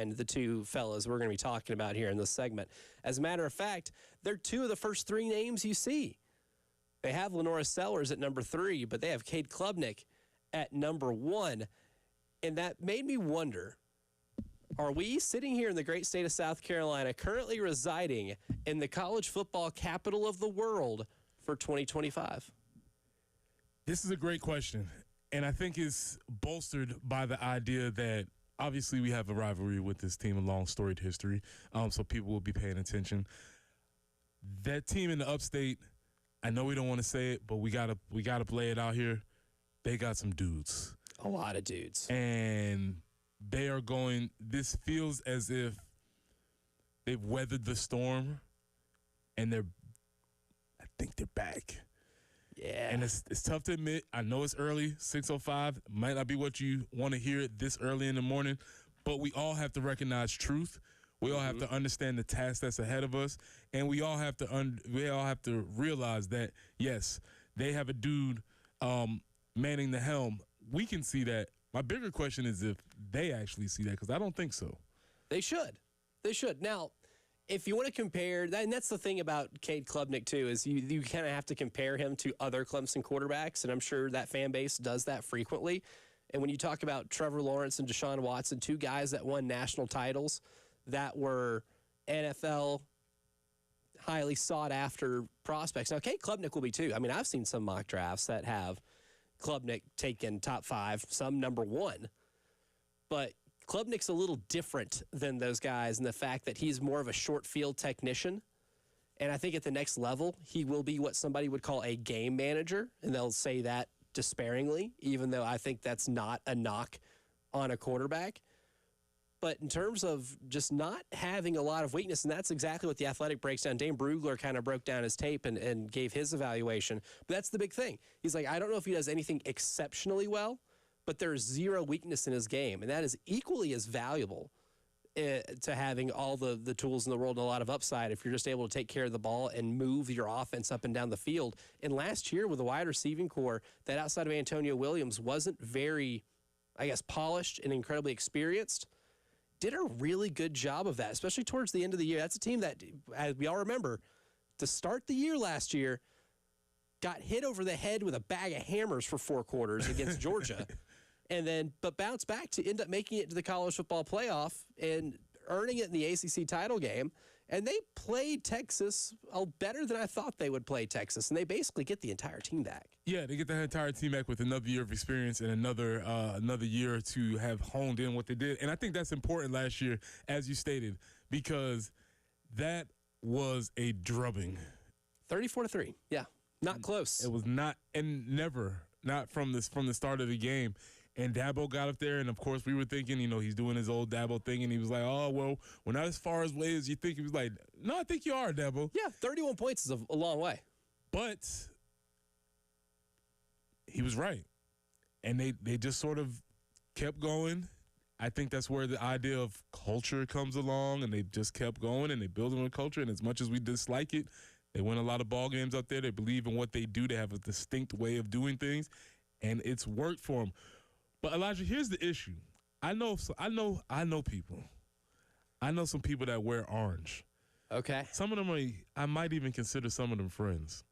behind the two fellas we're going to be talking about here in this segment. As a matter of fact, they're two of the first three names you see. They have Lenora Sellers at number 3, but they have Cade Klubnik at number 1. And that made me wonder, are we sitting here in the great state of South Carolina, currently residing in the college football capital of the world for 2025? This is a great question, and I think it's bolstered by the idea that obviously we have a rivalry with this team, a long storied history, so people will be paying attention. That team in the upstate, I know we don't want to say it, but we gotta play it out here. They got some dudes. A lot of dudes. And they are going – this feels as if they've weathered the storm, and I think they're back. Yeah. And it's tough to admit. I know it's early, 6:05. Might not be what you want to hear this early in the morning, but we all have to recognize truth. We all have to understand the task that's ahead of us, and we all have to realize that, yes, they have a dude manning the helm. We can see that. My bigger question is if they actually see that, because I don't think so. They should. They should. Now, if you want to compare, and that's the thing about Cade Klubnik, too, is you kind of have to compare him to other Clemson quarterbacks, and I'm sure that fan base does that frequently. And when you talk about Trevor Lawrence and Deshaun Watson, two guys that won national titles that were NFL highly sought-after prospects. Now, Cade Klubnik will be, too. I mean, I've seen some mock drafts that have Klubnik taken top 5, some number 1. But Klubnik's a little different than those guys in the fact that he's more of a short field technician. And I think at the next level, he will be what somebody would call a game manager. And they'll say that despairingly, even though I think that's not a knock on a quarterback. But in terms of just not having a lot of weakness, and that's exactly what The Athletic breaks down. Dane Brugler kind of broke down his tape and gave his evaluation. But that's the big thing. He's like, I don't know if he does anything exceptionally well, but there's zero weakness in his game. And that is equally as valuable to having all the tools in the world and a lot of upside if you're just able to take care of the ball and move your offense up and down the field. And last year with the wide receiving core, that outside of Antonio Williams wasn't very, I guess, polished and incredibly experienced, did a really good job of that, especially towards the end of the year. That's a team that, as we all remember, to start the year last year, got hit over the head with a bag of hammers for 4 quarters against Georgia, but bounced back to end up making it to the college football playoff and earning it in the ACC title game. And they played Texas better than I thought they would play Texas, and they basically get the entire team back. Yeah, they get the entire team back with another year of experience and another year to have honed in what they did. And I think that's important last year, as you stated, because that was a drubbing. 34-3, yeah. Not close. It was not, and never, not from the start of the game. And Dabo got up there, and of course we were thinking, he's doing his old Dabo thing, and he was like, oh, well, we're not as far away as you think. He was like, no, I think you are, Dabo. Yeah, 31 points is a long way. But he was right. And they just sort of kept going. I think that's where the idea of culture comes along, and they just kept going, and they build on a culture. And as much as we dislike it, they win a lot of ball games out there. They believe in what they do. They have a distinct way of doing things, and it's worked for them. But Elijah, here's the issue. I know people. I know some people that wear orange. Okay. Some of them I might even consider some of them friends.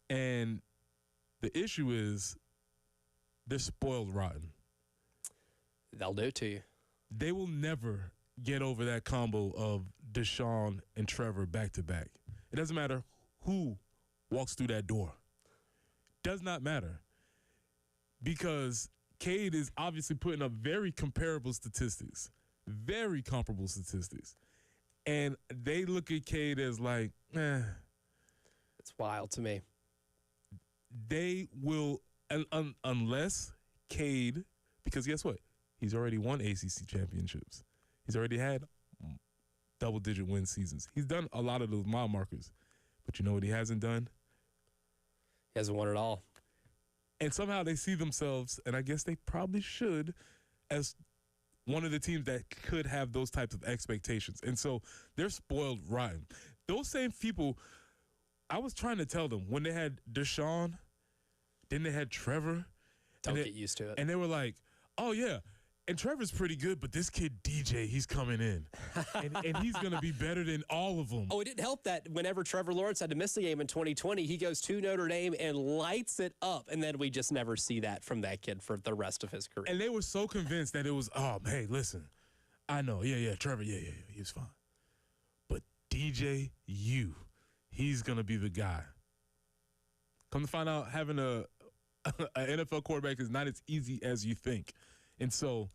And the issue is they're spoiled rotten. They'll do it to you. They will never get over that combo of Deshaun and Trevor back to back. It doesn't matter who walks through that door. Does not matter. Because Cade is obviously putting up very comparable statistics. Very comparable statistics. And they look at Cade as like, It's wild to me. They will, unless Cade, because guess what? He's already won ACC championships. He's already had double-digit win seasons. He's done a lot of those mile markers. But you know what he hasn't done? He hasn't won it all. And somehow they see themselves, and I guess they probably should, as one of the teams that could have those types of expectations. And so they're spoiled rotten. Those same people, I was trying to tell them, when they had Deshaun, then they had Trevor. Don't get used to it. And they were like, oh, yeah, And Trevor's pretty good, but this kid, DJ, he's coming in. and he's going to be better than all of them. Oh, it didn't help that whenever Trevor Lawrence had to miss the game in 2020, he goes to Notre Dame and lights it up. And then we just never see that from that kid for the rest of his career. And they were so convinced that it was, oh, hey, listen, I know, Trevor, he's fine. But DJ, he's going to be the guy. Come to find out, having an NFL quarterback is not as easy as you think. And so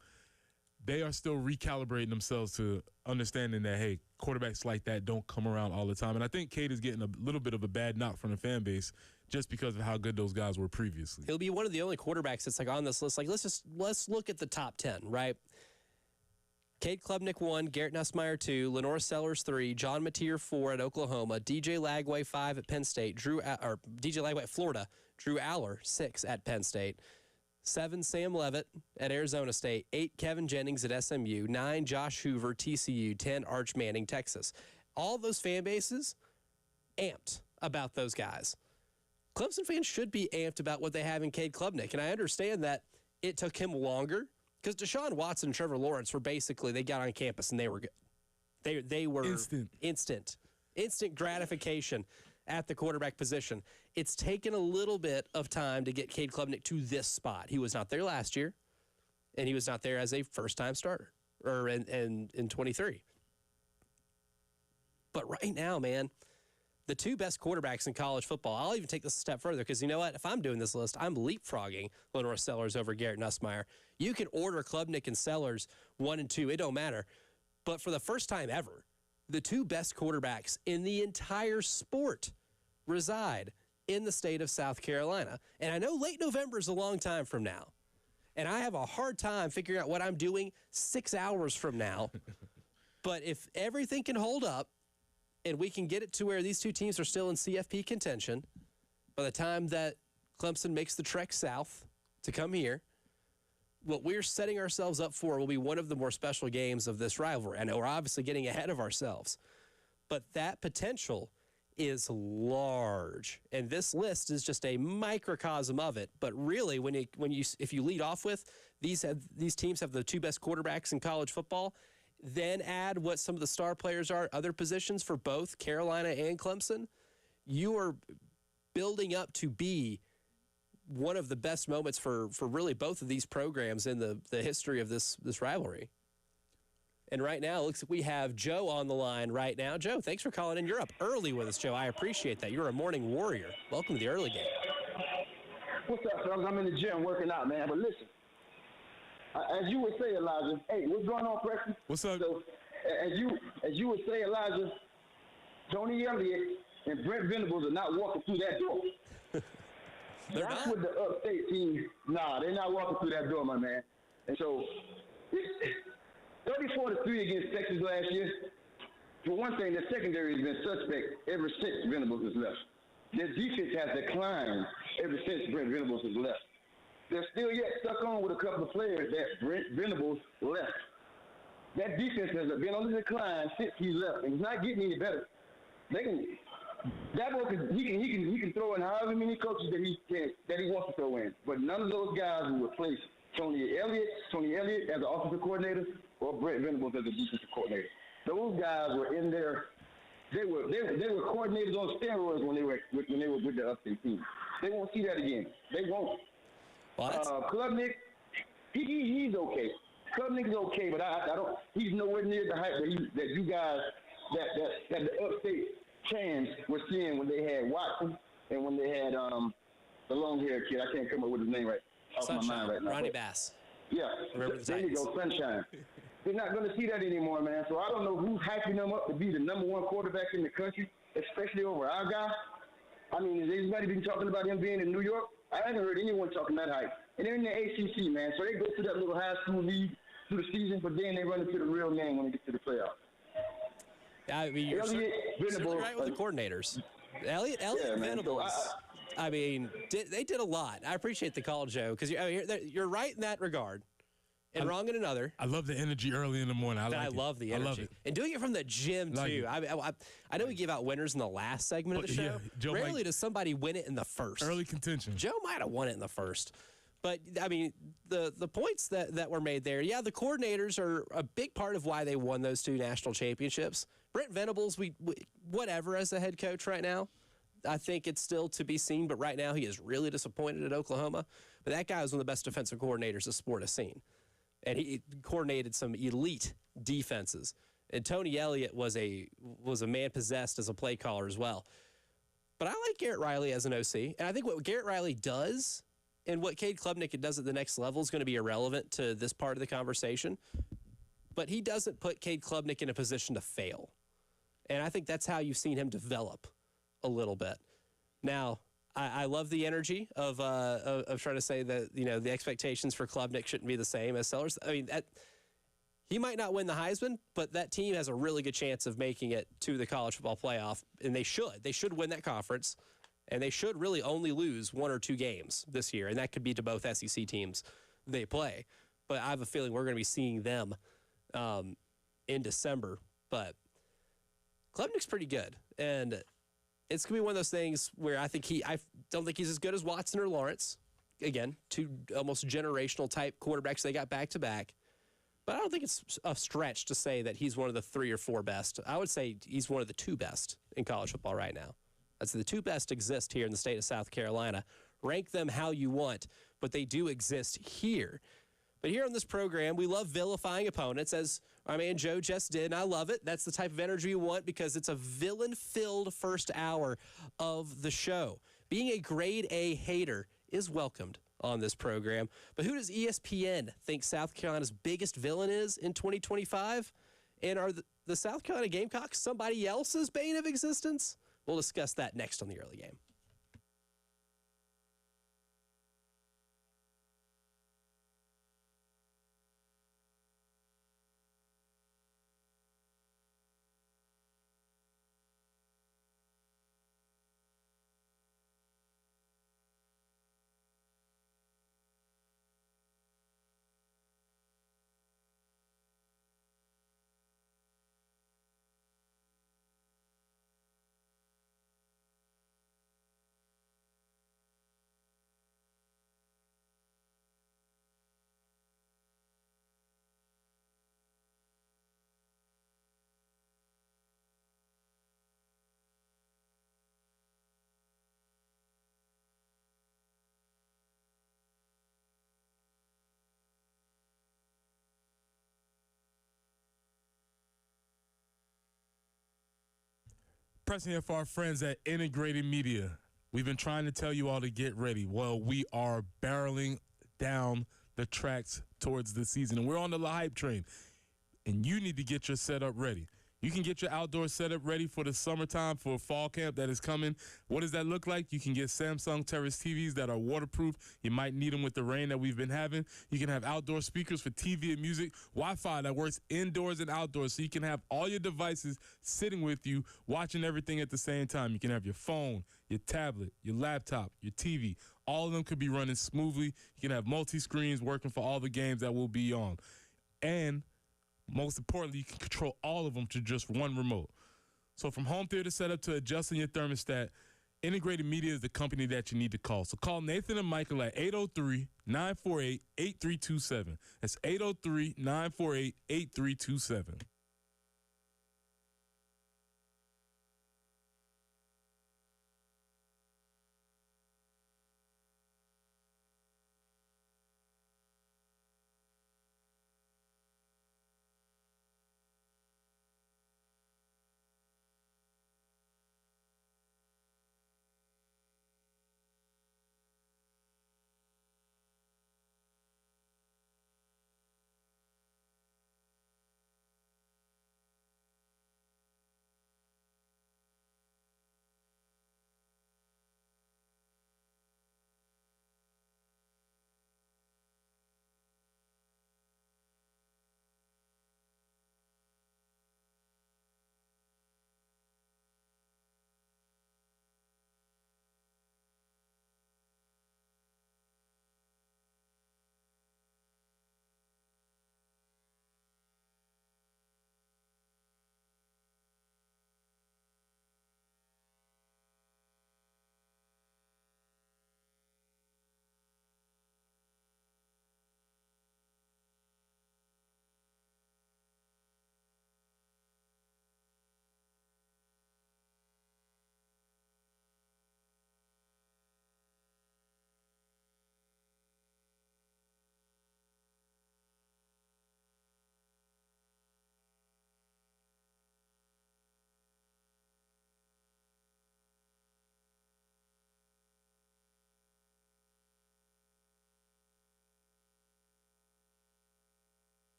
they are still recalibrating themselves to understanding that, hey, quarterbacks like that don't come around all the time. And I think Cade is getting a little bit of a bad knock from the fan base just because of how good those guys were previously. He'll be one of the only quarterbacks that's like on this list. Like, let's look at the top 10, right? Cade Klubnik 1, Garrett Nussmeier 2, Lenore Sellers 3, John Mateer 4 at Oklahoma, DJ Lagway 5 at Penn State, DJ Lagway at Florida, Drew Aller 6 at Penn State, 7, Sam Levitt at Arizona State, 8, Kevin Jennings at SMU, 9, Josh Hoover, TCU, 10, Arch Manning, Texas. All those fan bases amped about those guys. Clemson fans should be amped about what they have in Cade Klubnik, and I understand that it took him longer because Deshaun Watson and Trevor Lawrence were basically, they got on campus and they were good. They were instant gratification at the quarterback position. It's taken a little bit of time to get Cade Klubnik to this spot. He was not there last year, and he was not there as a first-time starter or in 23. But right now, man, the two best quarterbacks in college football, I'll even take this a step further because you know what? If I'm doing this list, I'm leapfrogging Lenore Sellers over Garrett Nussmeier. You can order Klubnik and Sellers 1 and 2. It don't matter. But for the first time ever, the two best quarterbacks in the entire sport reside in the state of South Carolina. And I know late November is a long time from now. And I have a hard time figuring out what I'm doing 6 hours from now. But if everything can hold up and we can get it to where these two teams are still in CFP contention, by the time that Clemson makes the trek south to come here, what we're setting ourselves up for will be one of the more special games of this rivalry. I know we're obviously getting ahead of ourselves, but that potential is large, and this list is just a microcosm of it. But really, if you lead off with these teams have the two best quarterbacks in college football, then add what some of the star players are at other positions for both Carolina and Clemson, you are building up to be one of the best moments for really both of these programs in the history of this rivalry. And right now, it looks like we have Joe on the line right now. Joe, thanks for calling in. You're up early with us, Joe. I appreciate that. You're a morning warrior. Welcome to the early game. What's up, fellas? I'm in the gym working out, man. But listen, as you would say, Elijah, hey, what's going on, Preston? What's up? So, as you would say, Elijah, Tony Elliott and Brent Venables are not walking through that door. That's what the upstate team, they're not walking through that door, my man. And so, 34-3 against Texas last year. For one thing, the secondary has been suspect ever since Venables has left. Their defense has declined ever since Brent Venables has left. They're still yet stuck on with a couple of players that Brent Venables left. That defense has been on the decline since he left, and it's not getting any better. He can throw in however many coaches that he wants to throw in, but none of those guys will replace Tony Elliott as an offensive coordinator or Brent Venables as a defensive coordinator. Those guys were in there. They were coordinators on steroids when they were with the upstate team. They won't see that again. They won't. Klubnik, he's okay. Klubnik is okay, but I don't. He's nowhere near the height that you guys that the upstate fans were seeing when they had Watson and when they had the long-haired kid. I can't come up with his name right off my mind right now. Ronnie Bass. Yeah, there you go, Sunshine. They're not going to see that anymore, man. So I don't know who's hyping them up to be the number one quarterback in the country, especially over our guy. I mean, has anybody been talking about him being in New York? I haven't heard anyone talking that hype. And they're in the ACC, man. So they go through that little high school league through the season, but then they run into the real name when they get to the playoffs. I mean, you're certainly right with the coordinators. Elliott and Venables. I mean, they did a lot. I appreciate the call, Joe, because you're right in that regard and wrong in another. I love the energy early in the morning. I love the energy. I love it. And doing it from the gym, too. I know we give out winners in the last segment of the show. Yeah, Rarely does somebody win it in the first. Early contention. Joe might have won it in the first. But, I mean, the points that were made there, yeah, the coordinators are a big part of why they won those 2 national championships. Brent Venables, we whatever as a head coach right now. I think it's still to be seen, but right now he is really disappointed at Oklahoma. But that guy is one of the best defensive coordinators the sport has seen. And he coordinated some elite defenses. And Tony Elliott was a man possessed as a play caller as well. But I like Garrett Riley as an OC. And I think what Garrett Riley does and what Cade Klubnik does at the next level is going to be irrelevant to this part of the conversation. But he doesn't put Cade Klubnik in a position to fail. And I think that's how you've seen him develop a little bit. Now, I love the energy of trying to say that, the expectations for Klubnik shouldn't be the same as Sellers. I mean, he might not win the Heisman, but that team has a really good chance of making it to the college football playoff, and they should. They should win that conference, and they should really only lose 1 or 2 games this year, and that could be to both SEC teams they play. But I have a feeling we're going to be seeing them in December. But Klubnik's pretty good, and it's going to be one of those things where I don't think he's as good as Watson or Lawrence. Again, 2 almost generational type quarterbacks they got back to back. But I don't think it's a stretch to say that he's one of the 3 or 4 best. I would say he's one of the 2 best in college football right now. That's the 2 best exist here in the state of South Carolina. Rank them how you want, but they do exist here. But here on this program, we love vilifying opponents, as our man Joe just did, and I love it. That's the type of energy you want because it's a villain-filled first hour of the show. Being a grade A hater is welcomed on this program. But who does ESPN think South Carolina's biggest villain is in 2025? And are the South Carolina Gamecocks somebody else's bane of existence? We'll discuss that next on the early game. Pressing here for our friends at Integrated Media. We've been trying to tell you all to get ready. Well, we are barreling down the tracks towards the season, and we're on the hype train, and you need to get your setup ready. You can get your outdoor setup ready for the summertime for fall camp that is coming. What does that look like? You can get Samsung Terrace TVs that are waterproof. You might need them with the rain that we've been having. You can have outdoor speakers for TV and music, Wi-Fi that works indoors and outdoors, so you can have all your devices sitting with you, watching everything at the same time. You can have your phone, your tablet, your laptop, your TV. All of them could be running smoothly. You can have multi-screens working for all the games that will be on. And most importantly, you can control all of them to just one remote. So from home theater setup to adjusting your thermostat, Integrated Media is the company that you need to call. So call Nathan and Michael at 803-948-8327. That's 803-948-8327.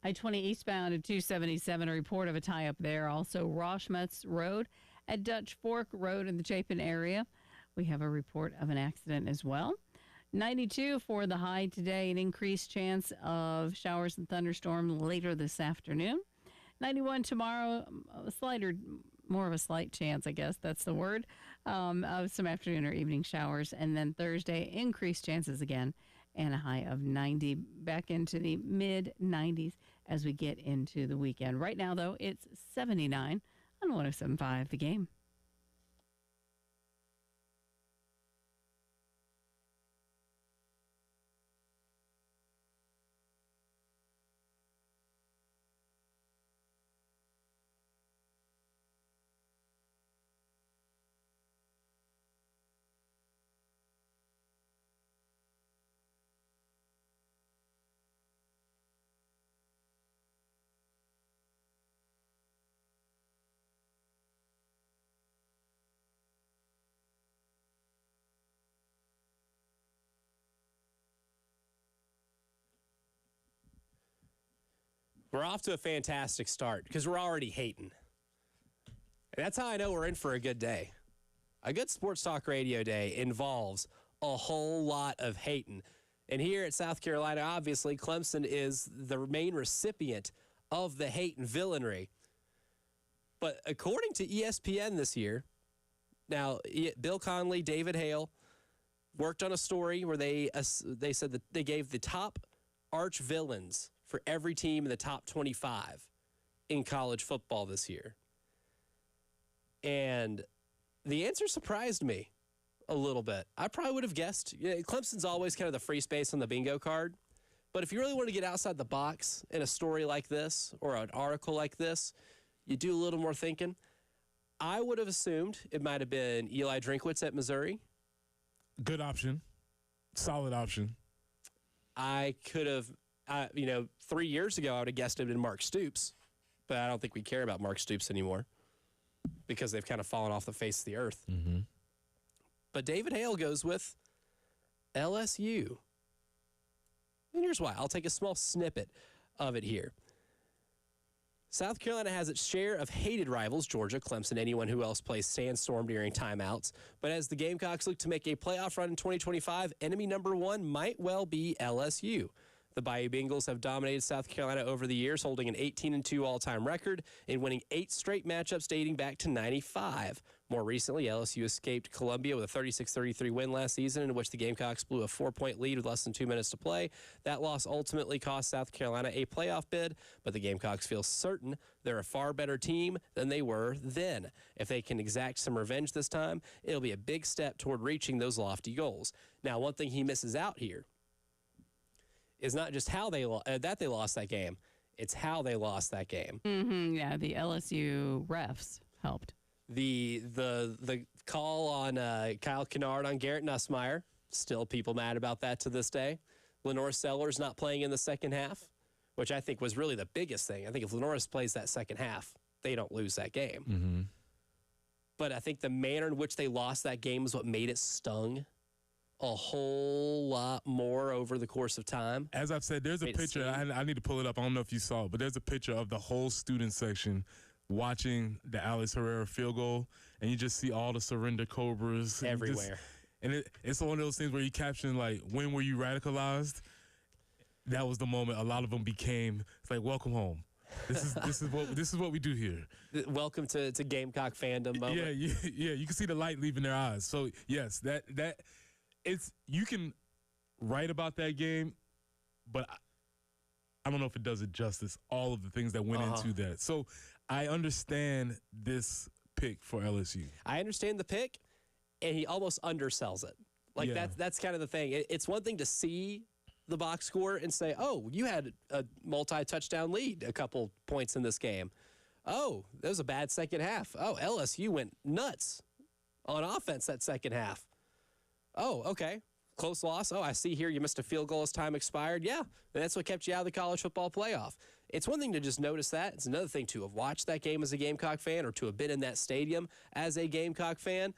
I-20 eastbound at 277, a report of a tie-up there. Also, Roshmutz Road at Dutch Fork Road in the Chapin area. We have a report of an accident as well. 92 for the high today, an increased chance of showers and thunderstorms later this afternoon. 91 tomorrow, more of a slight chance, I guess that's the word, of some afternoon or evening showers. And then Thursday, increased chances again, and a high of 90, back into the mid-90s as we get into the weekend. Right now, though, it's 79 on 107.5 The Game. We're off to a fantastic start because we're already hating. And that's how I know we're in for a good day. A good sports talk radio day involves a whole lot of hating. And here at South Carolina, obviously, Clemson is the main recipient of the hate and villainy. But according to ESPN this year, now Bill Conley, David Hale worked on a story where they said that they gave the top arch villains for every team in the top 25 in college football this year. And the answer surprised me a little bit. I probably would have guessed. Clemson's always kind of the free space on the bingo card. But if you really want to get outside the box in a story like this or an article like this, you do a little more thinking. I would have assumed it might have been Eli Drinkwitz at Missouri. Good option. Solid option. I could have, 3 years ago, I would have guessed it had been Mark Stoops. But I don't think we care about Mark Stoops anymore because they've kind of fallen off the face of the earth. Mm-hmm. But David Hale goes with LSU. And here's why. I'll take a small snippet of it here. South Carolina has its share of hated rivals, Georgia, Clemson, anyone who else plays Sandstorm during timeouts. But as the Gamecocks look to make a playoff run in 2025, enemy number one might well be LSU. The Bayou Bengals have dominated South Carolina over the years, holding an 18-2 all-time record and winning 8 straight matchups dating back to '95. More recently, LSU escaped Columbia with a 36-33 win last season, in which the Gamecocks blew a 4-point lead with less than 2 minutes to play. That loss ultimately cost South Carolina a playoff bid, but the Gamecocks feel certain they're a far better team than they were then. If they can exact some revenge this time, it'll be a big step toward reaching those lofty goals. Now, one thing he misses out here is not just how they that they lost that game, it's how they lost that game. Mm-hmm, yeah, the LSU refs helped. The call on Kyle Kennard on Garrett Nussmeier, still people mad about that to this day. Lenore Sellers not playing in the second half, which I think was really the biggest thing. I think if Lenore plays that second half, they don't lose that game. Mm-hmm. But I think the manner in which they lost that game is what made it stung a whole lot more over the course of time. As I've said, there's a picture. I need to pull it up. I don't know if you saw it, but there's a picture of the whole student section watching the Alex Herrera field goal, and you just see all the surrender cobras everywhere. It's one of those things where you caption, like, when were you radicalized? That was the moment a lot of them became. It's like, welcome home. This is what we do here. Welcome to Gamecock fandom moment. Yeah. You can see the light leaving their eyes. So yes, that it's, you can write about that game, but I don't know if it does it justice. All of the things that went into that. So I understand this pick for LSU. I understand the pick, and he almost undersells it. Like that's kind of the thing. It's one thing to see the box score and say, oh, you had a multi-touchdown lead a couple points in this game. Oh, that was a bad second half. Oh, LSU went nuts on offense that second half. Oh, okay. Close loss. Oh, I see here you missed a field goal as time expired. Yeah, that's what kept you out of the college football playoff. It's one thing to just notice that. It's another thing to have watched that game as a Gamecock fan or to have been in that stadium as a Gamecock fan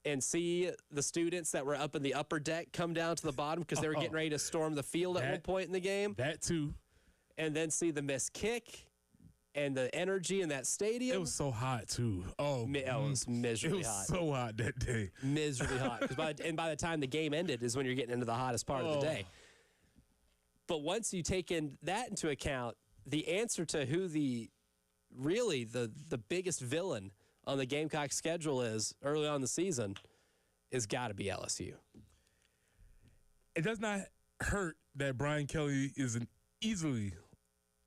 and see the students that were up in the upper deck come down to the bottom because they were getting ready to storm the field at one point in the game. That too. and then see the missed kick and the energy in that stadium. It was so hot too. Oh, It was miserably it was hot. so hot that day. Miserably hot. And by the time the game ended is when you're getting into the hottest part of the day. But once you take in that into account, the answer to who the biggest villain on the Gamecock schedule is early on in the season is got to be LSU. It does not hurt that Brian Kelly is an easily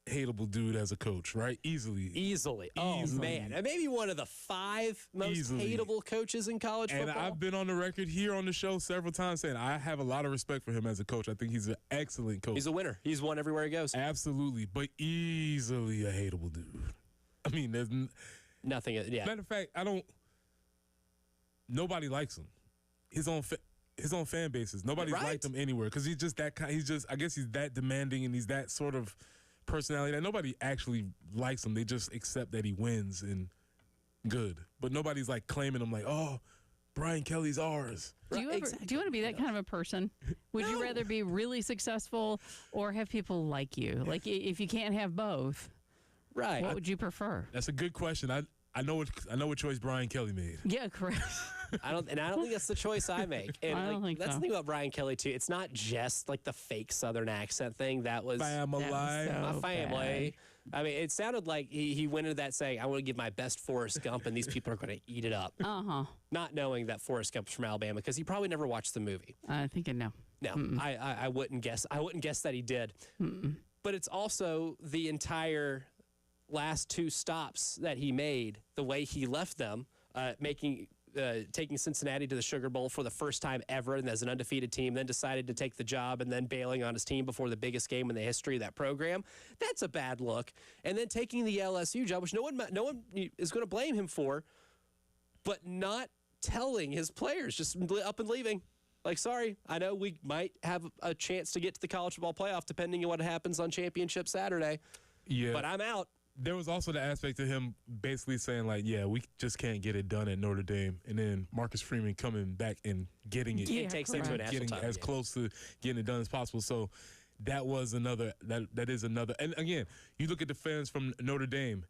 hateable dude as a coach, right? Easily. Oh, man. And maybe one of the 5 most hateable coaches in college football. And I've been on the record here on the show several times saying I have a lot of respect for him as a coach. I think he's an excellent coach. He's a winner. He's won everywhere he goes. Absolutely. But easily a hateable dude. I mean, there's nothing. Yeah. Matter of fact, nobody likes him. His own fan bases. Nobody's liked him anywhere because he's just that kind. I guess he's that demanding and he's that sort of personality that nobody actually likes him. They just accept that he wins and good. But nobody's like claiming him like, oh, Brian Kelly's ours. Do you want to be that kind of a person? Would you rather be really successful or have people like you? Like if you can't have both, what would you prefer? That's a good question. I know what choice Brian Kelly made. Yeah, correct. I don't think that's the choice I make. And I don't think that's so. the thing about Brian Kelly too. It's not just like the fake Southern accent thing. That was family. My family. I mean, it sounded like he went into that saying, "I want to give my best Forrest Gump, and these people are going to eat it up." Not knowing that Forrest Gump's from Alabama because he probably never watched the movie. I think I know. No, I wouldn't guess. I wouldn't guess that he did. But it's also the entire last 2 stops that he made, the way he left them, taking Cincinnati to the Sugar Bowl for the first time ever and as an undefeated team, then decided to take the job and then bailing on his team before the biggest game in the history of that program. That's a bad look. And then taking the LSU job, which no one is going to blame him for, but not telling his players, just up and leaving. Like, sorry, I know we might have a chance to get to the college football playoff depending on what happens on Championship Saturday. Yeah. But I'm out. There was also the aspect of him basically saying, like, yeah, we just can't get it done at Notre Dame. And then Marcus Freeman coming back and getting it. It takes them to a national getting title as game. close to getting it done as possible. So that was another, that is another. And again, you look at the fans from Notre Dame.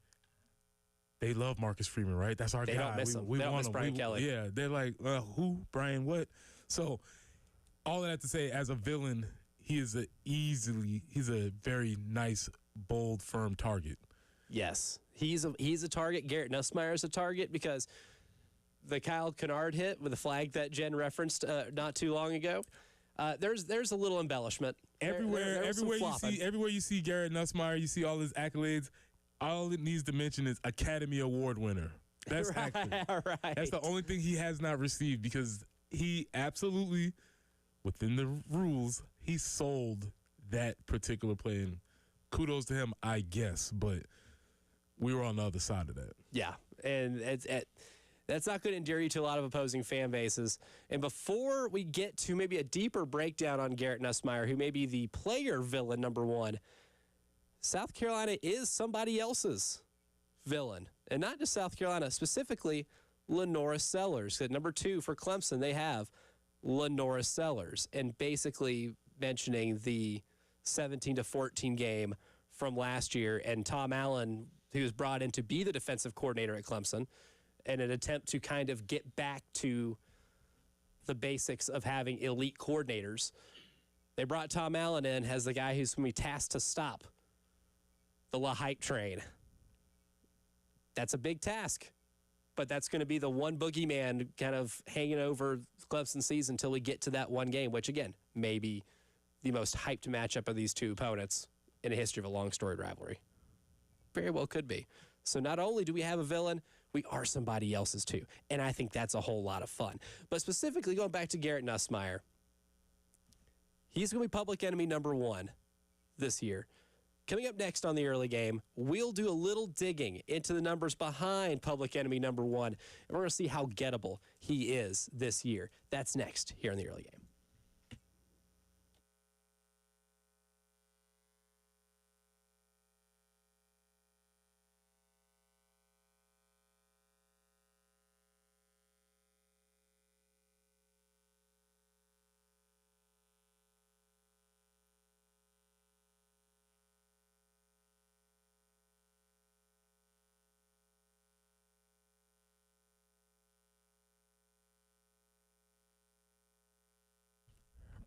They love Marcus Freeman, right? That's our guy. They don't miss him. We They don't want miss him. Brian Kelly. Yeah, they're like, who? Brian what? So all of that to say, as a villain, he's a very nice, bold, firm target. Yes, he's a target. Garrett Nussmeier is a target because the Kyle Kennard hit with the flag that Jen referenced not too long ago. There's a little embellishment Everywhere you see Garrett Nussmeier, you see all his accolades. All it needs to mention is Academy Award winner. That's right. That's the only thing he has not received because he absolutely, within the rules, he sold that particular play. And kudos to him, I guess, but we were on the other side of that. Yeah, and that's not going to endear you to a lot of opposing fan bases. And before we get to maybe a deeper breakdown on Garrett Nussmeier, who may be the player villain number 1, South Carolina is somebody else's villain. And not just South Carolina, specifically Lenora Sellers. At number 2 for Clemson, they have Lenora Sellers. And basically mentioning the 17-14 game from last year and Tom Allen, who was brought in to be the defensive coordinator at Clemson, in an attempt to kind of get back to the basics of having elite coordinators. They brought Tom Allen in as the guy who's going to be tasked to stop the La Hype train. That's a big task, but that's going to be the one boogeyman kind of hanging over Clemson season until we get to that one game, which, again, may be the most hyped matchup of these two opponents in the history of a long storied rivalry. Very well could be. So not only do we have a villain, we are somebody else's too. And I think that's a whole lot of fun. But specifically going back to Garrett Nussmeier, he's going to be public enemy number 1 this year. Coming up next on the early game, we'll do a little digging into the numbers behind public enemy number 1. And we're going to see how gettable he is this year. That's next here in the early game.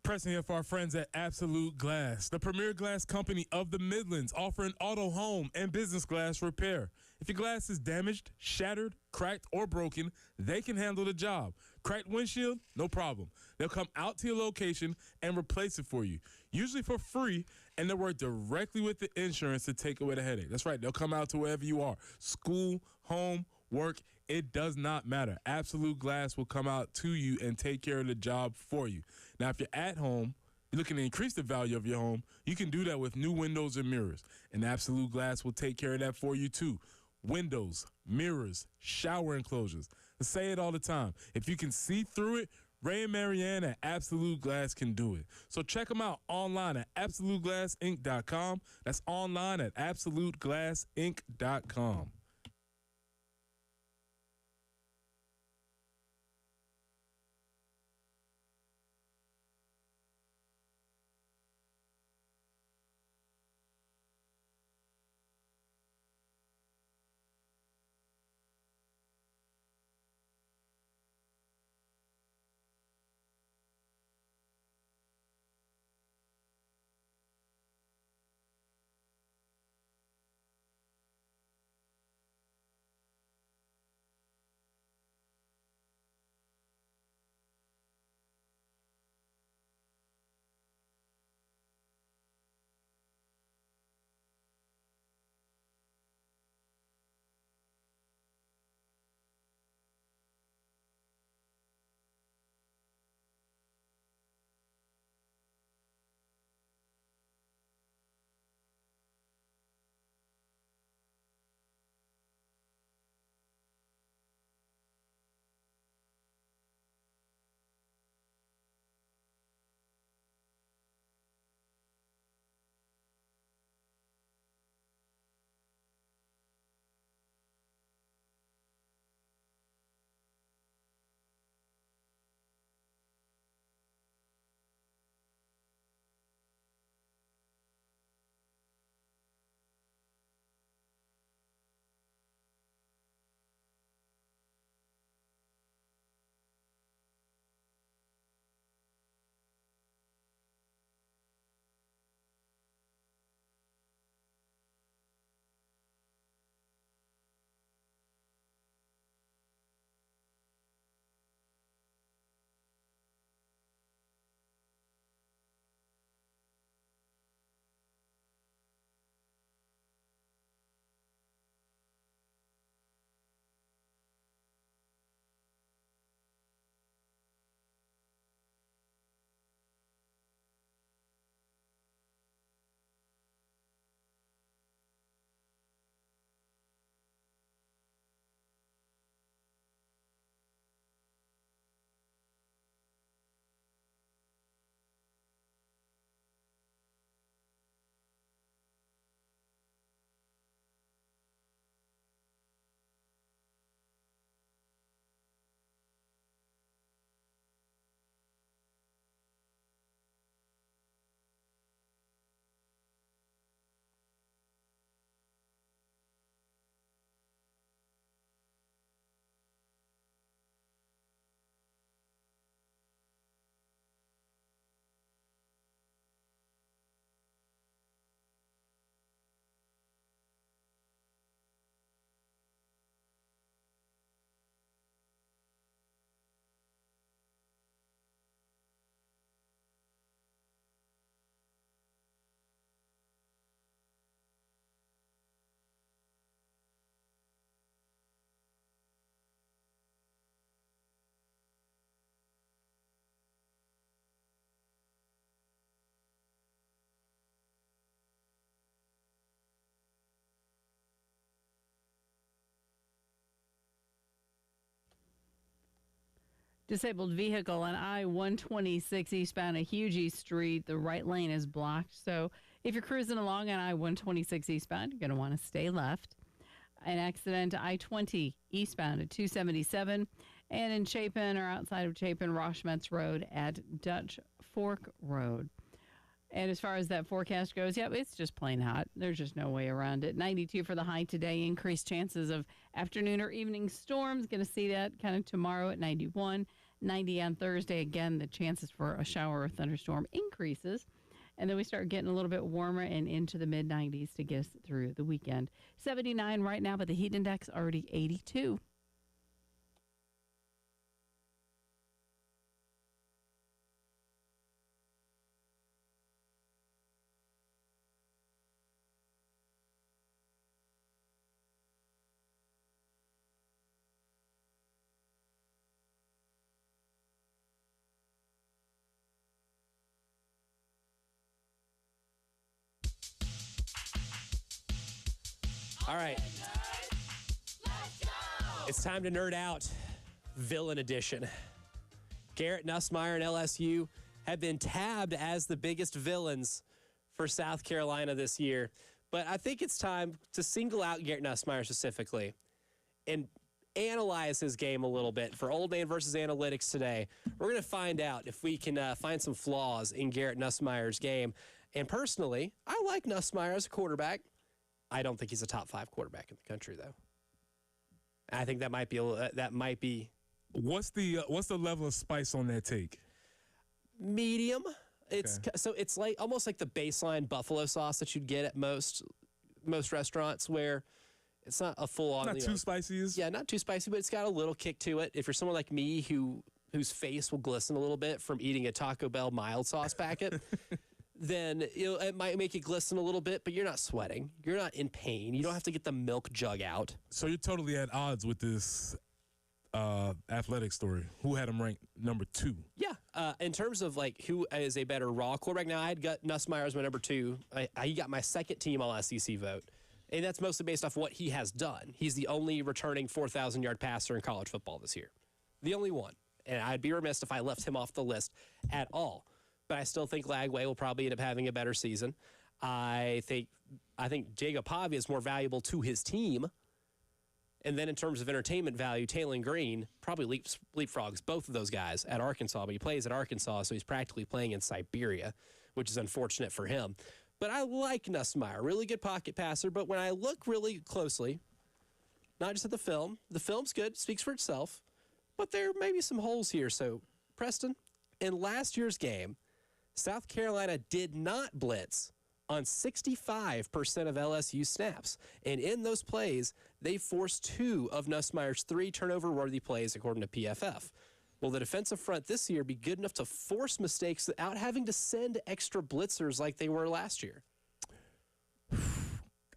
Pressing here for our friends at Absolute Glass, the premier glass company of the Midlands, offering auto, home, and business glass repair. If your glass is damaged, shattered, cracked, or broken, they can handle the job. Cracked windshield? No problem. They'll come out to your location and replace it for you, usually for free, and they'll work directly with the insurance to take away the headache. That's right. They'll come out to wherever you are. School, home, work, it does not matter. Absolute Glass will come out to you and take care of the job for you. Now, if you're at home, you're looking to increase the value of your home, you can do that with new windows and mirrors. And Absolute Glass will take care of that for you too. Windows, mirrors, shower enclosures. I say it all the time. If you can see through it, Ray and Marianne at Absolute Glass can do it. So check them out online at AbsoluteGlassInc.com. That's online at AbsoluteGlassInc.com. Disabled vehicle on I-126 eastbound a Hugie Street. The right lane is blocked. So if you're cruising along on I-126 eastbound, you're going to want to stay left. An accident I-20 eastbound at 277. And in Chapin or outside of Chapin, Roshmetz Road at Dutch Fork Road. And as far as that forecast goes, yep, it's just plain hot. There's just no way around it. 92 for the high today. Increased chances of afternoon or evening storms. Going to see that kind of tomorrow at 91. 90 on Thursday. Again, the chances for a shower or thunderstorm increases. And then we start getting a little bit warmer and into the mid-90s to get us through the weekend. 79 right now, but the heat index already 82. All right. It's time to nerd out. Villain edition. Garrett Nussmeier and LSU have been tabbed as the biggest villains for South Carolina this year. But I think it's time to single out Garrett Nussmeier specifically and analyze his game a little bit. For Old Man versus Analytics today, we're going to find out if we can find some flaws in Garrett Nussmeier's game. And personally, I like Nussmeier as a quarterback. I don't think he's a top 5 quarterback in the country, though. I think that might be What's the level of spice on that take? medium. It's Okay. so it's like almost like the baseline buffalo sauce that you'd get at most restaurants, where it's not a full on. Not too spicy. Yeah, not too spicy, but it's got a little kick to it. If you're someone like me whose face will glisten a little bit from eating a Taco Bell mild sauce packet. Then it might make you glisten a little bit, but you're not sweating. You're not in pain. You don't have to get the milk jug out. So you're totally at odds with this athletic story. Who had him ranked number 2? Yeah. In terms of like who is a better raw quarterback, now I had got Nussmeier as my number 2. He got my second team all SEC vote. And that's mostly based off what he has done. He's the only returning 4,000-yard passer in college football this year. The only one. And I'd be remiss if I left him off the list at all. But I still think Lagway will probably end up having a better season. I think Jacob Pavia is more valuable to his team. And then in terms of entertainment value, Taylor Green probably leapfrogs both of those guys at Arkansas. But he plays at Arkansas, so he's practically playing in Siberia, which is unfortunate for him. But I like Nussmeier, really good pocket passer. But when I look really closely, not just at the film's good, speaks for itself. But there may be some holes here. So, Preston, in last year's game, South Carolina did not blitz on 65% of LSU snaps. And in those plays, they forced 2 of Nussmeier's 3 turnover-worthy plays, according to PFF. Will the defensive front this year be good enough to force mistakes without having to send extra blitzers like they were last year?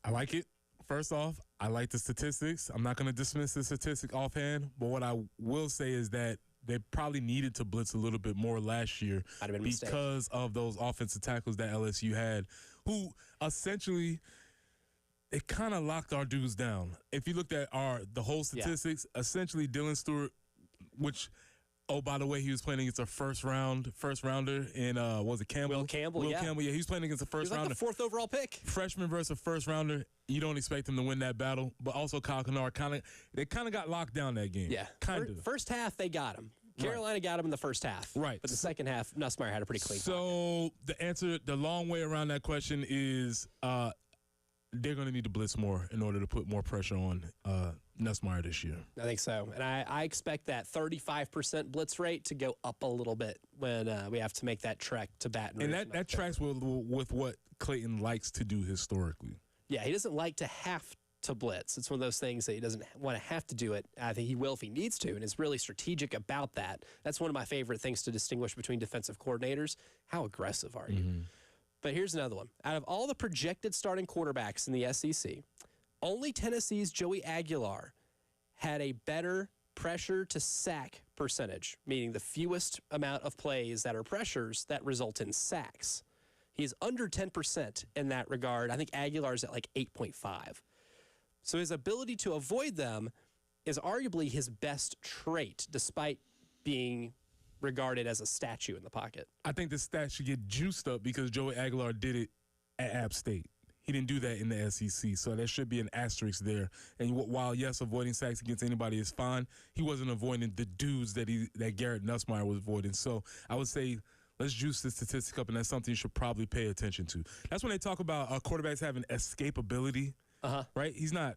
I like it. First off, I like the statistics. I'm not going to dismiss the statistic offhand, but what I will say is that they probably needed to blitz a little bit more last year because of those offensive tackles that LSU had, who essentially it kind of locked our dudes down. If you looked at the whole statistics, essentially Dylan Stewart, which, oh, by the way, he was playing against a first rounder in was it Campbell? Will Campbell, yeah, he was playing against a first rounder. He was like the 4th overall pick. Freshman versus a first rounder. You don't expect him to win that battle, but also Kyle Kennard they kind of got locked down that game. Yeah, kind of. First half they got him. Carolina got him in the first half. Right. But the second half, Nussmeier had a pretty clean pocket. The answer, the long way around that question is they're going to need to blitz more in order to put more pressure on Nussmeier this year. I think so. And I expect that 35% blitz rate to go up a little bit when we have to make that trek to Baton Rouge. And that tracks with what Clayton likes to do historically. Yeah, he doesn't like to have to blitz. It's one of those things that he doesn't want to have to do it. I think he will if he needs to, and is really strategic about that. That's one of my favorite things to distinguish between defensive coordinators. How aggressive are you? Mm-hmm. But here's another one. Out of all the projected starting quarterbacks in the SEC, only Tennessee's Joey Aguilar had a better pressure to sack percentage, meaning the fewest amount of plays that are pressures that result in sacks. He's under 10% in that regard. I think Aguilar's at like 8.5. So his ability to avoid them is arguably his best trait, despite being regarded as a statue in the pocket. I think the stat should get juiced up because Joey Aguilar did it at App State. He didn't do that in the SEC, so there should be an asterisk there. And while, yes, avoiding sacks against anybody is fine, he wasn't avoiding the dudes that Garrett Nussmeier was avoiding. So I would say let's juice the statistic up, and that's something you should probably pay attention to. That's when they talk about quarterbacks having escapability, right? He's not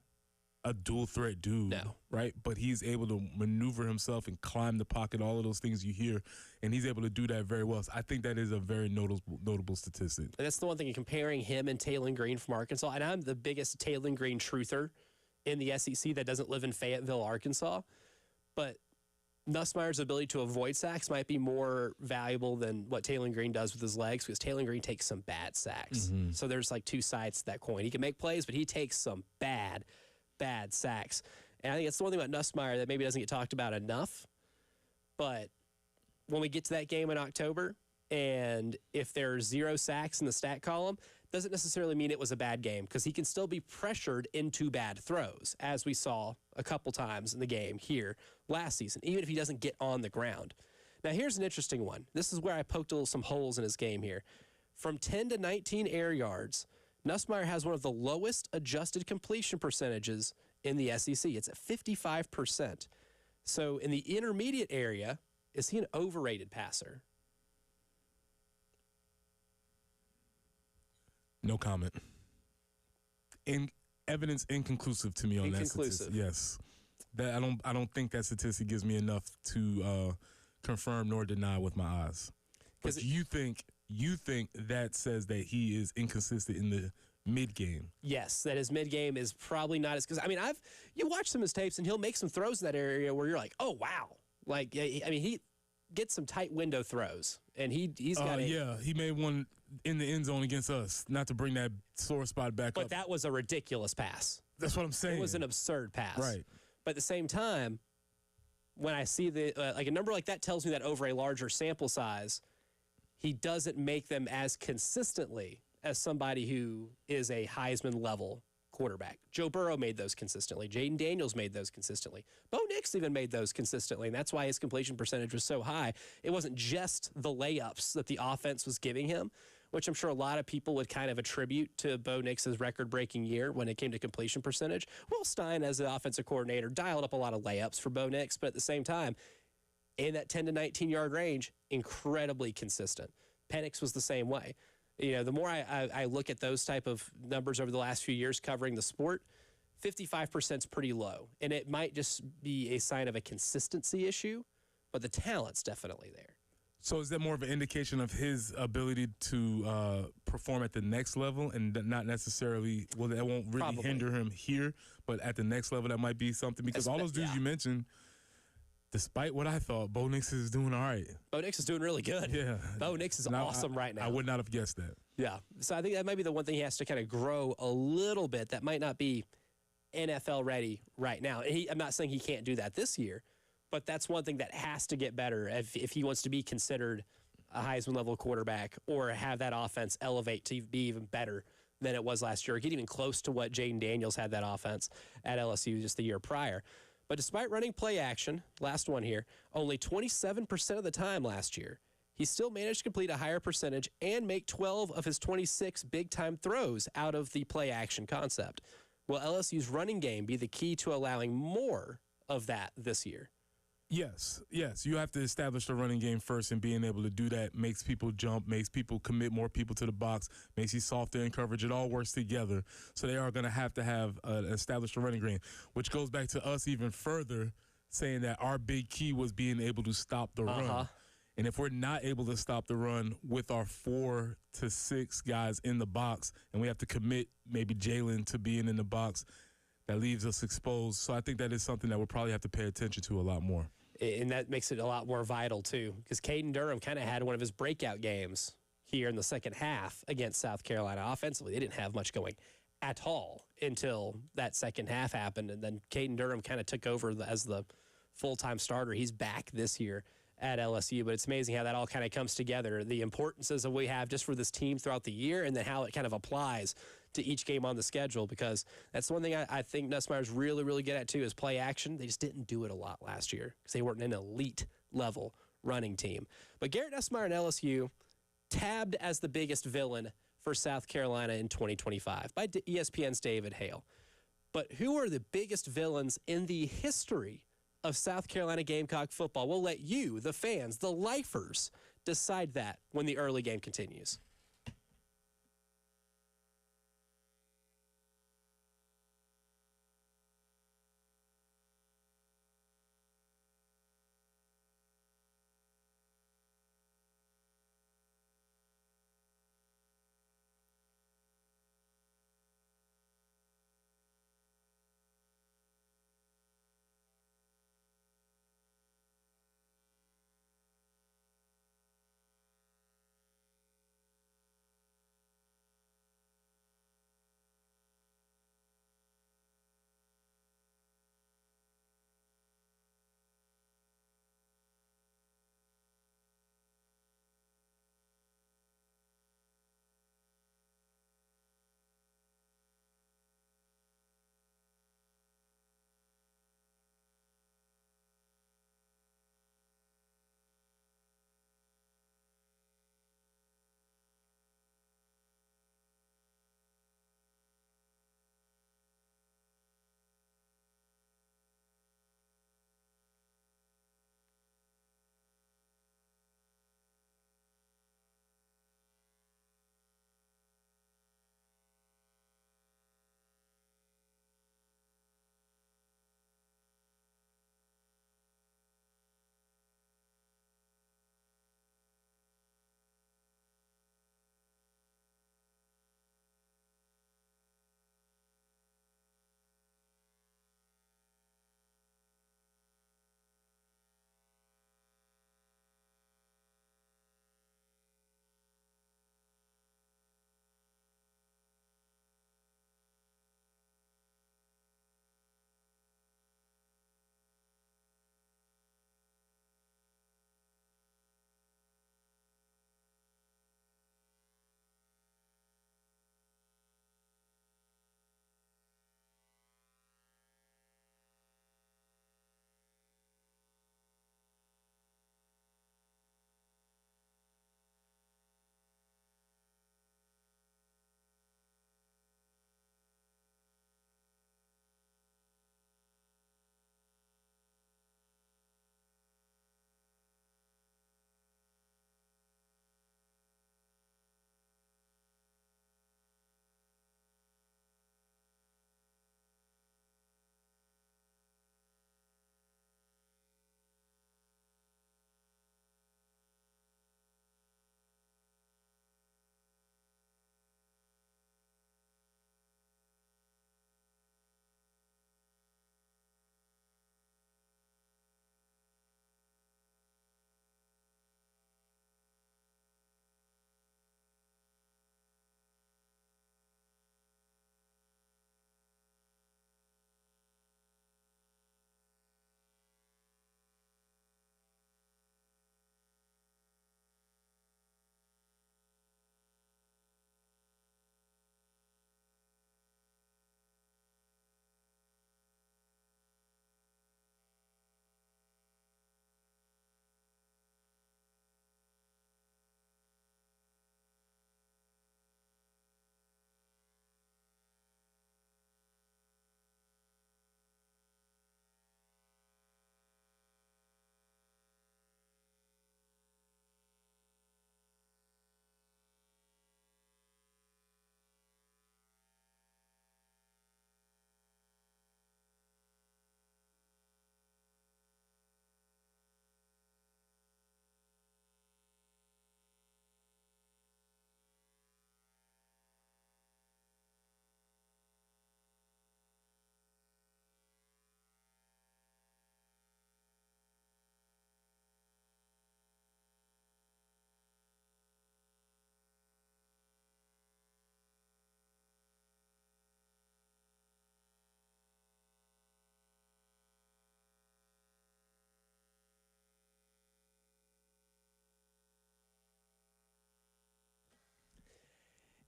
a dual threat dude, No. right? But he's able to maneuver himself and climb the pocket, all of those things you hear, and he's able to do that very well. So I think that is a very notable statistic. And that's the one thing, comparing him and Taylon Green from Arkansas. And I'm the biggest Taylon Green truther in the SEC that doesn't live in Fayetteville, Arkansas. But Nussmeier's ability to avoid sacks might be more valuable than what Taylon Green does with his legs, because Taylon Green takes some bad sacks. So there's like two sides to that coin. He can make plays, but he takes some bad sacks. And I think that's the one thing about Nussmeier that maybe doesn't get talked about enough. But when we get to that game in October, and if there's 0 sacks in the stat column, doesn't necessarily mean it was a bad game, because he can still be pressured into bad throws, as we saw a couple times in the game here last season, even if he doesn't get on the ground. Now, here's an interesting one. This is where I poked some holes in his game here. From 10 to 19 air yards, Nussmeier has one of the lowest adjusted completion percentages in the SEC. It's at 55%. So in the intermediate area, is he an overrated passer? No comment. Evidence inconclusive to me on that statistic. Yes, that I don't think that statistic gives me enough to confirm nor deny with my eyes. But you think that says that he is inconsistent in the mid game? Yes, that his mid game is probably not as, because I mean you watch some of his tapes and he'll make some throws in that area where you're like, oh wow, like he gets some tight window throws, and he's got he made one in the end zone against us, not to bring that sore spot back up. But that was a ridiculous pass. That's what I'm saying. It was an absurd pass. Right. But at the same time, when I see like a number like that tells me that over a larger sample size, he doesn't make them as consistently as somebody who is a Heisman level quarterback. Joe Burrow made those consistently. Jaden Daniels made those consistently. Bo Nix even made those consistently, and that's why his completion percentage was so high. It wasn't just the layups that the offense was giving him, which I'm sure a lot of people would kind of attribute to Bo Nix's record-breaking year when it came to completion percentage. Will Stein, as the offensive coordinator, dialed up a lot of layups for Bo Nix, but at the same time, in that 10 to 19-yard range, incredibly consistent. Penix was the same way. You know, the more I look at those type of numbers over the last few years covering the sport, 55% is pretty low. And it might just be a sign of a consistency issue, but the talent's definitely there. So is that more of an indication of his ability to perform at the next level, and not necessarily, well, that won't really hinder him here, but at the next level that might be something? Because all those dudes you mentioned, despite what I thought, Bo Nix is doing all right. Bo Nix is doing really good. Yeah. Bo Nix is awesome right now. I would not have guessed that. Yeah. So I think that might be the one thing he has to kind of grow a little bit. That might not be NFL ready right now. I'm not saying he can't do that this year, but that's one thing that has to get better if he wants to be considered a Heisman level quarterback, or have that offense elevate to be even better than it was last year, or get even close to what Jaden Daniels had that offense at LSU just the year prior. But despite running play action, last one here, only 27% of the time last year, he still managed to complete a higher percentage and make 12 of his 26 big-time throws out of the play action concept. Will LSU's running game be the key to allowing more of that this year? Yes. You have to establish the running game first, and being able to do that makes people jump, makes people commit more people to the box, makes you softer in coverage. It all works together. So they are going to have established a running game, which goes back to us even further saying that our big key was being able to stop the run. And if we're not able to stop the run with our 4 to 6 guys in the box, and we have to commit maybe Jalen to being in the box, that leaves us exposed. So I think that is something that we'll probably have to pay attention to a lot more. And that makes it a lot more vital, too, because Caden Durham kind of had one of his breakout games here in the second half against South Carolina. Offensively, they didn't have much going at all until that second half happened, and then Caden Durham kind of took over as the full-time starter. He's back this year at LSU, but it's amazing how that all kind of comes together, the importances that we have just for this team throughout the year, and then how it kind of applies to each game on the schedule, because that's one thing I think Nussmeier's really, really good at, too, is play action. They just didn't do it a lot last year because they weren't an elite-level running team. But Garrett Nussmeier and LSU tabbed as the biggest villain for South Carolina in 2025 by ESPN's David Hale. But who are the biggest villains in the history of South Carolina Gamecock football? We'll let you, the fans, the lifers, decide that when the early game continues.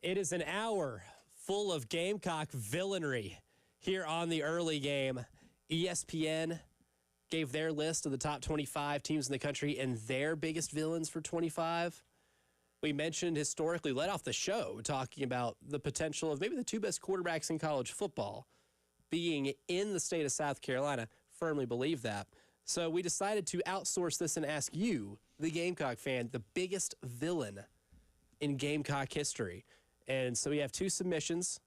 It is an hour full of Gamecock villainy here on the early game. ESPN gave their list of the top 25 teams in the country and their biggest villains for 25. We mentioned historically, led off the show, talking about the potential of maybe the two best quarterbacks in college football being in the state of South Carolina. Firmly believe that. So we decided to outsource this and ask you, the Gamecock fan, the biggest villain in Gamecock history. And so we have two submissions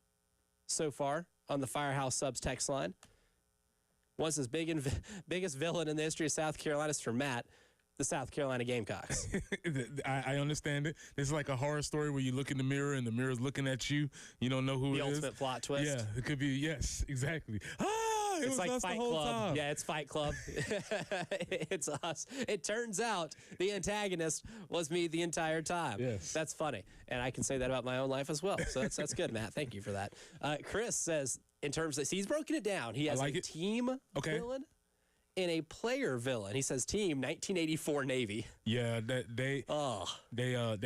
so far on the Firehouse Subs text line. One says biggest villain in the history of South Carolina is for Matt, the South Carolina Gamecocks. I understand it. It's like a horror story where you look in the mirror and the mirror's looking at you. You don't know who The it is. ultimate plot twist. Yeah, it could be. Yes, exactly. It It's was like us Fight the whole Club. time. Yeah, it's Fight Club. It's us. It turns out the antagonist was me the entire time. Yes. That's funny. And I can say that about my own life as well. So that's good, Matt. Thank you for that. Chris says, in terms of, he's broken it down. He has like a it. team villain and a player villain. He says team 1984 Navy. Yeah, they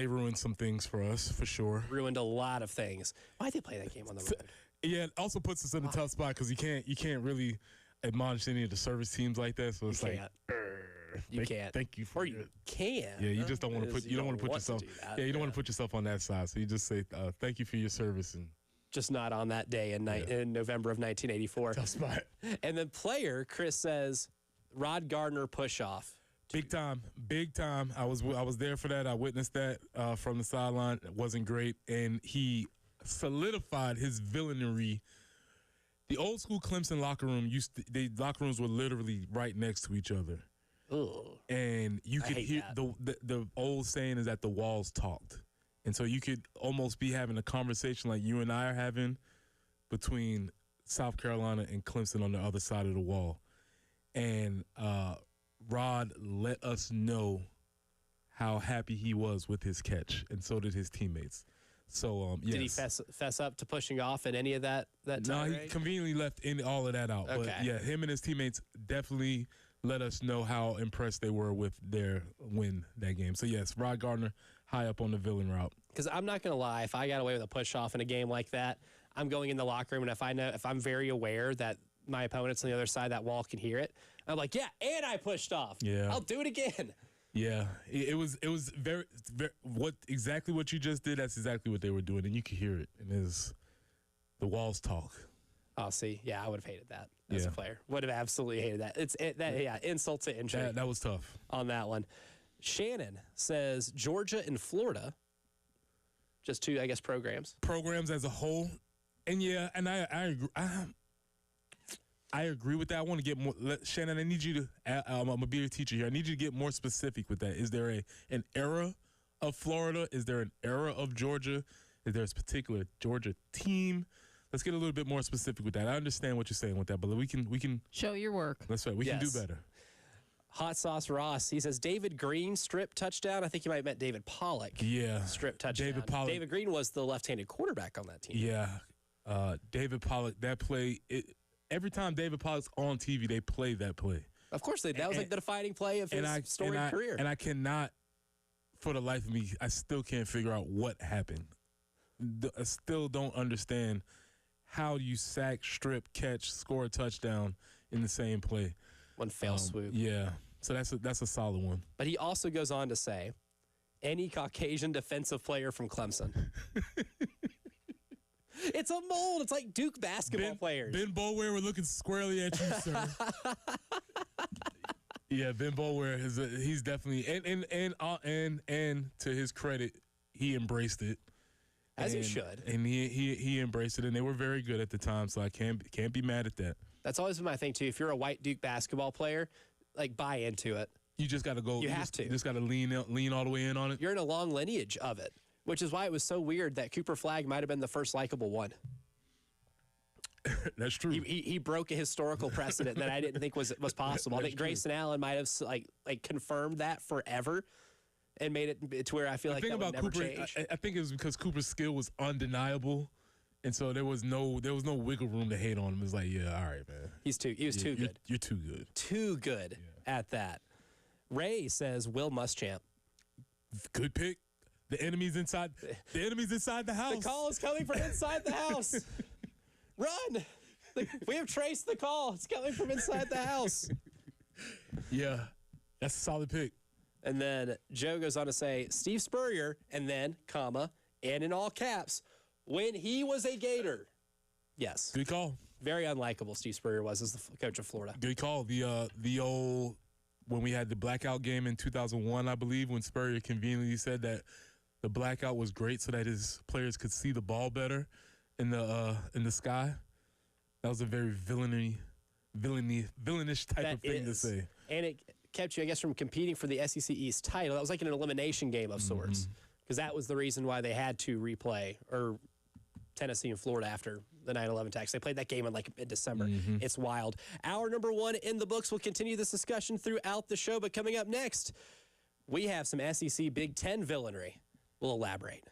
ruined some things for us for sure. Ruined a lot of things. Why'd they play that game on the road? Yeah, it also puts us in a tough spot because you can't really admonish any of the service teams like that. So it's You like can't. You can't. Thank you for Or you can. Yeah, you just don't want to put you don't want to put yourself. do that. Yeah, you don't want to put yourself on that side. So you just say thank you for your service and Just not on that day in November of 1984. tough spot. And then player, Chris says, Rod Gardner push-off. Big time. I was there for that. I witnessed that from the sideline. It wasn't great, and he solidified his villainy. The old school Clemson locker room the locker rooms were literally right next to each other, and you could hear the old saying is that the walls talked, and so you could almost be having a conversation like you and I are having between South Carolina and Clemson on the other side of the wall, and Rod let us know how happy he was with his catch, and so did his teammates. So, yes. Did he fess up to pushing off in any of that No, time? he conveniently left all of that out. Okay. But, yeah, him and his teammates definitely let us know how impressed they were with their win that game. So, yes, Rod Gardner high up on the villain route. Because I'm not going to lie, if I got away with a push-off in a game like that, I'm going in the locker room, and if I'm very aware that my opponents on the other side of that wall can hear it, I'm like, yeah, and I pushed off. Yeah. I'll do it again. Yeah, it was very exactly what you just did. That's exactly what they were doing, and you could hear it. And the walls talk. Oh, see, yeah, I would have hated that as a Yeah. player. Would have absolutely hated that. Insult to injury That was tough. on that one. Shannon says Georgia and Florida, just two, I guess, programs. Programs as a whole, and yeah, and I agree. I agree with that. I want to get more. Shannon, I need you to. I'm gonna be your teacher here. I need you to get more specific with that. Is there an era of Florida? Is there an era of Georgia? Is there a particular Georgia team? Let's get a little bit more specific with that. I understand what you're saying with that, but we can Show your work. That's right. We can do Yes. better. Hot Sauce Ross, he says David Green strip touchdown. I think he might have meant David Pollock. Yeah, Strip touchdown. David Pollock. David Green was the left-handed quarterback on that team. Yeah, David Pollock. That play. Every time David Pollock's on TV, they play that play. Of course, that was like the defining play of his storied career. And I cannot, for the life of me, I still can't figure out what happened. I still don't understand how you sack, strip, catch, score a touchdown in the same play. One fell swoop. Yeah, so that's a solid one. But he also goes on to say, any Caucasian defensive player from Clemson. It's a mold. It's like Duke basketball players. Ben Boulware, we're looking squarely at you, sir. Yeah, Ben Boulware he's definitely and to his credit, he embraced it. As he should. And he embraced it, and they were very good at the time, so I can't be mad at that. That's always been my thing, too. If you're a white Duke basketball player, like, buy into it. You just got to go. You have to. You just got to lean all the way in on it. You're in a long lineage of it, which is why it was so weird that Cooper Flagg might have been the first likable one. That's true. He broke a historical precedent that I didn't think was possible. I think Grayson Allen might have like confirmed that forever and made it to where I feel like that would never change. I think it was because Cooper's skill was undeniable, and so there was no wiggle room to hate on him. It's like, yeah, all right, man. He was too good. You're too good. Too good at that. Ray says Will Muschamp. Good pick. The enemy's inside. The enemy's inside the house. The call is coming from inside the house. Run! We have traced the call. It's coming from inside the house. Yeah, that's a solid pick. And then Joe goes on to say, Steve Spurrier, and then, comma, and in all caps, when he was a Gator. Yes. Good call. Very unlikable Steve Spurrier was as the coach of Florida. Good call. The old, when we had the blackout game in 2001, I believe, when Spurrier conveniently said that the blackout was great so that his players could see the ball better in the sky. That was a very villainish type of thing to say. And it kept you, I guess, from competing for the SEC East title. That was like an elimination game of sorts, because that was the reason why they had to replay, or Tennessee and Florida after the 9/11 attacks. They played that game in December. It's wild. Hour number 1 in the books. We'll continue this discussion throughout the show, but coming up next, we have some SEC Big Ten villainy. We'll elaborate.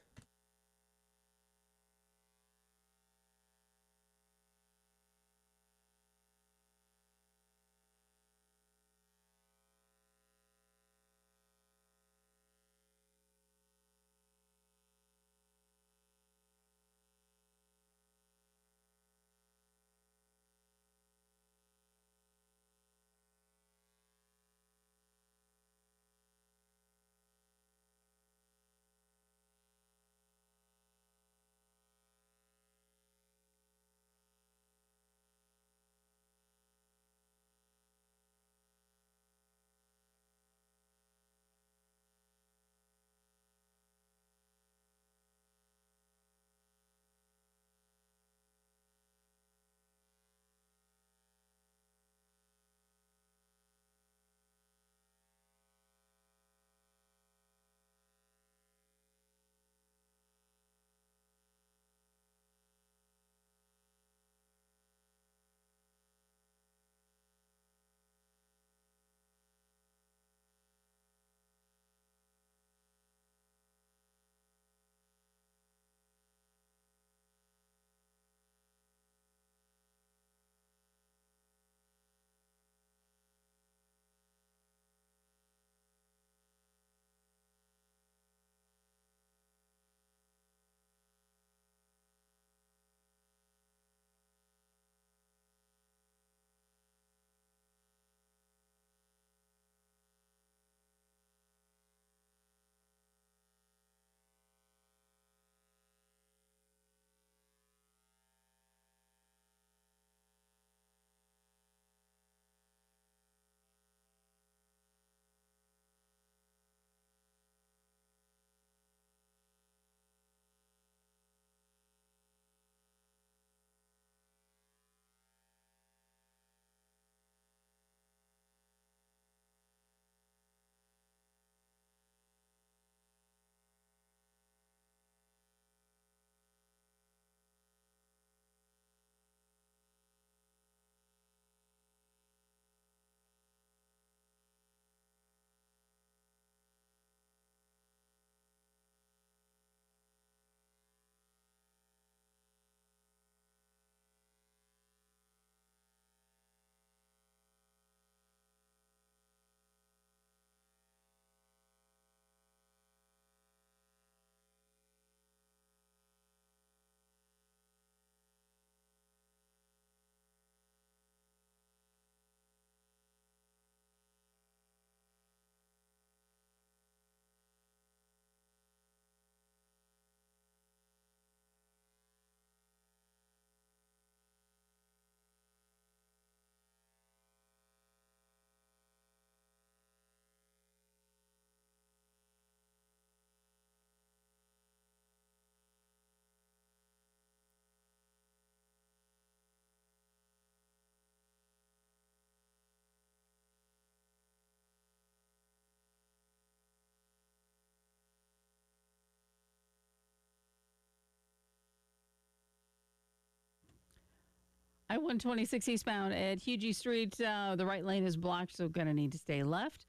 I-126 eastbound at Hugie Street. The right lane is blocked, so going to need to stay left.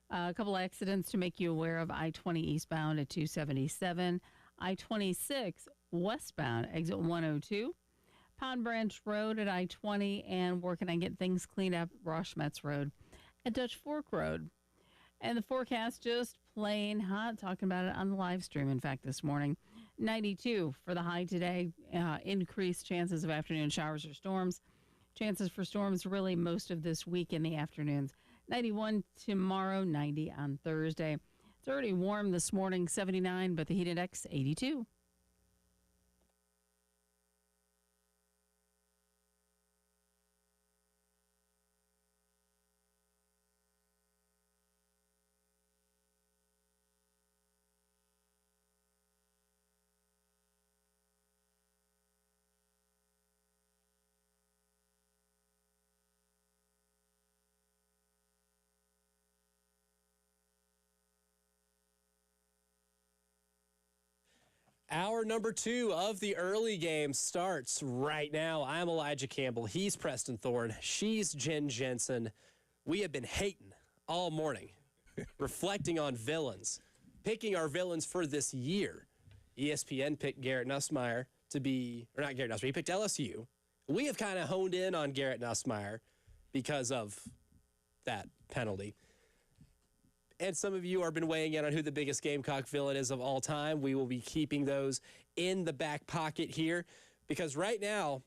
A couple accidents to make you aware of. I-20 eastbound at 277. I-26 westbound, exit 102. Pond Branch Road at I-20, and working on getting things cleaned up, Roshmetz Road at Dutch Fork Road. And the forecast just plain hot. Talking about it on the live stream, in fact, this morning. 92 for the high today. Increased chances of afternoon showers or storms. Chances for storms really most of this week in the afternoons. 91 tomorrow, 90 on Thursday. It's already warm this morning, 79, but the heat index, 82. Hour number 2 of the early game starts right now. I'm Elijah Campbell. He's Preston Thorne. She's Jen Jensen. We have been hating all morning, reflecting on villains, picking our villains for this year. ESPN picked Garrett Nussmeier to be, or not Garrett Nussmeier, he picked LSU. We have kind of honed in on Garrett Nussmeier because of that penalty. And some of you have been weighing in on who the biggest Gamecock villain is of all time. We will be keeping those in the back pocket here because right now,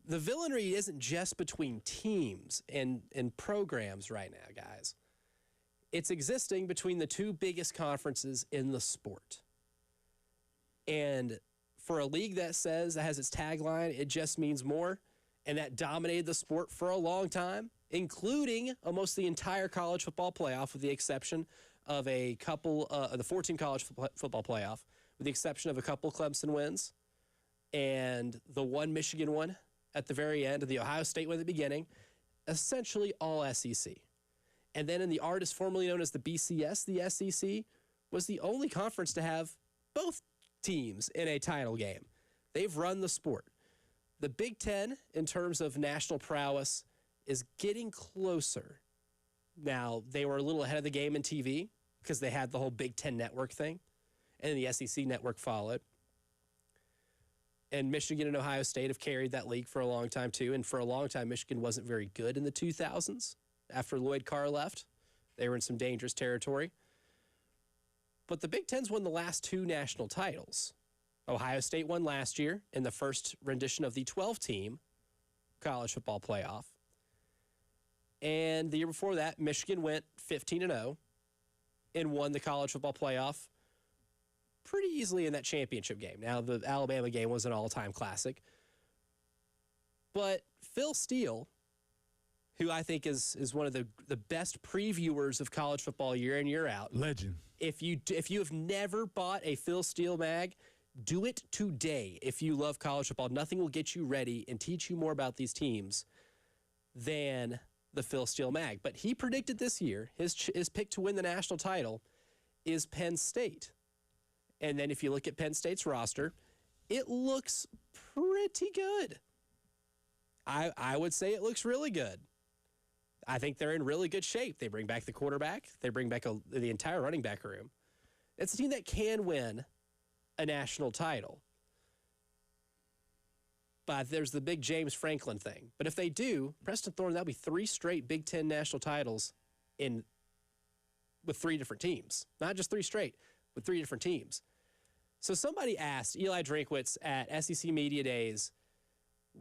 the villainry isn't just between teams and programs right now, guys. It's existing between the two biggest conferences in the sport. And for a league that says, that has its tagline, it just means more, and that dominated the sport for a long time, including almost the entire college football playoff with the exception of a couple, the 14 college football playoff, with the exception of a couple Clemson wins and the one Michigan one at the very end, and the Ohio State one at the beginning, essentially all SEC. And then in the artist formerly known as the BCS, the SEC was the only conference to have both teams in a title game. They've run the sport. The Big Ten, in terms of national prowess, is getting closer. Now, they were a little ahead of the game in TV because they had the whole Big Ten network thing, and then the SEC network followed. And Michigan and Ohio State have carried that league for a long time, too. And for a long time, Michigan wasn't very good in the 2000s. After Lloyd Carr left, they were in some dangerous territory. But the Big Ten's won the last 2 national titles. Ohio State won last year in the first rendition of the 12-team college football playoff. And the year before that, Michigan went 15-0 and won the college football playoff pretty easily in that championship game. Now, the Alabama game was an all-time classic. But Phil Steele, who I think is one of the best previewers of college football year in, year out. Legend. If you have never bought a Phil Steele mag, do it today if you love college football. Nothing will get you ready and teach you more about these teams than the Phil Steele mag. But he predicted this year, his pick to win the national title is Penn State. And then if you look at Penn State's roster, it looks pretty good. I would say it looks really good. I think they're in really good shape. They bring back the quarterback. They bring back the entire running back room. It's a team that can win a national title. But there's the big James Franklin thing. But if they do, Preston Thorne, that'll be 3 straight Big Ten national titles with 3 different teams. Not just 3 straight, with 3 different teams. So somebody asked Eli Drinkwitz at SEC Media Days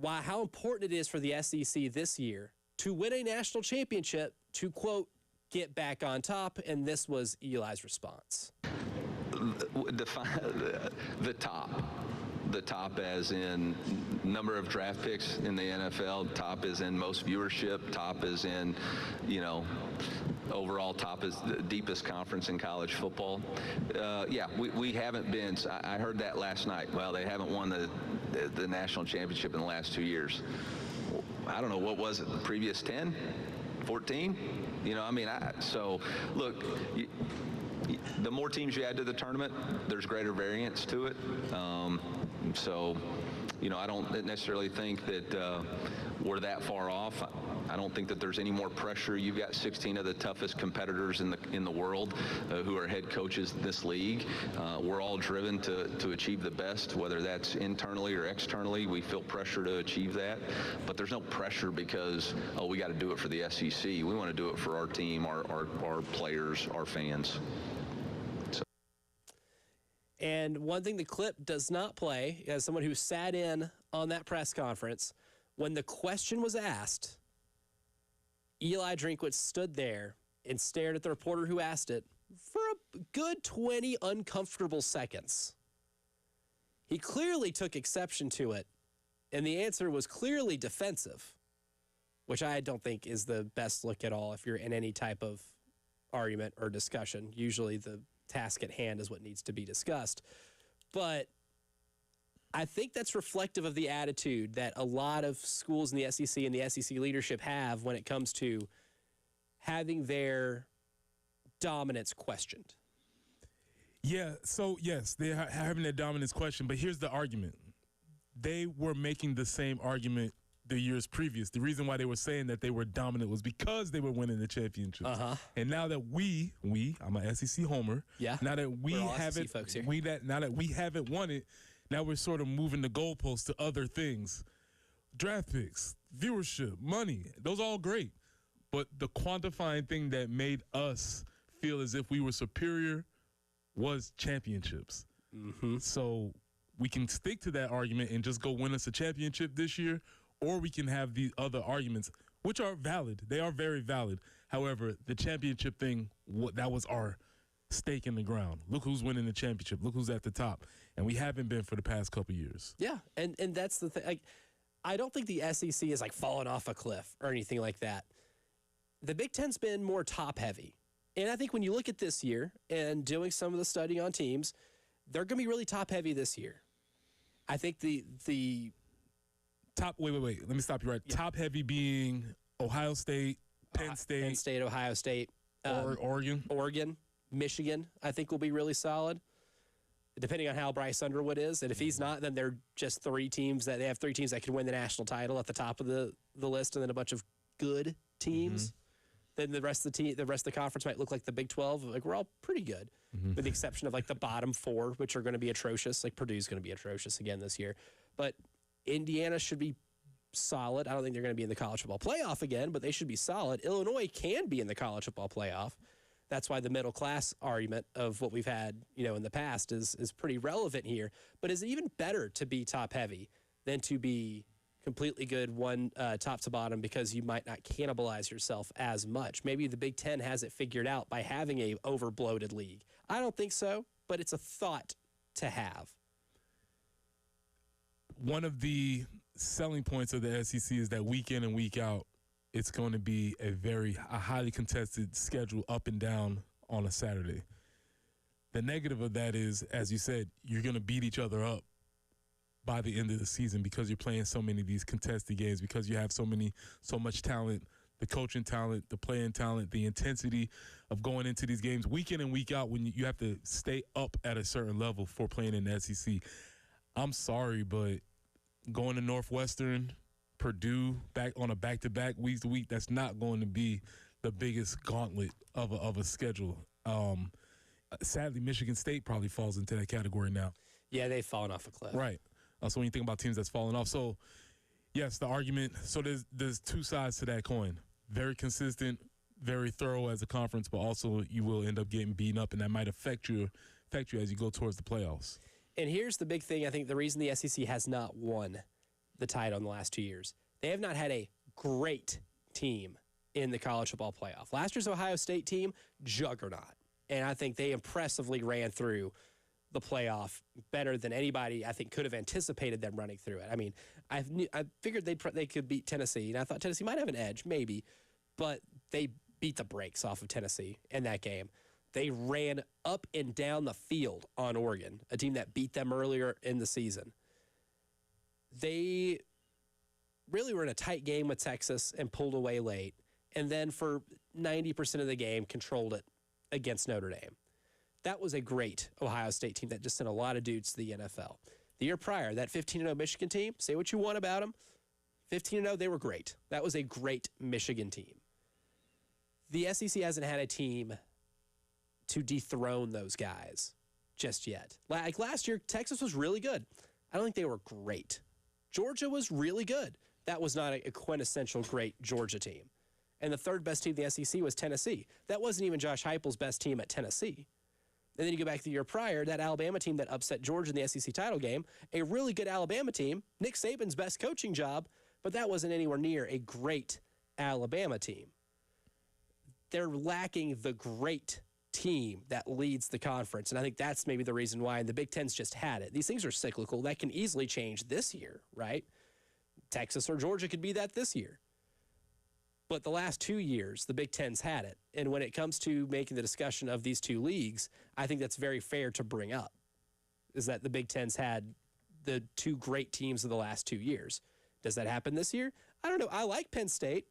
how important it is for the SEC this year to win a national championship to, quote, get back on top, and this was Eli's response. Define the top. The top as in number of draft picks in the NFL, top is in most viewership, top is in, overall top is the deepest conference in college football. Yeah, we haven't been, I heard that last night. Well, they haven't won the national championship in the last 2 years. I don't know, what was it, the previous 10, 14? So look, the more teams you add to the tournament, there's greater variance to it. I don't necessarily think that we're that far off. I don't think that there's any more pressure. You've got 16 of the toughest competitors in the world who are head coaches in this league. We're all driven to achieve the best, whether that's internally or externally. We feel pressure to achieve that, but there's no pressure because, oh, we got to do it for the SEC. We want to do it for our team, our players, our fans. And one thing the clip does not play, as someone who sat in on that press conference, when the question was asked, Eli Drinkwitz stood there and stared at the reporter who asked it for a good 20 uncomfortable seconds. He clearly took exception to it, and the answer was clearly defensive, which I don't think is the best look at all if you're in any type of argument or discussion. Usually the task at hand is what needs to be discussed. But I think that's reflective of the attitude that a lot of schools in the SEC and the SEC leadership have when it comes to having their dominance questioned. Yeah, so yes, they're having their dominance questioned, but here's the argument. They were making the same argument the years previous. The reason why they were saying that they were dominant was because they were winning the championships. And now that I'm an SEC homer. Yeah. Now that we haven't, folks here. now that we haven't won it, now we're sort of moving the goalposts to other things. Draft picks, viewership, money, those are all great. But the quantifying thing that made us feel as if we were superior was championships. So we can stick to that argument and just go win us a championship this year, or we can have these other arguments, which are valid. They are very valid. However, the championship thing, that was our stake in the ground. Look who's winning the championship. Look who's at the top. And we haven't been for the past couple years. Yeah, and that's the thing. Like, I don't think the SEC is like falling off a cliff or anything like that. The Big Ten's been more top-heavy. And I think when you look at this year and doing some of the study on teams, they're going to be really top-heavy this year. I think the top. Wait. Let me stop you right. Yeah. Top heavy being Ohio State, Penn State, Ohio State, Oregon, Michigan. I think will be really solid, depending on how Bryce Underwood is. And if he's not, then they're just they have three teams that can win the national title at the top of the list, and then a bunch of good teams. Then the rest of the conference might look like the Big 12. Like, we're all pretty good, with the exception of like the bottom four, which are going to be atrocious. Like Purdue's going to be atrocious again this year, but Indiana should be solid. I don't think they're going to be in the college football playoff again, but they should be solid. Illinois can be in the college football playoff. That's why the middle class argument of what we've had, in the past is pretty relevant here. But is it even better to be top heavy than to be completely good one top to bottom, because you might not cannibalize yourself as much? Maybe the Big Ten has it figured out by having a over-bloated league. I don't think so, but it's a thought to have. One of the selling points of the SEC is that week in and week out, it's going to be a highly contested schedule up and down on a Saturday. The negative of that is, as you said, you're going to beat each other up by the end of the season because you're playing so many of these contested games, because you have so much talent, the coaching talent, the playing talent, the intensity of going into these games week in and week out, when you have to stay up at a certain level for playing in the SEC. I'm sorry, but going to Northwestern, Purdue, back on a back-to-back, week to week, that's not going to be the biggest gauntlet of a schedule. Sadly, Michigan State probably falls into that category now. Yeah, they've fallen off a cliff. Right. So when you think about teams that's fallen off. So, yes, the argument. So there's two sides to that coin. Very consistent, very thorough as a conference, but also you will end up getting beaten up, and that might affect you as you go towards the playoffs. And here's the big thing. I think the reason the SEC has not won the title in the last 2 years, they have not had a great team in the college football playoff. Last year's Ohio State team, juggernaut. And I think they impressively ran through the playoff better than anybody I think could have anticipated them running through it. I mean, I figured they could beat Tennessee, and I thought Tennessee might have an edge, maybe, but they beat the brakes off of Tennessee in that game. They ran up and down the field on Oregon, a team that beat them earlier in the season. They really were in a tight game with Texas and pulled away late, and then for 90% of the game controlled it against Notre Dame. That was a great Ohio State team that just sent a lot of dudes to the NFL. The year prior, that 15-0 Michigan team, say what you want about them, 15-0, they were great. That was a great Michigan team. The SEC hasn't had a team to dethrone those guys just yet. Like last year, Texas was really good. I don't think they were great. Georgia was really good. That was not a quintessential great Georgia team. And the third best team in the SEC was Tennessee. That wasn't even Josh Heupel's best team at Tennessee. And then you go back the year prior, that Alabama team that upset Georgia in the SEC title game, a really good Alabama team, Nick Saban's best coaching job, but that wasn't anywhere near a great Alabama team. They're lacking the great team that leads the conference, and I think that's maybe the reason why, and the Big Ten's just had it. These things are cyclical. That can easily change this year, right? Texas or Georgia could be that this year. But the last 2 years, the Big Ten's had it. And when it comes to making the discussion of these two leagues, I think that's very fair to bring up, is that the Big Ten's had the two great teams of the last 2 years. Does that happen this year? I don't know. I like Penn State.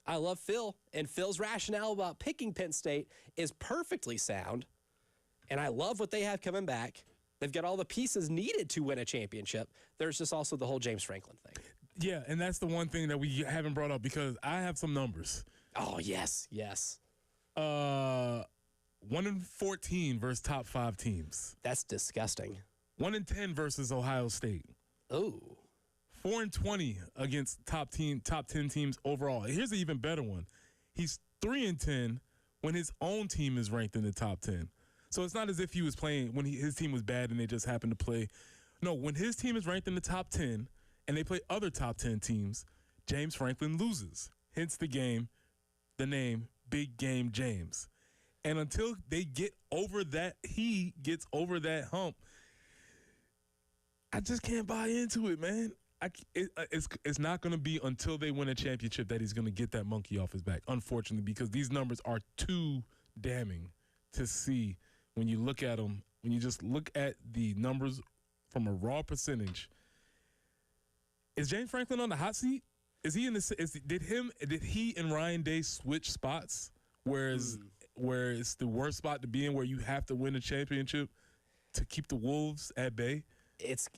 I love Phil, and Phil's rationale about picking Penn State is perfectly sound, and I love what they have coming back. They've got all the pieces needed to win a championship. There's just also the whole James Franklin thing. Yeah, and that's the one thing that we haven't brought up because I have some numbers. Oh, yes. 1-14 versus top 5 teams. That's disgusting. 1-10 versus Ohio State. Oh. 4-20 against top 10 teams overall. Here's an even better one. He's 3-10 when his own team is ranked in the top 10. So it's not as if he was playing when his team was bad and they just happened to play. No, when his team is ranked in the top 10 and they play other top 10 teams, James Franklin loses. Hence the name Big Game James. And until they get over that, he gets over that hump, I just can't buy into it, man. It's not going to be until they win a championship that he's going to get that monkey off his back, unfortunately, because these numbers are too damning to see when you look at them. When you just look at the numbers from a raw percentage, is James Franklin on the hot seat? Is he in the? Did he and Ryan Day switch spots? Where it's the worst spot to be in, where you have to win a championship to keep the Wolves at bay? If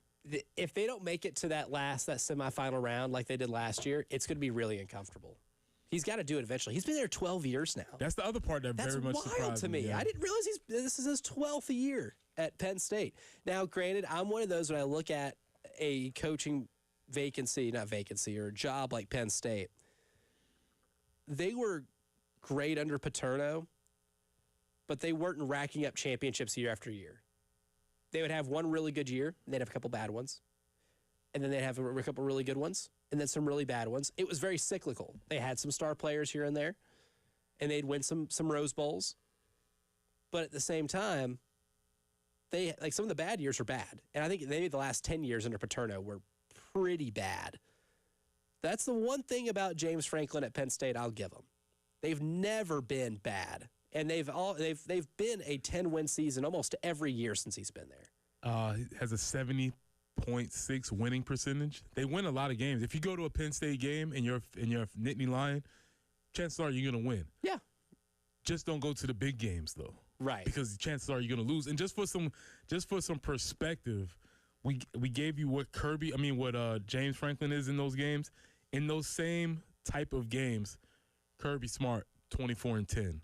they don't make it to that semifinal round like they did last year, it's going to be really uncomfortable. He's got to do it eventually. He's been there 12 years now. That's the other part that very much surprised me. That's wild to me. Yeah. I didn't realize this is his 12th year at Penn State. Now, granted, I'm one of those when I look at a coaching or a job like Penn State. They were great under Paterno, but they weren't racking up championships year after year. They would have one really good year, and they'd have a couple bad ones. And then they'd have a couple really good ones, and then some really bad ones. It was very cyclical. They had some star players here and there, and they'd win some Rose Bowls. But at the same time, some of the bad years were bad. And I think maybe the last 10 years under Paterno were pretty bad. That's the one thing about James Franklin at Penn State I'll give them. They've never been bad. And they've been a 10-win season almost every year since he's been there. He has a 70.6 winning percentage. They win a lot of games. If you go to a Penn State game and you're a Nittany Lion, chances are you're going to win. Yeah. Just don't go to the big games though. Right. Because chances are you're going to lose. And just for some perspective, we gave you what James Franklin is in those games. In those same type of games, Kirby Smart 24-10.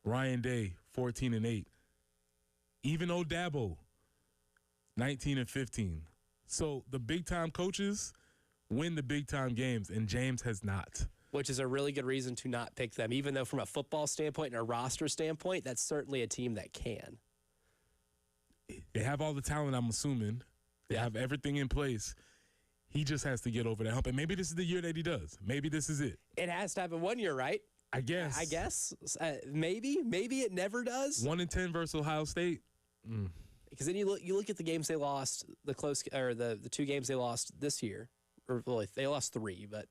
Ryan Day, 14-8. Even Odabo, 19-15. So the big-time coaches win the big-time games, and James has not. Which is a really good reason to not pick them, even though from a football standpoint and a roster standpoint, that's certainly a team that can. They have all the talent, I'm assuming. They have everything in place. He just has to get over that hump, and maybe this is the year that he does. Maybe this is it. It has to happen 1 year, right? I guess. Maybe it never does. 1-10 versus Ohio State. Because then you look at the games they lost, the 2 games they lost this year, or well, they lost 3, but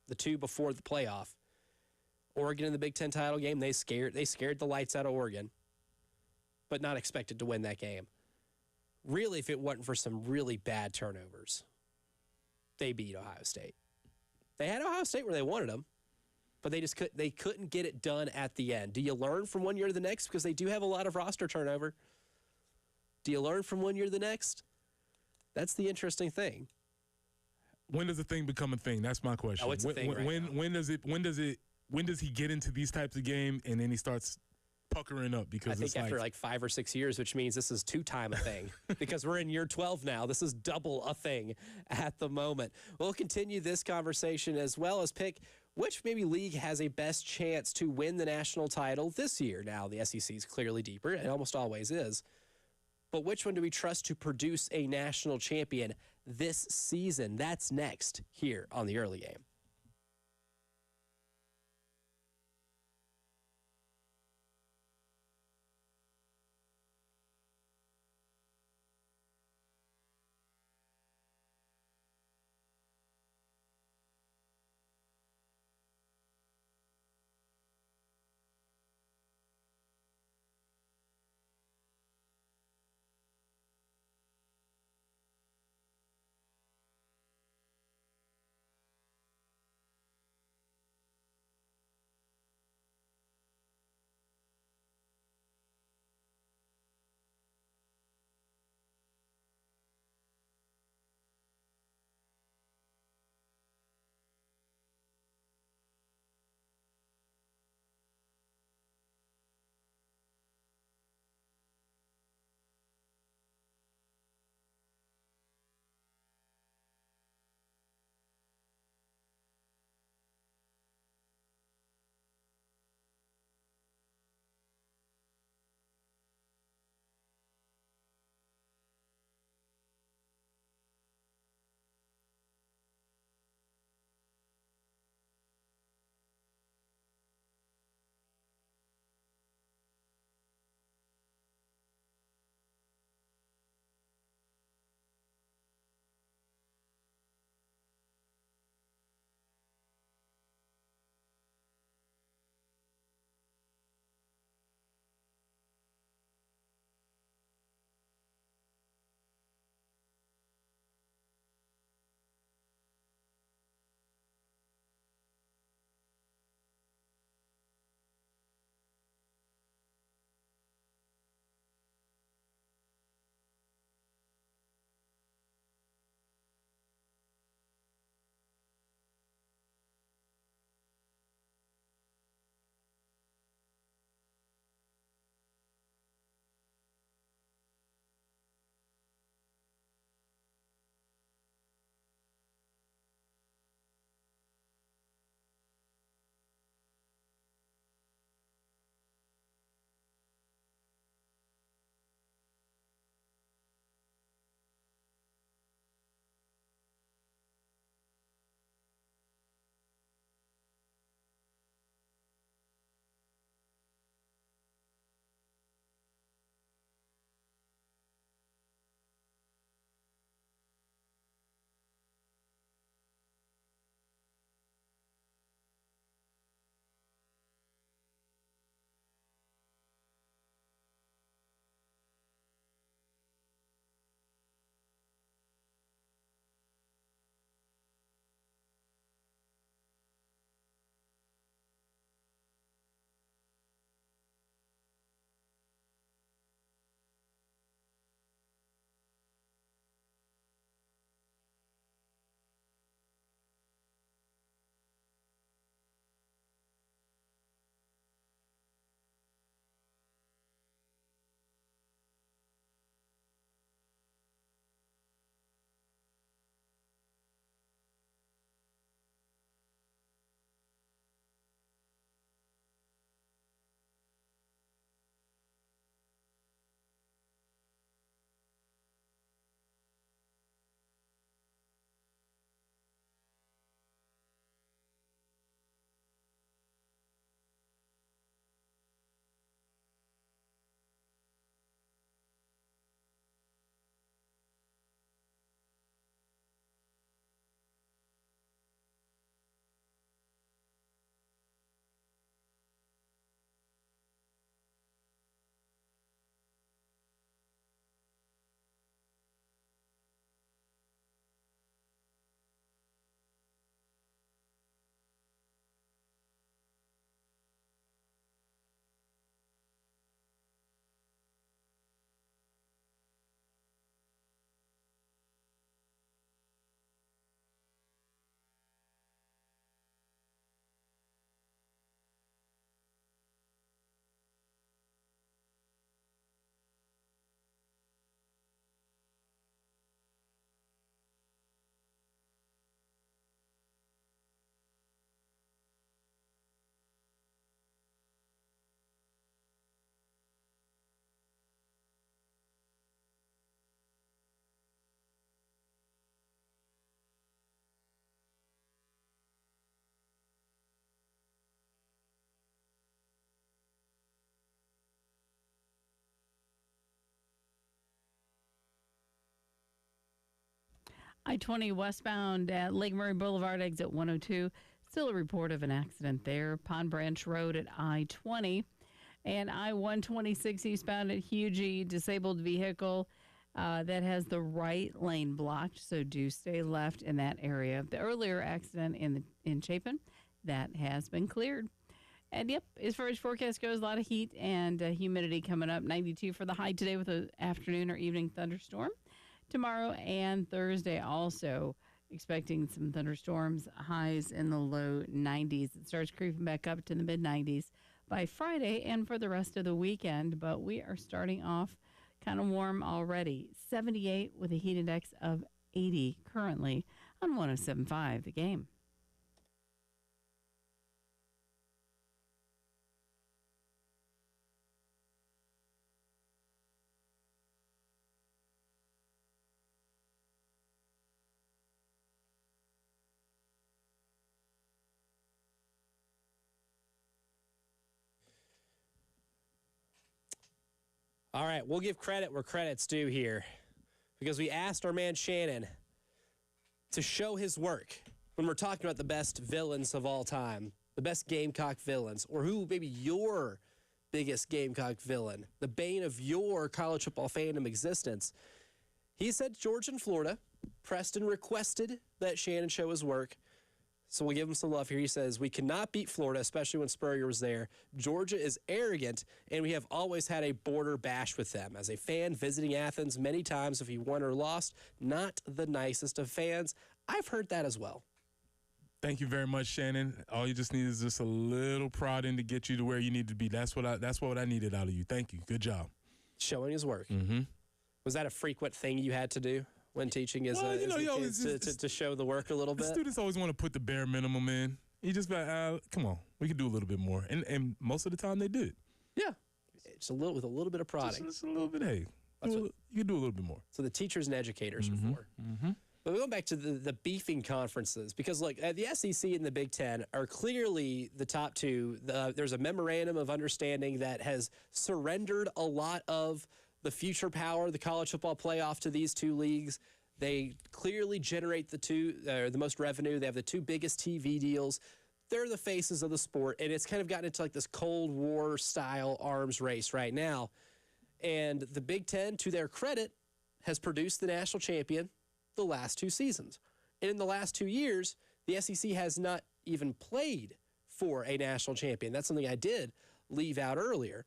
the 2 before the playoff. Oregon in the Big Ten title game, they scared the lights out of Oregon, but not expected to win that game. Really, if it wasn't for some really bad turnovers, they beat Ohio State. They had Ohio State where they wanted them. But they couldn't get it done at the end. Do you learn from 1 year to the next? Because they do have a lot of roster turnover. Do you learn from 1 year to the next? That's the interesting thing. when does the thing become a thing? That's my question. Oh, it's a thing right now. When does he get into these types of game and then he starts puckering up? Because I think it's after like 5 or 6 years, which means this is 2-time a thing because we're in year 12 now. This is double a thing at the moment. We'll continue this conversation as well as pick which maybe league has a best chance to win the national title this year. Now, the SEC is clearly deeper. It almost always is. But which one do we trust to produce a national champion this season? That's next here on the Early Game. I-20 westbound at Lake Murray Boulevard, exit 102. Still a report of an accident there. Pond Branch Road at I-20. And I-126 eastbound at Hugie, disabled vehicle that has the right lane blocked, so do stay left in that area. The earlier accident in Chapin, that has been cleared. And yep, as far as forecast goes, a lot of heat and humidity coming up. 92 for the high today with an afternoon or evening thunderstorm. Tomorrow and Thursday also expecting some thunderstorms, highs in the low 90s. It starts creeping back up to the mid 90s by Friday and for the rest of the weekend. But we are starting off kind of warm already. 78 with a heat index of 80 currently on 107.5 The Game. All right, we'll give credit where credit's due here because we asked our man Shannon to show his work when we're talking about the best villains of all time, the best Gamecock villains, or who maybe your biggest Gamecock villain, the bane of your college football fandom existence. He said Georgia and Florida. Preston requested that Shannon show his work. So we'll give him some love here. He says, we cannot beat Florida, especially when Spurrier was there. Georgia is arrogant, and we have always had a border bash with them. As a fan visiting Athens many times, if he won or lost, not the nicest of fans. I've heard that as well. Thank you very much, Shannon. All you just need is just a little prodding to get you to where you need to be. That's what I needed out of you. Thank you. Good job. Showing his work. Mm-hmm. Was that a frequent thing you had to do when teaching as to show the work a little bit? Students always want to put the bare minimum in. You just come on, we could do a little bit more, and most of the time they did. Yeah, it's with a little bit of prodding. Just a little bit. Hey, you can do a little bit more. So the teachers and educators are for. Mm-hmm. But going back to the beefing conferences, because look, the SEC and the Big Ten are clearly the top two. There's a memorandum of understanding that has surrendered a lot of the future power, the college football playoff, to these two leagues. They clearly generate the most revenue. They have the two biggest TV deals. They're the faces of the sport, and it's kind of gotten into like this Cold War style arms race right now. And the Big Ten, to their credit, has produced the national champion the last two seasons. And in the last 2 years, the SEC has not even played for a national champion. That's something I did leave out earlier.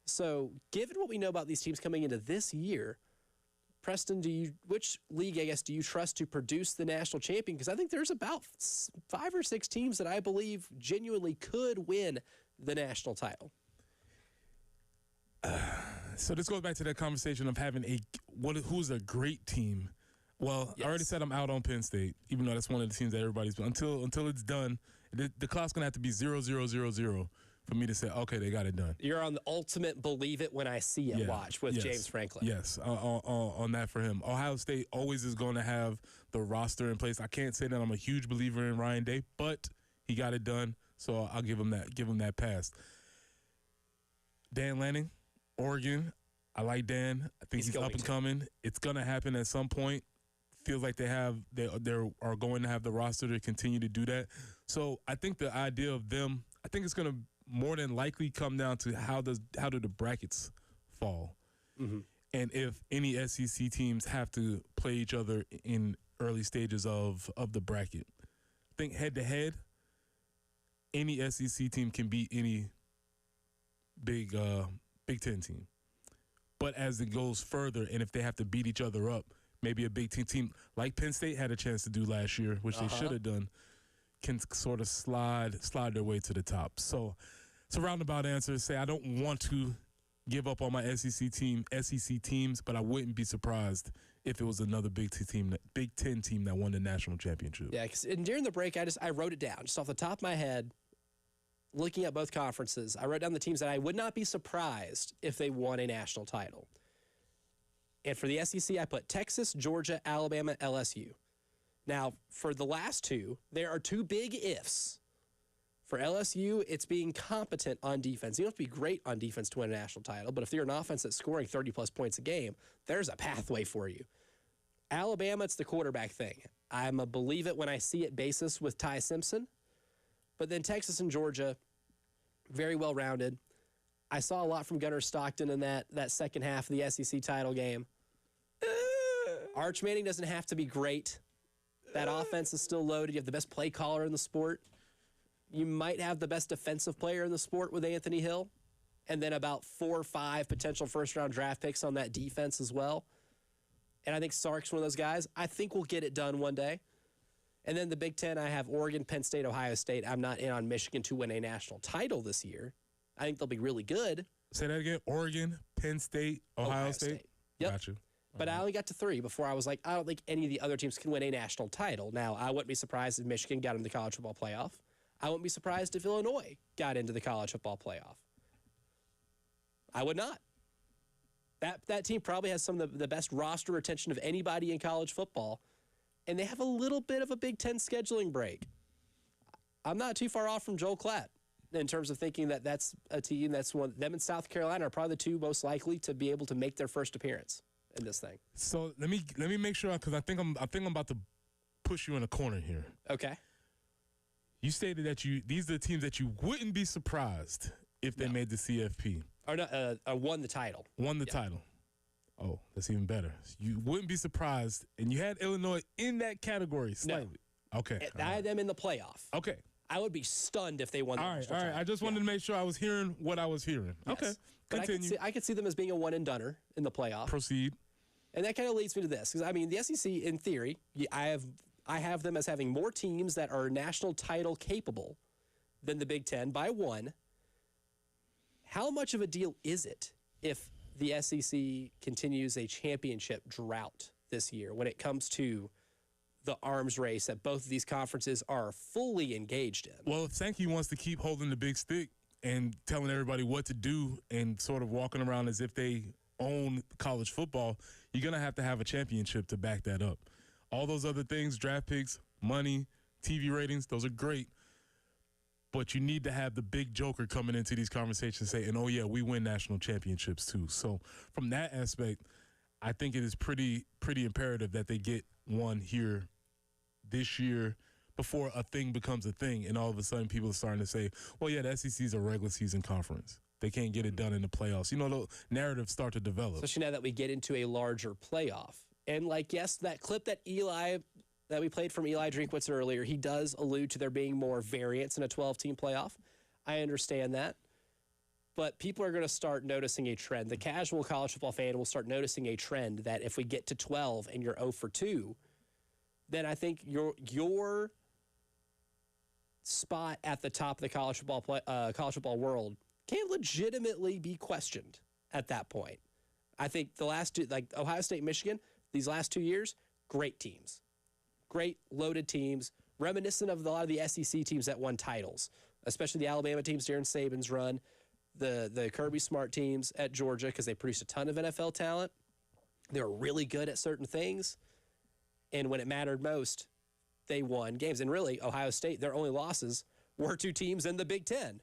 So given what we know about these teams coming into this year, Preston, which league, I guess, do you trust to produce the national champion? Because I think there's about 5 or 6 teams that I believe genuinely could win the national title. So this goes back to that conversation of having who's a great team. Well, yes. I already said I'm out on Penn State, even though that's one of the teams that everybody's until it's done. The clock's gonna have to be 0-0-0-0 for me to say, okay, they got it done. You're on the ultimate believe it when I see it watch with James Franklin. Yes, on that for him. Ohio State always is going to have the roster in place. I can't say that I'm a huge believer in Ryan Day, but he got it done, so I'll give him that pass. Dan Lanning, Oregon. I like Dan. I think he's up and coming. It's going to happen at some point. Feels like they are going to have the roster to continue to do that. So I think the idea of them, I think it's going to more than likely come down to how do the brackets fall, and if any SEC teams have to play each other in early stages of the bracket. I think head to head, any SEC team can beat any Big Ten team. But as it goes further, and if they have to beat each other up, maybe a Big Ten team like Penn State had a chance to do last year, which they should have done, can sort of slide their way to the top. So it's a roundabout answer to say I don't want to give up on my SEC teams, but I wouldn't be surprised if it was another Big Ten team that won the national championship. Yeah, and during the break, I wrote it down just off the top of my head. Looking at both conferences, I wrote down the teams that I would not be surprised if they won a national title. And for the SEC, I put Texas, Georgia, Alabama, LSU. Now, for the last two, there are two big ifs. For LSU, it's being competent on defense. You don't have to be great on defense to win a national title, but if you're an offense that's scoring 30-plus points a game, there's a pathway for you. Alabama, it's the quarterback thing. I'm a believe it when I see it basis with Ty Simpson. But then Texas and Georgia, very well-rounded. I saw a lot from Gunnar Stockton in that second half of the SEC title game. Arch Manning doesn't have to be great. That offense is still loaded. You have the best play caller in the sport. You might have the best defensive player in the sport with Anthony Hill. And then about 4 or 5 potential first-round draft picks on that defense as well. And I think Sark's one of those guys. I think we'll get it done one day. And then the Big Ten, I have Oregon, Penn State, Ohio State. I'm not in on Michigan to win a national title this year. I think they'll be really good. Say that again. Oregon, Penn State, Ohio State. Yep. Got you. But I only got to 3 before I was like, I don't think any of the other teams can win a national title. Now, I wouldn't be surprised if Michigan got into the college football playoff. I wouldn't be surprised if Illinois got into the college football playoff. I would not. That team probably has some of the best roster retention of anybody in college football, and they have a little bit of a Big Ten scheduling break. I'm not too far off from Joel Klatt in terms of thinking that that's a team that's one. Them and South Carolina are probably the 2 most likely to be able to make their first appearance in this thing. So let me make sure, because I think I'm about to push you in a corner here. Okay. You stated that these are the teams that you wouldn't be surprised if they made the CFP. Or no, won the title. Won the title. Oh, that's even better. You wouldn't be surprised, and you had Illinois in that category slightly. No. Okay. I had them in the playoff. Okay. I would be stunned if they won the national title. All right. I just wanted to make sure I was hearing what I was hearing. Yes. Okay. But continue. I could see them as being a one-and-doner in the playoff. Proceed. And that kind of leads me to this. Because, I mean, the SEC, in theory, I have them as having more teams that are national title capable than the Big Ten by 1. How much of a deal is it if the SEC continues a championship drought this year when it comes to the arms race that both of these conferences are fully engaged in? Well, if Sankey wants to keep holding the big stick and telling everybody what to do and sort of walking around as if they own college football, you're going to have a championship to back that up. All those other things, draft picks, money, TV ratings, those are great. But you need to have the big joker coming into these conversations saying, oh, yeah, we win national championships too. So from that aspect, I think it is pretty imperative that they get one here this year before a thing becomes a thing. And all of a sudden people are starting to say, well, yeah, the SEC is a regular season conference. They can't get it done in the playoffs. You know, the narratives start to develop. Especially now that we get into a larger playoff. And, like, yes, that clip that we played from Eli Drinkwitz earlier, he does allude to there being more variance in a 12-team playoff. I understand that. But people are going to start noticing a trend. The casual college football fan will start noticing a trend that if we get to 12 and you're 0 for 2, then I think your spot at the top of the college football world can legitimately be questioned at that point. I think the last 2, like Ohio State, Michigan, these last 2 years, great teams. Great loaded teams, reminiscent of a lot of the SEC teams that won titles, especially the Alabama teams during Saban's run, the Kirby Smart teams at Georgia because they produced a ton of NFL talent. They were really good at certain things, and when it mattered most, they won games. And really, Ohio State, their only losses were 2 teams in the Big Ten.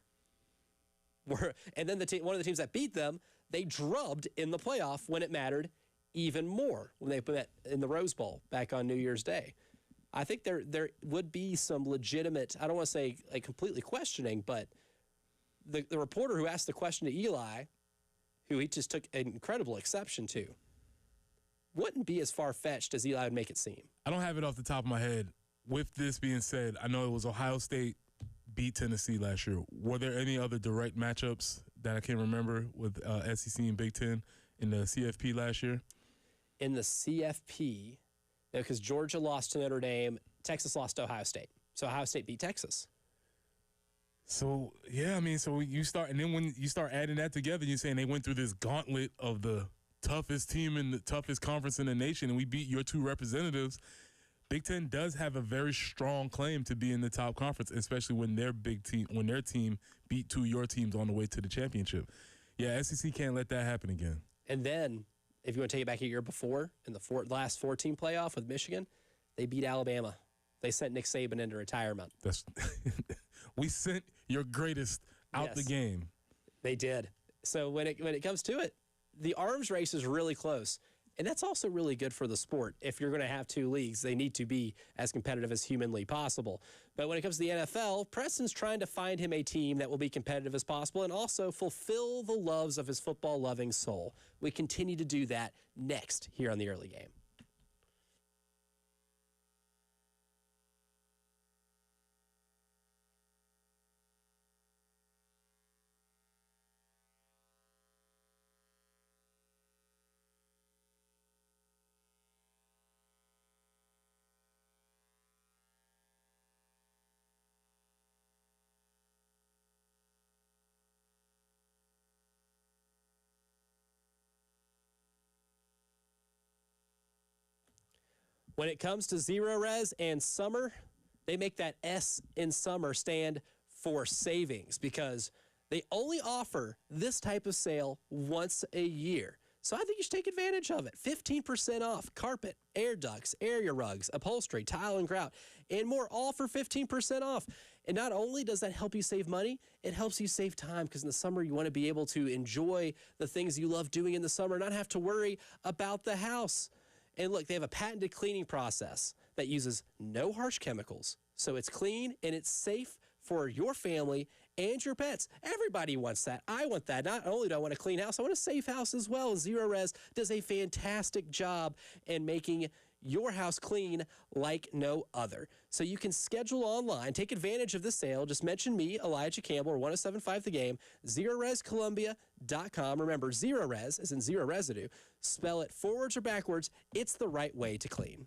And then one of the teams that beat them, they drubbed in the playoff when it mattered even more when they put in the Rose Bowl back on New Year's Day. I think there would be some legitimate, I don't want to say like completely questioning, but the reporter who asked the question to Eli, who he just took an incredible exception to, wouldn't be as far-fetched as Eli would make it seem. I don't have it off the top of my head. With this being said, I know it was Ohio State beat Tennessee last year. Were there any other direct matchups that I can remember with SEC and Big Ten in the CFP last year? In the CFP, because Georgia lost to Notre Dame, Texas lost to Ohio State. So Ohio State beat Texas. So, yeah, I mean, so you start, and then when you start adding that together, you're saying they went through this gauntlet of the toughest team in the toughest conference in the nation, and we beat your 2 representatives. Big Ten does have a very strong claim to be in the top conference, especially when their team beat 2 of your teams on the way to the championship. Yeah, SEC can't let that happen again. And then, if you want to take it back a year before, in the last 4-team playoff with Michigan, they beat Alabama. They sent Nick Saban into retirement. We sent your greatest out the game. They did. So when it comes to it, the arms race is really close. And that's also really good for the sport. If you're going to have two leagues, they need to be as competitive as humanly possible. But when it comes to the NFL, Preston's trying to find him a team that will be competitive as possible and also fulfill the loves of his football-loving soul. We continue to do that next here on the early game. When it comes to Zero Res and summer, they make that S in summer stand for savings because they only offer this type of sale once a year. So I think you should take advantage of it. 15% off carpet, air ducts, area rugs, upholstery, tile and grout, and more, all for 15% off. And not only does that help you save money, it helps you save time because in the summer you want to be able to enjoy the things you love doing in the summer, not have to worry about the house. And look, they have a patented cleaning process that uses no harsh chemicals. So it's clean and it's safe for your family and your pets. Everybody wants that. I want that. Not only do I want a clean house, I want a safe house as well. Zero Res does a fantastic job in making your house clean like no other. So you can schedule online, take advantage of the sale. Just mention me, Elijah Campbell, or 1075 The Game, ZeroResColumbia.com. Remember, Zero Res is in zero residue. Spell it forwards or backwards. It's the right way to clean.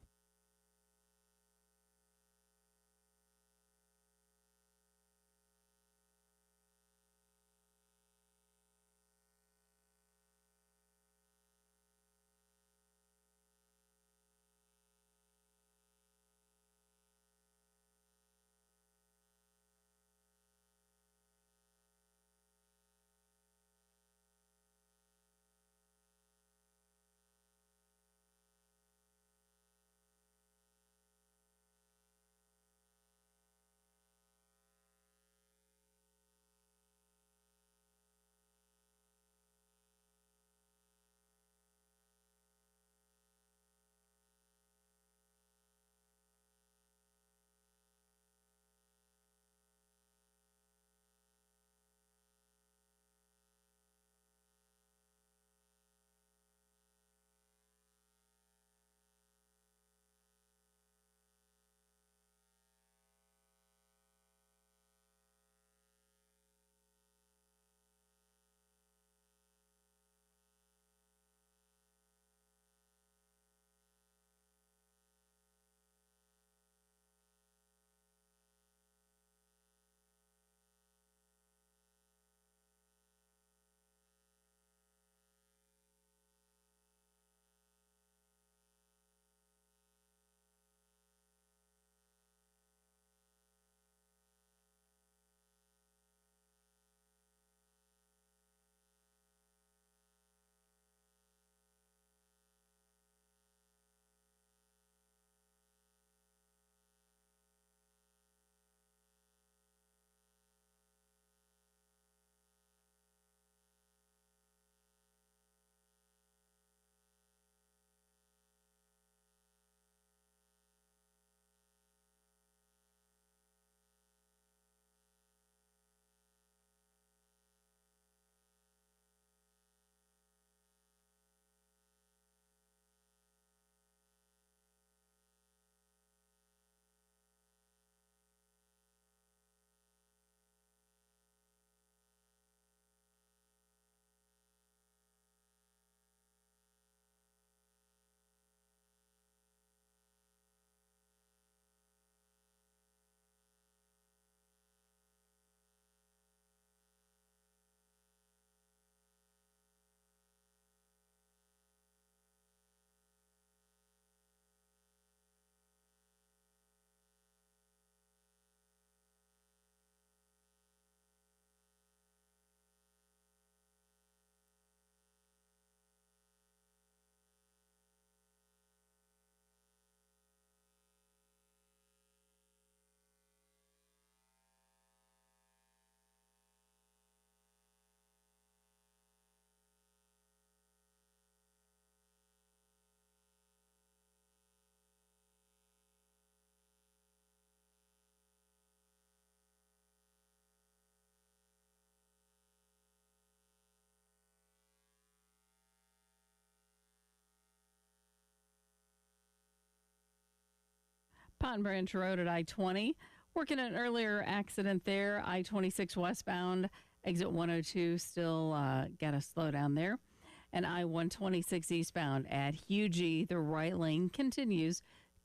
Pine Branch Road at I-20. Working an earlier accident there. I-26 westbound, exit 102, still got to slow down there. And I-126 eastbound at Hugie, the right lane continues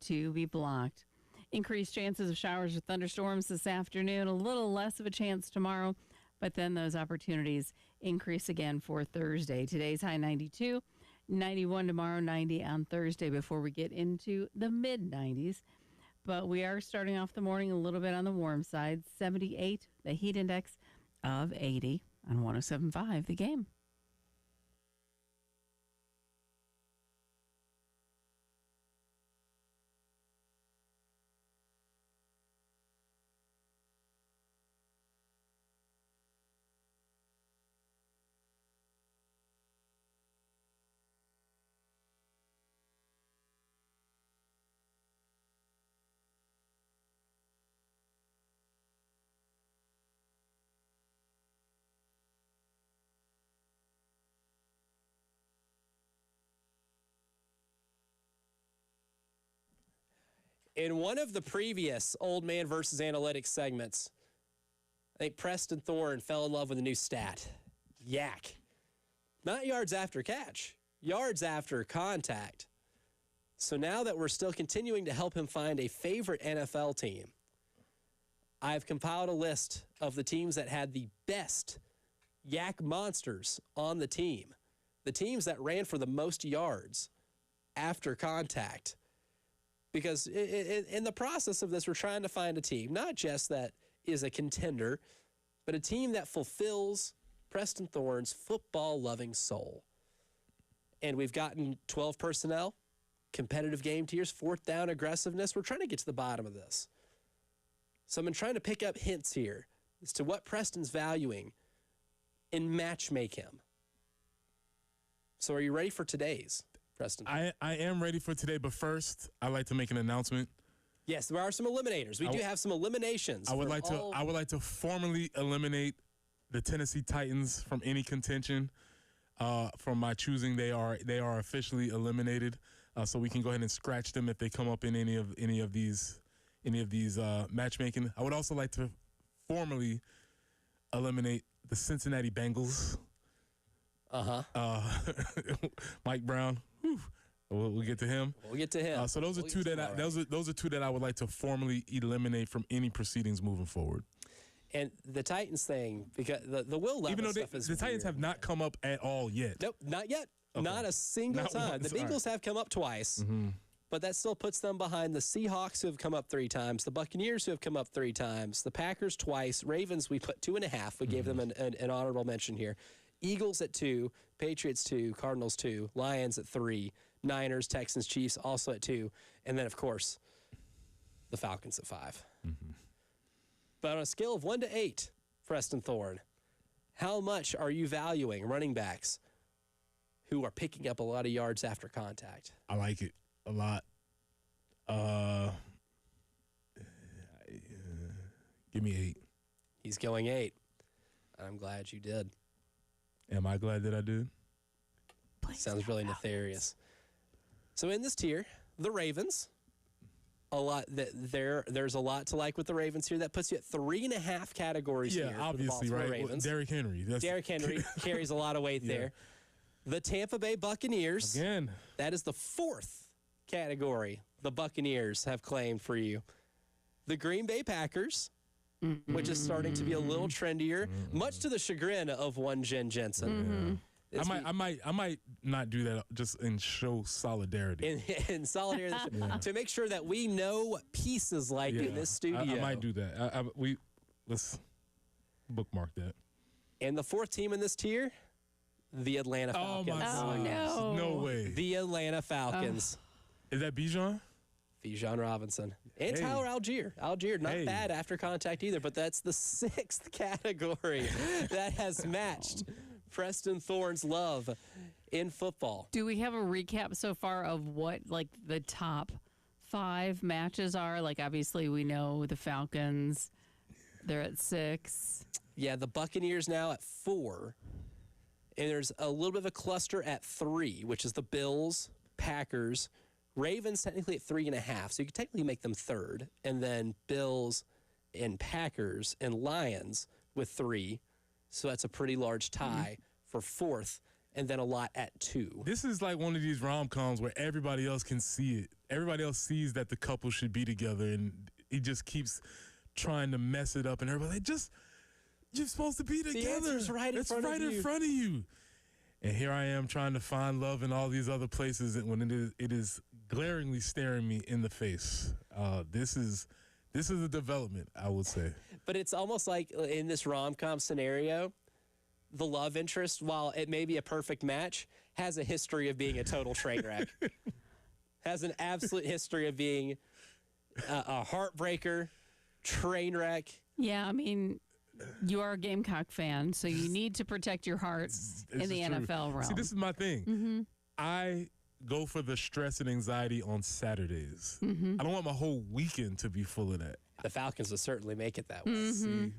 to be blocked. Increased chances of showers or thunderstorms this afternoon, a little less of a chance tomorrow, but then those opportunities increase again for Thursday. Today's high 92, 91 tomorrow, 90 on Thursday before we get into the mid-90s. But we are starting off the morning a little bit on the warm side, 78, the heat index of 80 on 107.5 The Game. In one of the previous Old Man versus Analytics segments, I think Preston Thorne fell in love with a new stat. Yak. Not yards after catch, yards after contact. So now that we're still continuing to help him find a favorite NFL team, I've compiled a list of the teams that had the best yak monsters on the team. The teams that ran for the most yards after contact. Because in the process of this, we're trying to find a team, not just that is a contender, but a team that fulfills Preston Thorne's football-loving soul. And we've gotten 12 personnel, competitive game tiers, fourth down aggressiveness. We're trying to get to the bottom of this. So I've been trying to pick up hints here as to what Preston's valuing and match make him. So are you ready for today's, Preston? I am ready for today, but first, I'd like to make an announcement. Yes, there are some eliminators. We do have some eliminations. I would like to formally eliminate the Tennessee Titans from any contention. From my choosing, they are officially eliminated. So we can go ahead and scratch them if they come up in any of these matchmaking. I would also like to formally eliminate the Cincinnati Bengals. Mike Brown. Whew. We'll get to him. We'll get to him. So those are two that I would like to formally eliminate from any proceedings moving forward. And the Titans thing, because the Will Levis even though stuff is the Titans have not come up at all yet. Nope, not yet. Okay. Not a single Not time. once. The Bengals have come up twice, but that still puts them behind the Seahawks, who have come up 3 times, the Buccaneers, who have come up 3 times, the Packers twice, Ravens, we put 2.5. We gave them an honorable mention here. Eagles at 2, Patriots 2, Cardinals 2, Lions at 3, Niners, Texans, Chiefs also at 2, and then, of course, the Falcons at 5. But on a scale of 1 to 8, Preston Thorne, how much are you valuing running backs who are picking up a lot of yards after contact? I like it a lot. Give me 8. He's going 8. I'm glad you did. Am I glad that I did? Sounds really nefarious. So in this tier, the Ravens, there's a lot to like with the Ravens here. That puts you at 3.5 categories here. Yeah, obviously, right? Ravens. Derrick Henry. Derrick Henry carries a lot of weight there. The Tampa Bay Buccaneers. Again. That is the 4th category the Buccaneers have claimed for you. The Green Bay Packers, which is starting to be a little trendier, much to the chagrin of one Jen Jensen. I might not do that just in show solidarity. In solidarity, to make sure that we know what peace is like in this studio. I might do that. Let's bookmark that. And the 4th team in this tier, the Atlanta Falcons. Oh, my God. No way. The Atlanta Falcons. Is that Bijan? Bijan Robinson. And Tyler Algier. Algier, not bad after contact either, but that's the 6th category that has matched Preston Thorne's love in football. Do we have a recap so far of what, like, the top 5 matches are? Like, obviously, we know the Falcons. They're at 6. Yeah, the Buccaneers now at 4. And there's a little bit of a cluster at 3, which is the Bills, Packers, Ravens technically at 3.5, so you could technically make them third, and then Bills and Packers and Lions with 3, so that's a pretty large tie for fourth, and then a lot at 2. This is like one of these rom-coms where everybody else can see it. Everybody else sees that the couple should be together, and he just keeps trying to mess it up, and everybody's like, you're supposed to be together. The answer's right in front of you. in front of you. And here I am trying to find love in all these other places when it is glaringly staring me in the face. This is a development, I would say. But it's almost like in this rom-com scenario, the love interest, while it may be a perfect match, has a history of being a total train wreck. Has an absolute history of being a heartbreaker, train wreck. Yeah, I mean, you are a Gamecock fan, so you need to protect your heart in the NFL realm. See, this is my thing. I go for the stress and anxiety on Saturdays. I don't want my whole weekend to be full of that. The Falcons would certainly make it that way. See,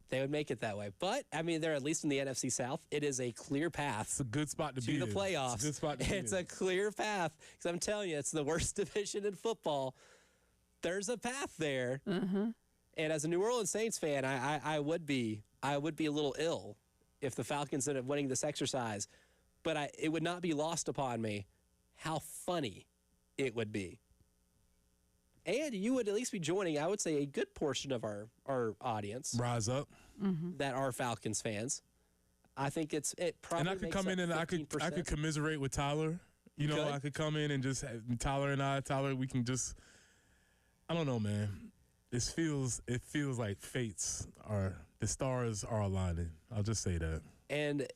They would make it that way. But, I mean, they're at least in the NFC South. It is a clear path it's a good spot to be to in. the playoffs. It's a good spot to be It's in. a clear path. Because I'm telling you, it's the worst division in football. There's a path there. And as a New Orleans Saints fan, I would be a little ill if the Falcons ended up winning this exercise. But it would not be lost upon me how funny it would be. And you would at least be joining, I would say, a good portion of our audience Rise up. that are Falcons fans. I think it probably And I could makes come in up and I could 15%. commiserate with Tyler. You know, Good. I could come in and just have Tyler, we can just, I don't know, man. It feels like the stars are aligning. I'll just say that. And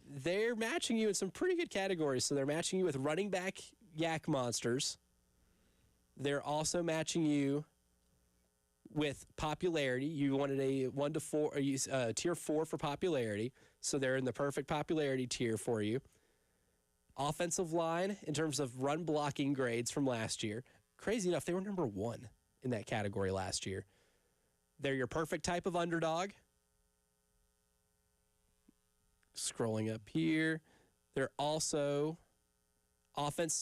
they're matching you in some pretty good categories. So they're matching you with running back yak monsters. They're also matching you with popularity. You wanted a 1 to 4, or tier 4 for popularity. So they're in the perfect popularity tier for you. Offensive line, in terms of run blocking grades from last year, crazy enough, they were number 1 in that category last year. They're your perfect type of underdog. Scrolling up here. They're also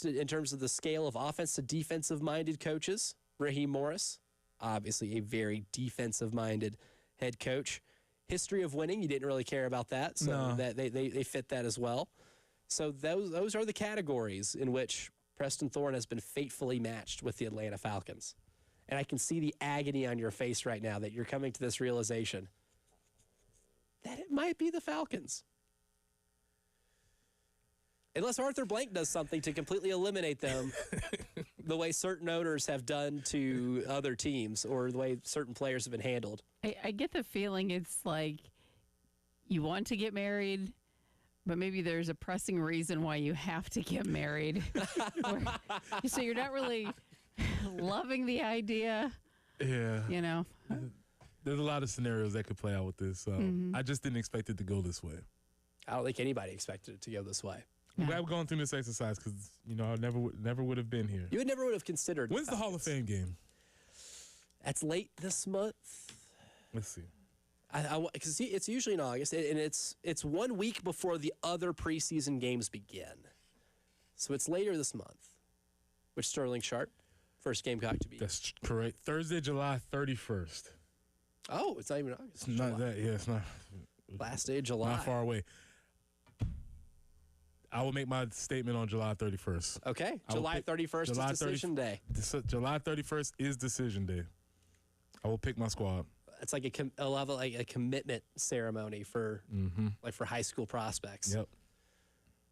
in terms of the scale of offense to defensive-minded coaches. Raheem Morris, obviously a very defensive-minded head coach. History of winning, you didn't really care about that, so No. that they fit that as well. So those are the categories in which Preston Thorne has been fatefully matched with the Atlanta Falcons. And I can see the agony on your face right now that you're coming to this realization that it might be the Falcons. Unless Arthur Blank does something to completely eliminate them the way certain owners have done to other teams or the way certain players have been handled. I get the feeling it's like you want to get married, but maybe there's a pressing reason why you have to get married. So you're not really loving the idea, Yeah. you know. There's a lot of scenarios that could play out with this. So I just didn't expect it to go this way. I don't think anybody expected it to go this way. I'm glad we're going through this exercise because, you know, I never would have been here. You would never would have considered. When's the Hall of Fame game? That's late this month. Let's see. Because it's usually in August, and it's 1 week before the other preseason games begin. So it's later this month. Which Sterling Sharp, first Gamecock to be. That's correct. Thursday, July 31st. Oh, it's not even August. It's not that. Yeah, it's not. Last day of July. Not far away. I will make my statement on July 31st. Okay, I will July pick 31st July is decision day. July 31st is decision day. I will pick my squad. It's like a level, like a commitment ceremony for like for high school prospects. Yep.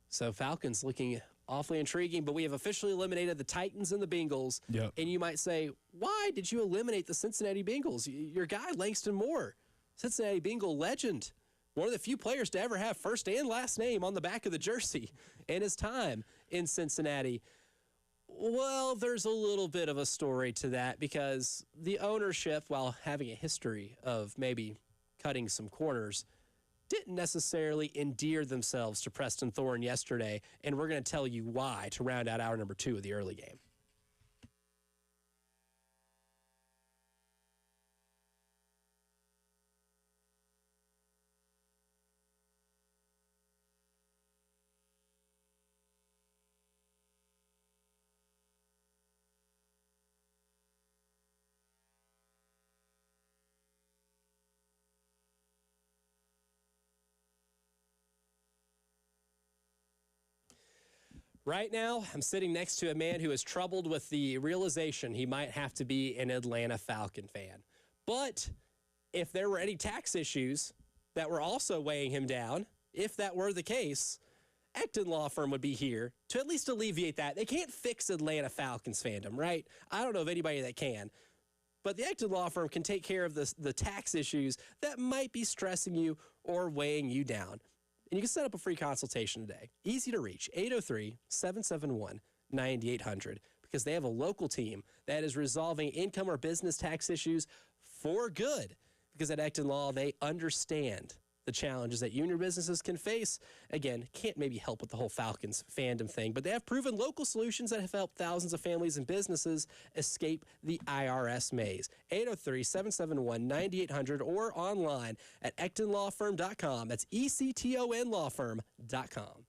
So Falcons looking awfully intriguing, but we have officially eliminated the Titans and the Bengals. Yep. And you might say, why did you eliminate the Cincinnati Bengals? Your guy, Langston Moore, Cincinnati Bengal legend, one of the few players to ever have first and last name on the back of the jersey in his time in Cincinnati. Well, there's a little bit of a story to that because the ownership, while having a history of maybe cutting some corners, didn't necessarily endear themselves to Preston Thorne yesterday, and we're going to tell you why to round out hour number 2 of the early game. Right now, I'm sitting next to a man who is troubled with the realization he might have to be an Atlanta Falcon fan. But if there were any tax issues that were also weighing him down, if that were the case, Ecton Law Firm would be here to at least alleviate that. They can't fix Atlanta Falcons fandom, right? I don't know of anybody that can. But the Ecton Law Firm can take care of the tax issues that might be stressing you or weighing you down. And you can set up a free consultation today. Easy to reach, 803-771-9800, because they have a local team that is resolving income or business tax issues for good. Because at Ecton Law, they understand the challenges that you and your businesses can face. Again, can't maybe help with the whole Falcons fandom thing, but they have proven local solutions that have helped thousands of families and businesses escape the IRS maze. 803-771-9800 or online at ectonlawfirm.com. That's ECTONlawfirm.com.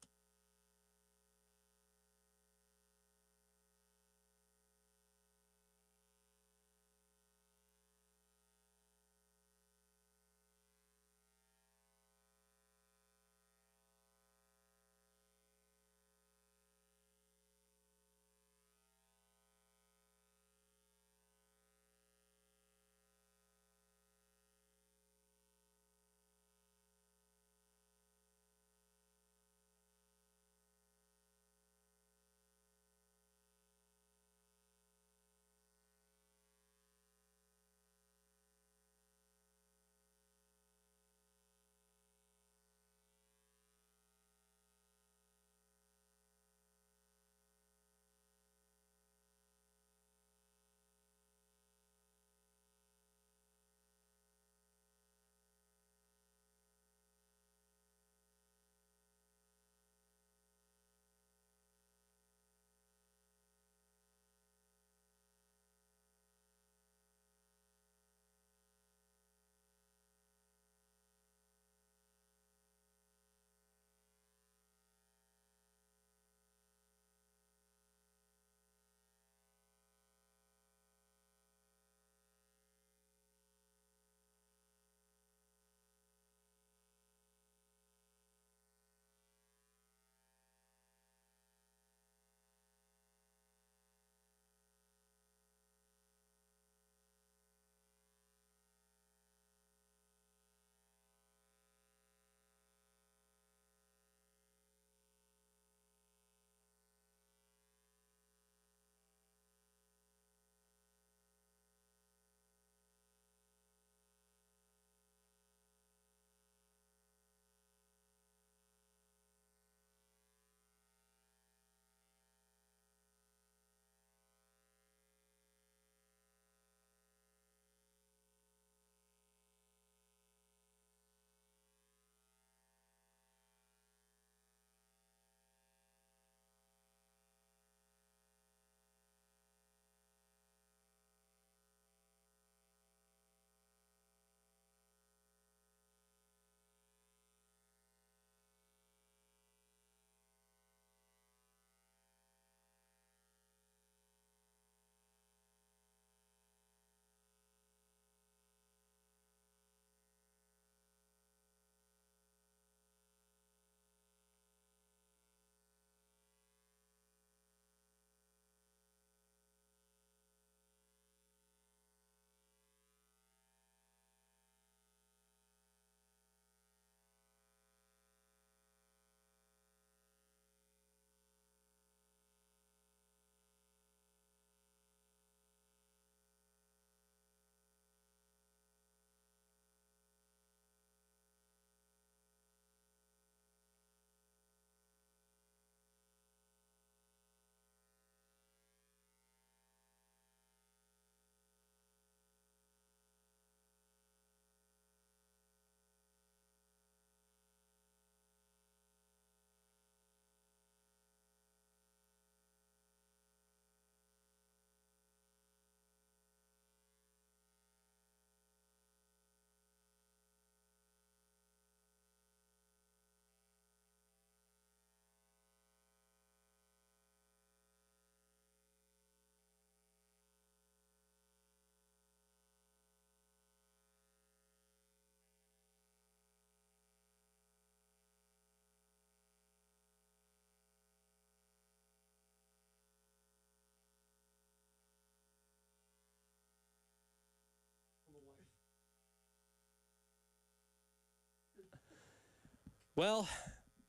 Well,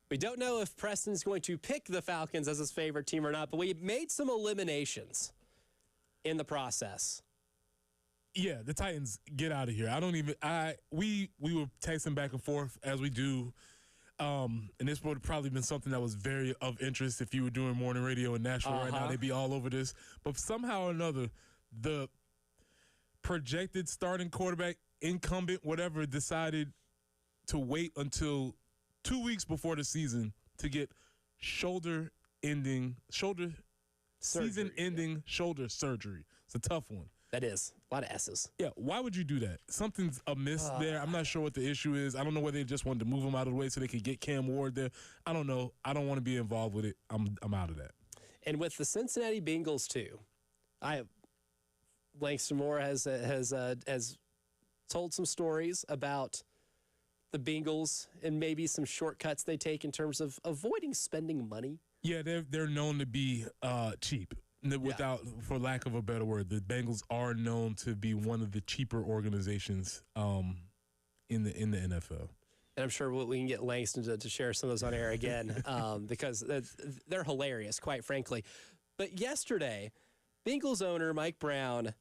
we don't know if Preston's going to pick the Falcons as his favorite team or not, but we made some eliminations in the process. Yeah, the Titans, get out of here. We were texting back and forth as we do. And this would have probably been something that was very of interest if you were doing morning radio in Nashville right now. They'd be all over this. But somehow or another, the projected starting quarterback, incumbent, whatever, decided to wait until 2 weeks before the season to get season-ending shoulder surgery. It's a tough one. That is. A lot of S's. Yeah, why would you do that? Something's amiss there. I'm not sure what the issue is. I don't know whether they just wanted to move him out of the way so they could get Cam Ward there. I don't know. I don't want to be involved with it. I'm out of that. And with the Cincinnati Bengals, too, Langston Moore has told some stories about the Bengals and maybe some shortcuts they take in terms of avoiding spending money. Yeah, they're known to be cheap. For lack of a better word, the Bengals are known to be one of the cheaper organizations in the NFL. And I'm sure we can get Langston to share some of those on air again because they're hilarious, quite frankly. But yesterday, Bengals owner Mike Brown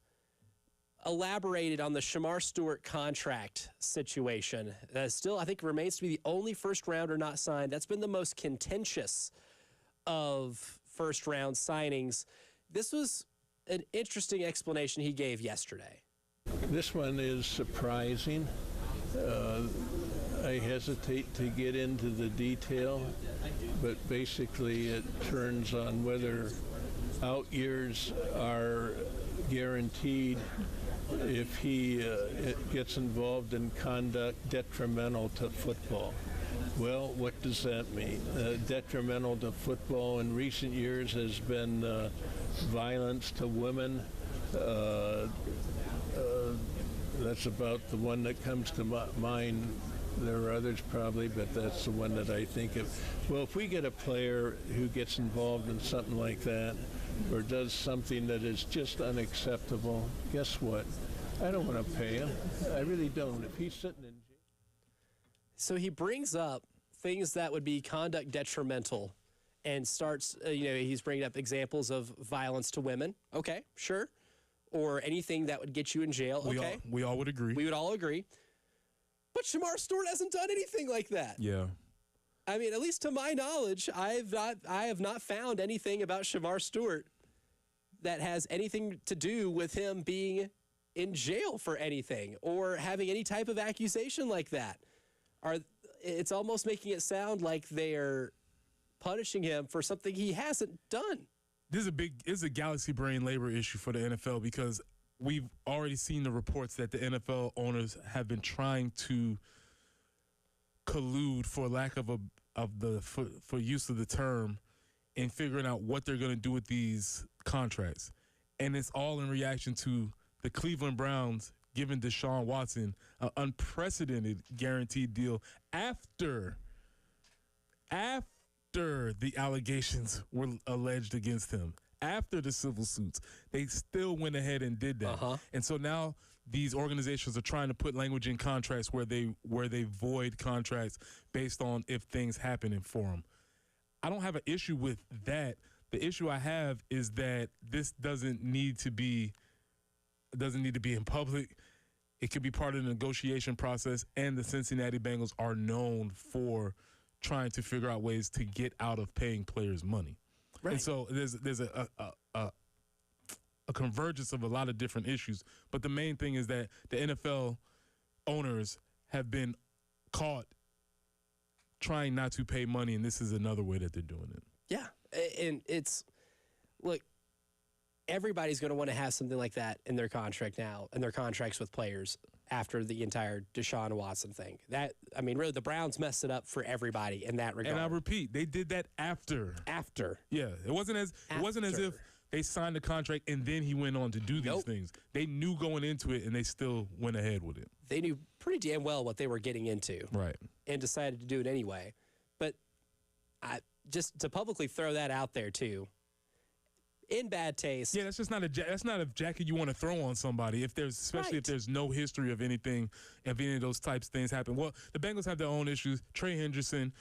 elaborated on the Shamar Stewart contract situation. That still, I think, remains to be the only first-rounder not signed. That's been the most contentious of first-round signings. This was an interesting explanation he gave yesterday. This one is surprising. I hesitate to get into the detail, but basically it turns on whether out years are guaranteed if he gets involved in conduct detrimental to football. Well, what does that mean? Detrimental to football in recent years has been violence to women. That's about the one that comes to mind. There are others probably, but that's the one that I think of. Well, if we get a player who gets involved in something like that or does something that is just unacceptable, guess what? I don't want to pay him. I really don't. If he's sitting in jail. So he brings up things that would be conduct detrimental and starts, he's bringing up examples of violence to women. Okay, sure. Or anything that would get you in jail. Okay. We all would agree. We would all agree. But Shamar Stewart hasn't done anything like that. Yeah. I mean, at least to my knowledge, I have not found anything about Shamar Stewart that has anything to do with him being in jail for anything or having any type of accusation like that. It's almost making it sound like they're punishing him for something he hasn't done. This is a galaxy brain labor issue for the NFL because we've already seen the reports that the NFL owners have been trying to collude, for lack of for use of the term, in figuring out what they're going to do with these contracts. And it's all in reaction to the Cleveland Browns giving Deshaun Watson an unprecedented guaranteed deal after the allegations were alleged against him, after the civil suits. They still went ahead and did that. And so now these organizations are trying to put language in contracts where they void contracts based on if things happen for them. I don't have an issue with that. The issue I have is that this doesn't need to be in public. It could be part of the negotiation process, and the Cincinnati Bengals are known for trying to figure out ways to get out of paying players money. Right. And so there's a convergence of a lot of different issues. But the main thing is that the NFL owners have been caught trying not to pay money, and this is another way that they're doing it. Yeah, and look, everybody's going to want to have something like that in their contract now, and their contracts with players after the entire Deshaun Watson thing. Really, the Browns messed it up for everybody in that regard. And I repeat, they did that after. Yeah, it wasn't as if they signed the contract and then he went on to do these things. They knew going into it, and they still went ahead with it. They knew pretty damn well what they were getting into. Right. And decided to do it anyway. But just to publicly throw that out there, too, in bad taste. Yeah, that's just not a jacket you want to throw on somebody. Especially if there's no history of anything, if any of those types of things happen. Well, the Bengals have their own issues. Trey Hendrickson,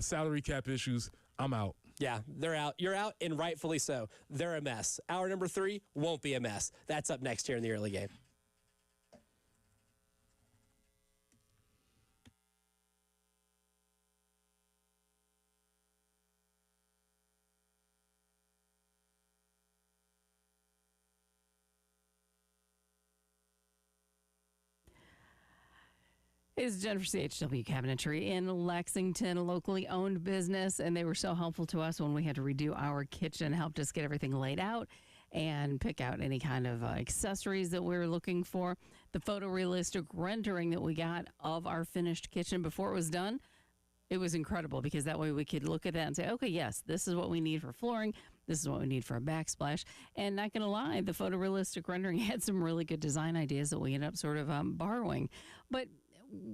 salary cap issues. I'm out. Yeah, they're out. You're out, and rightfully so. They're a mess. Hour number 3 won't be a mess. That's up next here in the early game. Is Jennifer CHW Cabinetry in Lexington, a locally owned business, and they were so helpful to us when we had to redo our kitchen, helped us get everything laid out and pick out any kind of accessories that we were looking for. The photorealistic rendering that we got of our finished kitchen before it was done, it was incredible because that way we could look at that and say, okay, yes, this is what we need for flooring. This is what we need for a backsplash. And not going to lie, the photorealistic rendering had some really good design ideas that we ended up sort of borrowing. But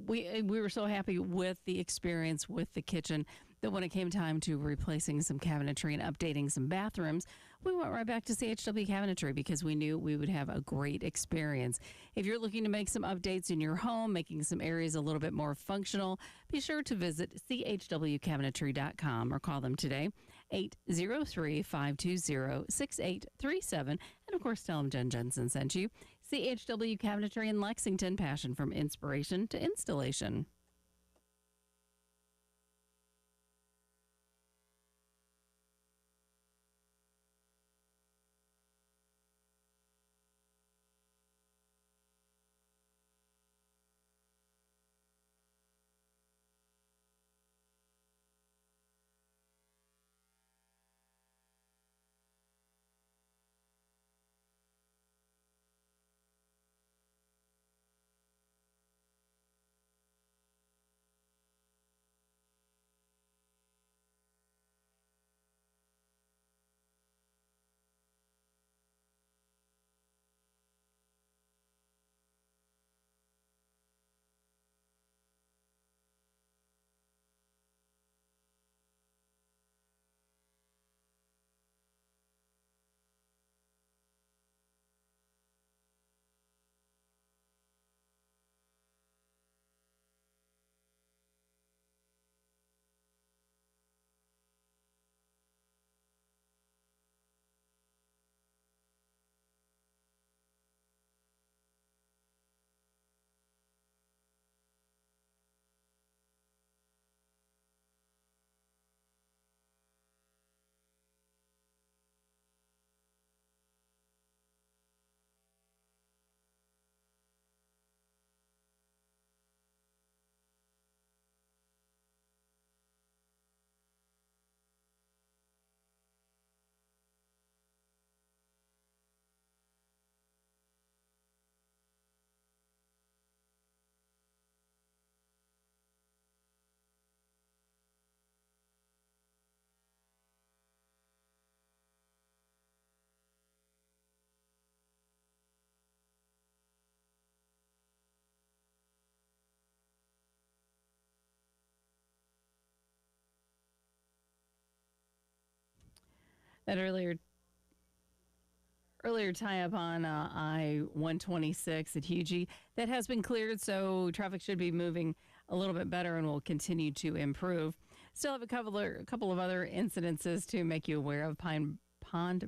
we were so happy with the experience with the kitchen that when it came time to replacing some cabinetry and updating some bathrooms, we went right back to CHW Cabinetry because we knew we would have a great experience. If you're looking to make some updates in your home, making some areas a little bit more functional, be sure to visit chwcabinetry.com or call them today, 803-520-6837. And, of course, tell them Jen Jensen sent you. CHW Cabinetry in Lexington, passion from inspiration to installation. That earlier tie-up on I-126 at Hugie, that has been cleared, so traffic should be moving a little bit better and will continue to improve. Still have a couple of other incidences to make you aware of. Pond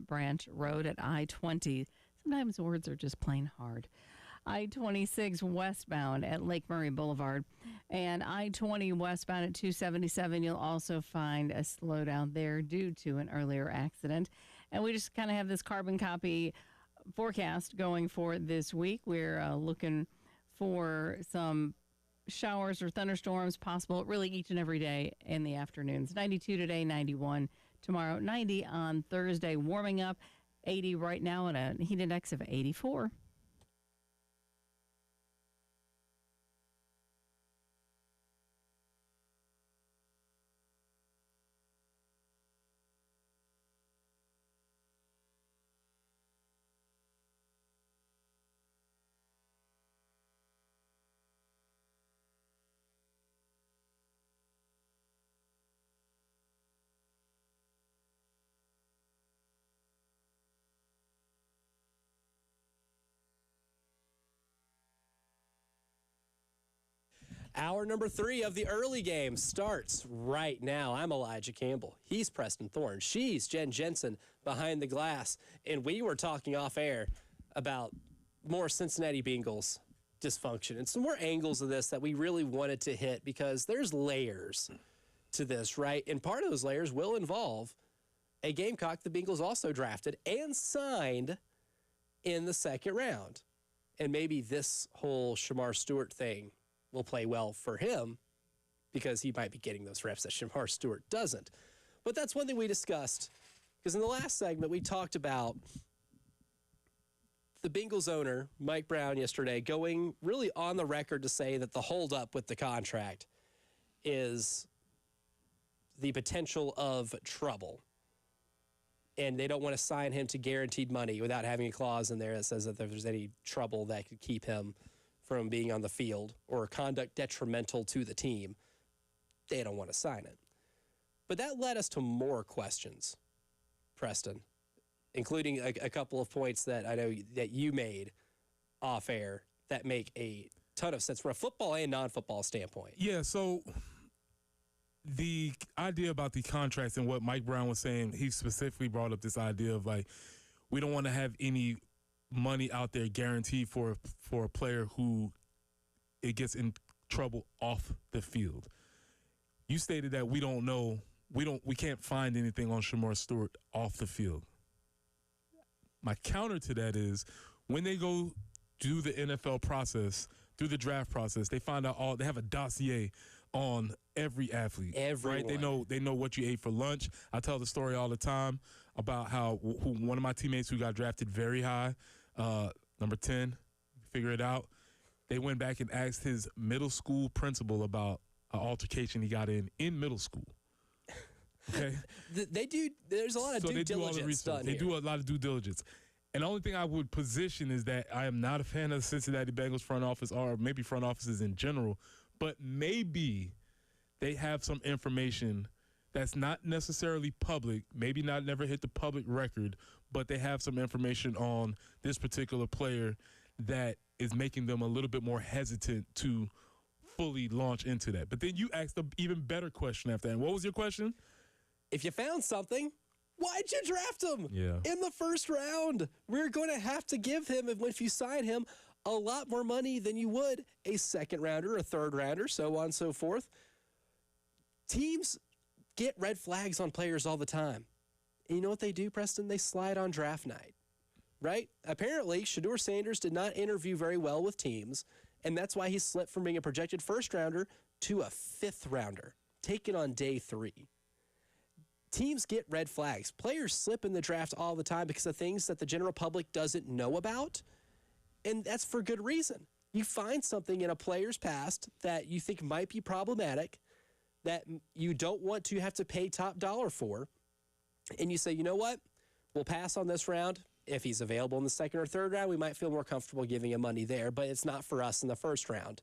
Branch Road at I-20. Sometimes words are just plain hard. I-26 westbound at Lake Murray Boulevard and I-20 westbound at 277. You'll also find a slowdown there due to an earlier accident. And we just kind of have this carbon copy forecast going for this week. We're looking for some showers or thunderstorms possible really each and every day in the afternoons. 92 today, 91 tomorrow, 90 on Thursday, warming up, 80 right now, and a heat index of 84. Hour number 3 of the early game starts right now. I'm Elijah Campbell. He's Preston Thorne. She's Jen Jensen behind the glass. And we were talking off air about more Cincinnati Bengals dysfunction and some more angles of this that we really wanted to hit because there's layers to this, right? And part of those layers will involve a Gamecock the Bengals also drafted and signed in the second round. And maybe this whole Shamar Stewart thing will play well for him because he might be getting those reps that Shamar Stewart doesn't. But that's one thing we discussed because in the last segment we talked about the Bengals owner, Mike Brown, yesterday going really on the record to say that the holdup with the contract is the potential of trouble. And they don't want to sign him to guaranteed money without having a clause in there that says that if there's any trouble that could keep him from being on the field or conduct detrimental to the team, they don't want to sign it. But that led us to more questions, Preston, including a couple of points that I know that you made off air that make a ton of sense from a football and non-football standpoint. Yeah, so the idea about the contracts and what Mike Brown was saying, he specifically brought up this idea of like, we don't want to have any money out there guaranteed for a player who it gets in trouble off the field. You stated that we don't know, we can't find anything on Shamar Stewart off the field. My counter to that is when they go do the NFL process, through the draft process, they find out they have a dossier on every athlete. Everyone. Right? They know what you ate for lunch. I tell the story all the time about how one of my teammates who got drafted very high, number 10, figure it out. They went back and asked his middle school principal about an altercation he got in middle school. Okay? They do. There's a lot of due diligence done here. They do a lot of due diligence. And the only thing I would position is that I am not a fan of the Cincinnati Bengals front office or maybe front offices in general, but maybe they have some information that's not necessarily public, maybe not never hit the public record, but they have some information on this particular player that is making them a little bit more hesitant to fully launch into that. But then you asked an even better question after that. And what was your question? If you found something, why'd you draft him in the first round? We're going to have to give him, if you sign him, a lot more money than you would a second rounder, a third rounder, so on and so forth. Teams get red flags on players all the time. And you know what they do, Preston? They slide on draft night, right? Apparently, Shedeur Sanders did not interview very well with teams, and that's why he slipped from being a projected first rounder to a fifth rounder, taken on day 3. Teams get red flags. Players slip in the draft all the time because of things that the general public doesn't know about, and that's for good reason. You find something in a player's past that you think might be problematic, that you don't want to have to pay top dollar for, and you say, you know what, we'll pass on this round. If he's available in the second or third round, we might feel more comfortable giving him money there, but it's not for us in the first round.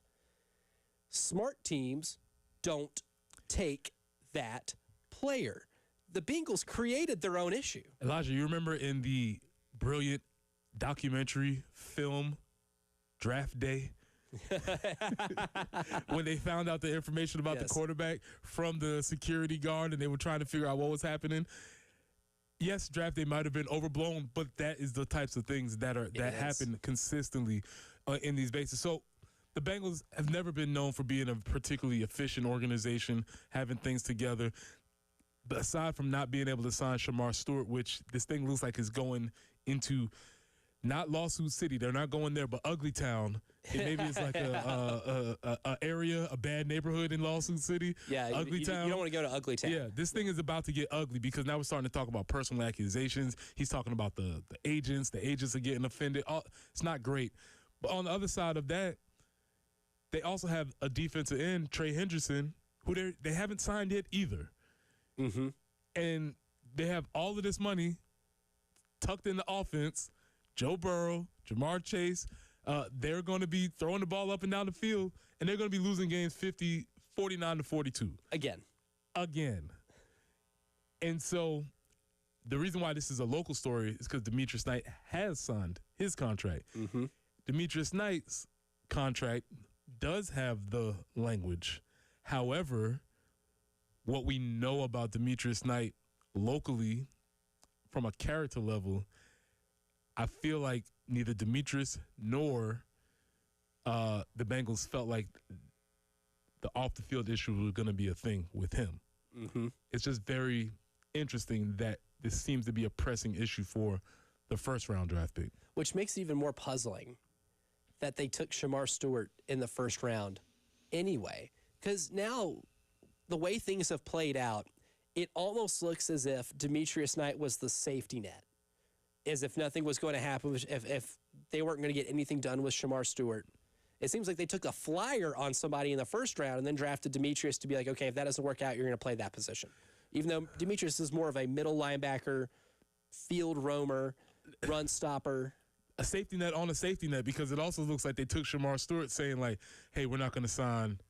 Smart teams don't take that player. The Bengals created their own issue. Elijah, you remember in the brilliant documentary film Draft Day when they found out the information about the quarterback from the security guard and they were trying to figure out what was happening? Yes, draft day might have been overblown, but that is the types of things that happen consistently in these bases. So the Bengals have never been known for being a particularly efficient organization, having things together. But aside from not being able to sign Shamar Stewart, which this thing looks like is going into not Lawsuit City, they're not going there, but Ugly Town. Maybe it's like a area, a bad neighborhood in Lawsuit City. Yeah, Ugly Town. You don't want to go to Ugly Town. Yeah, this thing is about to get ugly because now we're starting to talk about personal accusations. He's talking about the agents. The agents are getting offended. It's not great. But on the other side of that, they also have a defensive end, Trey Hendrickson, who they haven't signed yet either. Mm-hmm. And they have all of this money tucked in the offense. Joe Burrow, Jamar Chase, they're going to be throwing the ball up and down the field, and they're going to be losing games 49-42. Again. And so the reason why this is a local story is because Demetrius Knight has signed his contract. Mm-hmm. Demetrius Knight's contract does have the language. However, what we know about Demetrius Knight locally from a character level, I feel like neither Demetrius nor the Bengals felt like the off-the-field issue was going to be a thing with him. Mm-hmm. It's just very interesting that this seems to be a pressing issue for the first-round draft pick. Which makes it even more puzzling that they took Shamar Stewart in the first round anyway. Because now, the way things have played out, it almost looks as if Demetrius Knight was the safety net. As if nothing was going to happen, if they weren't going to get anything done with Shamar Stewart. It seems like they took a flyer on somebody in the first round and then drafted Demetrius to be like, okay, if that doesn't work out, you're going to play that position. Even though Demetrius is more of a middle linebacker, field roamer, run stopper. A safety net on a safety net, because it also looks like they took Shamar Stewart saying like, hey, we're not going to sign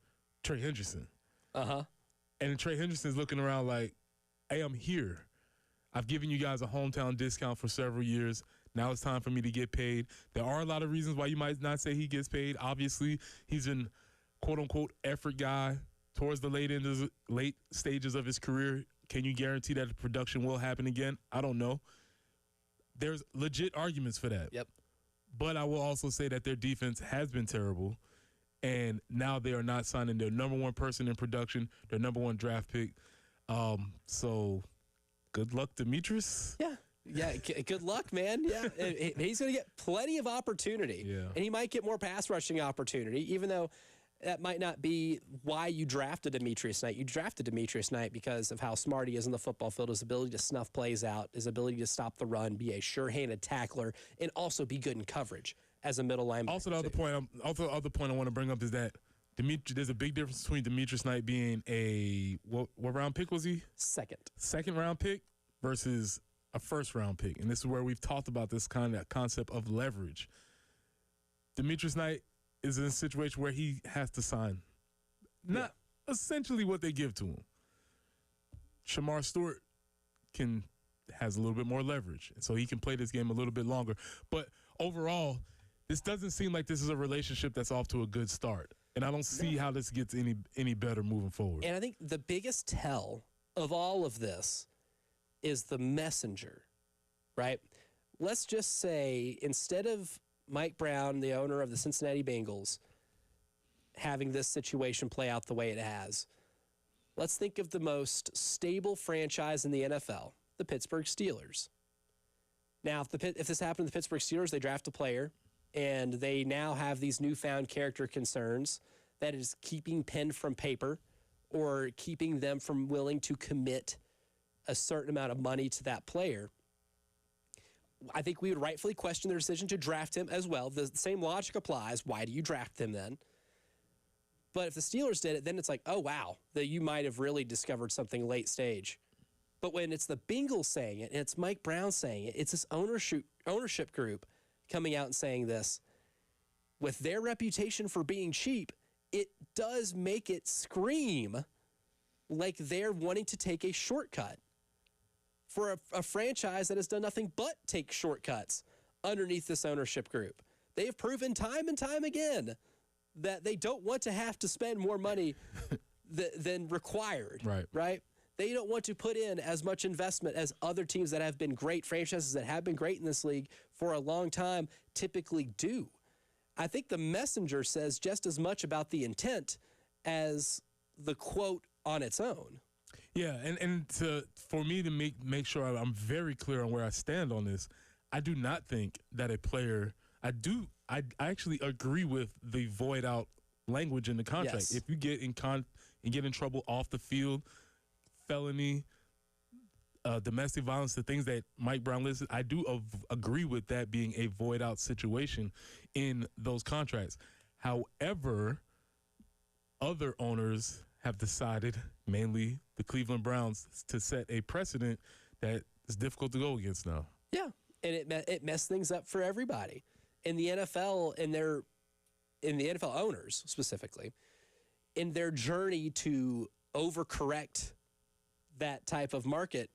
Trey Hendrickson. Uh-huh. And Trey Hendrickson's looking around like, hey, I'm here. I've given you guys a hometown discount for several years. Now it's time for me to get paid. There are a lot of reasons why you might not say he gets paid. Obviously, he's an quote-unquote effort guy towards the late stages of his career. Can you guarantee that the production will happen again? I don't know. There's legit arguments for that. Yep. But I will also say that their defense has been terrible, and now they are not signing their number one person in production, their number one draft pick. So good luck, Demetrius. Yeah. Yeah, good luck, man. Yeah, he's going to get plenty of opportunity. Yeah. And he might get more pass rushing opportunity, even though that might not be why you drafted Demetrius Knight. You drafted Demetrius Knight because of how smart he is in the football field, his ability to snuff plays out, his ability to stop the run, be a sure-handed tackler, and also be good in coverage as a middle linebacker. Also, the other point I want to bring up is that there's a big difference between Demetrius Knight being a what round pick was he? Second round pick versus a first-round pick. And this is where we've talked about this kind of concept of leverage. Demetrius Knight is in a situation where he has to sign not essentially what they give to him. Shamar Stewart has a little bit more leverage, and so he can play this game a little bit longer. But overall, this doesn't seem like this is a relationship that's off to a good start. And I don't see how this gets any better moving forward. And I think the biggest tell of all of this is the messenger, right? Let's just say instead of Mike Brown, the owner of the Cincinnati Bengals, having this situation play out the way it has, let's think of the most stable franchise in the NFL, the Pittsburgh Steelers. Now, if this happened to the Pittsburgh Steelers, they draft a player, and they now have these newfound character concerns that is keeping pen from paper or keeping them from willing to commit a certain amount of money to that player. I think we would rightfully question their decision to draft him as well. The same logic applies. Why do you draft him then? But if the Steelers did it, then it's like, oh, wow, that you might have really discovered something late stage. But when it's the Bengals saying it and it's Mike Brown saying it, it's this ownership group coming out and saying this. With their reputation for being cheap, it does make it scream like they're wanting to take a shortcut for a franchise that has done nothing but take shortcuts underneath this ownership group. They have proven time and time again that they don't want to have to spend more money than required. Right? They don't want to put in as much investment as other teams that have been great, franchises that have been great in this league for a long time typically do. I think the messenger says just as much about the intent as the quote on its own. Yeah, and for me to make sure I'm very clear on where I stand on this, I do not think that a player – I actually agree with the void out language in the contract. Yes. If you get in trouble off the field, felony, domestic violence, the things that Mike Brown listed, I do agree with that being a void out situation in those contracts. However, other owners have decided, mainly the Cleveland Browns, to set a precedent that is difficult to go against now. Yeah, and it messed things up for everybody. In the NFL, in the NFL owners specifically, in their journey to overcorrect that type of market,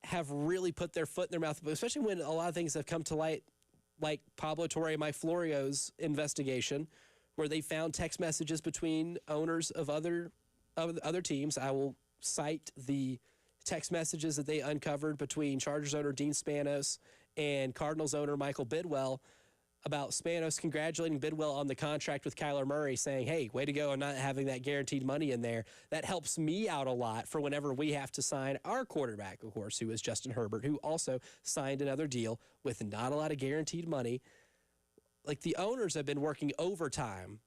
have really put their foot in their mouth, especially when a lot of things have come to light, like Pablo Torre, Mike Florio's investigation, where they found text messages between owners of other teams. I will cite the text messages that they uncovered between Chargers owner Dean Spanos and Cardinals owner Michael Bidwell about Spanos congratulating Bidwell on the contract with Kyler Murray, saying, hey, way to go on not having that guaranteed money in there. That helps me out a lot for whenever we have to sign our quarterback, of course, who is Justin Herbert, who also signed another deal with not a lot of guaranteed money. Like, the owners have been working overtime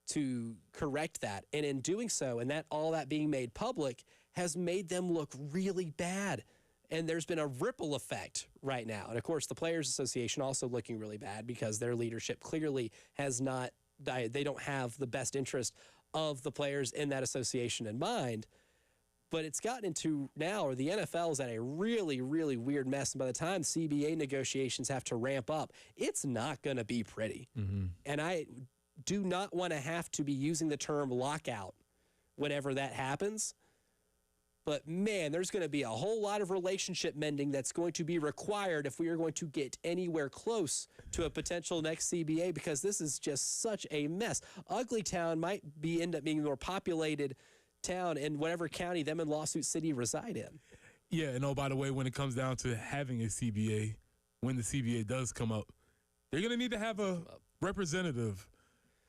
to correct that. And in doing so, and all that being made public, has made them look really bad. And there's been a ripple effect right now. And, of course, the Players Association also looking really bad because their leadership clearly has not – they don't have the best interest of the players in that association in mind. But it's gotten into now, or the NFL is at a really, really weird mess. And by the time CBA negotiations have to ramp up, it's not going to be pretty. Mm-hmm. And I do not want to have to be using the term lockout whenever that happens. But, man, there's going to be a whole lot of relationship mending that's going to be required if we are going to get anywhere close to a potential next CBA, because this is just such a mess. Ugly Town might end up being a more populated town in whatever county them and Lawsuit City reside in. Yeah, and by the way, when it comes down to having a CBA, when the CBA does come up, they're going to need to have a representative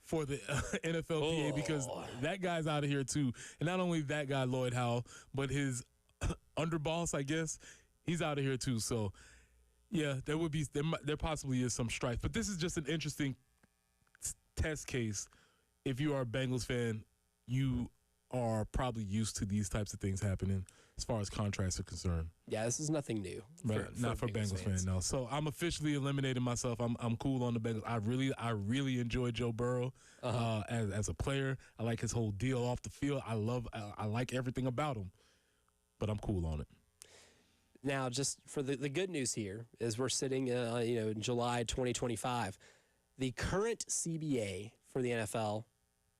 for the NFLPA because that guy's out of here too. And not only that guy, Lloyd Howell, but his underboss, I guess, he's out of here too. So, yeah, there possibly is some strife. But this is just an interesting test case. If you are a Bengals fan, you are probably used to these types of things happening as far as contracts are concerned. Yeah, this is nothing new. Not for Bengals fans, no. So I'm officially eliminating myself. I'm cool on the Bengals. I really enjoy Joe Burrow as a player. I like his whole deal off the field. I like everything about him, but I'm cool on it. Now, just for the good news here is we're sitting in July 2025. The current CBA for the NFL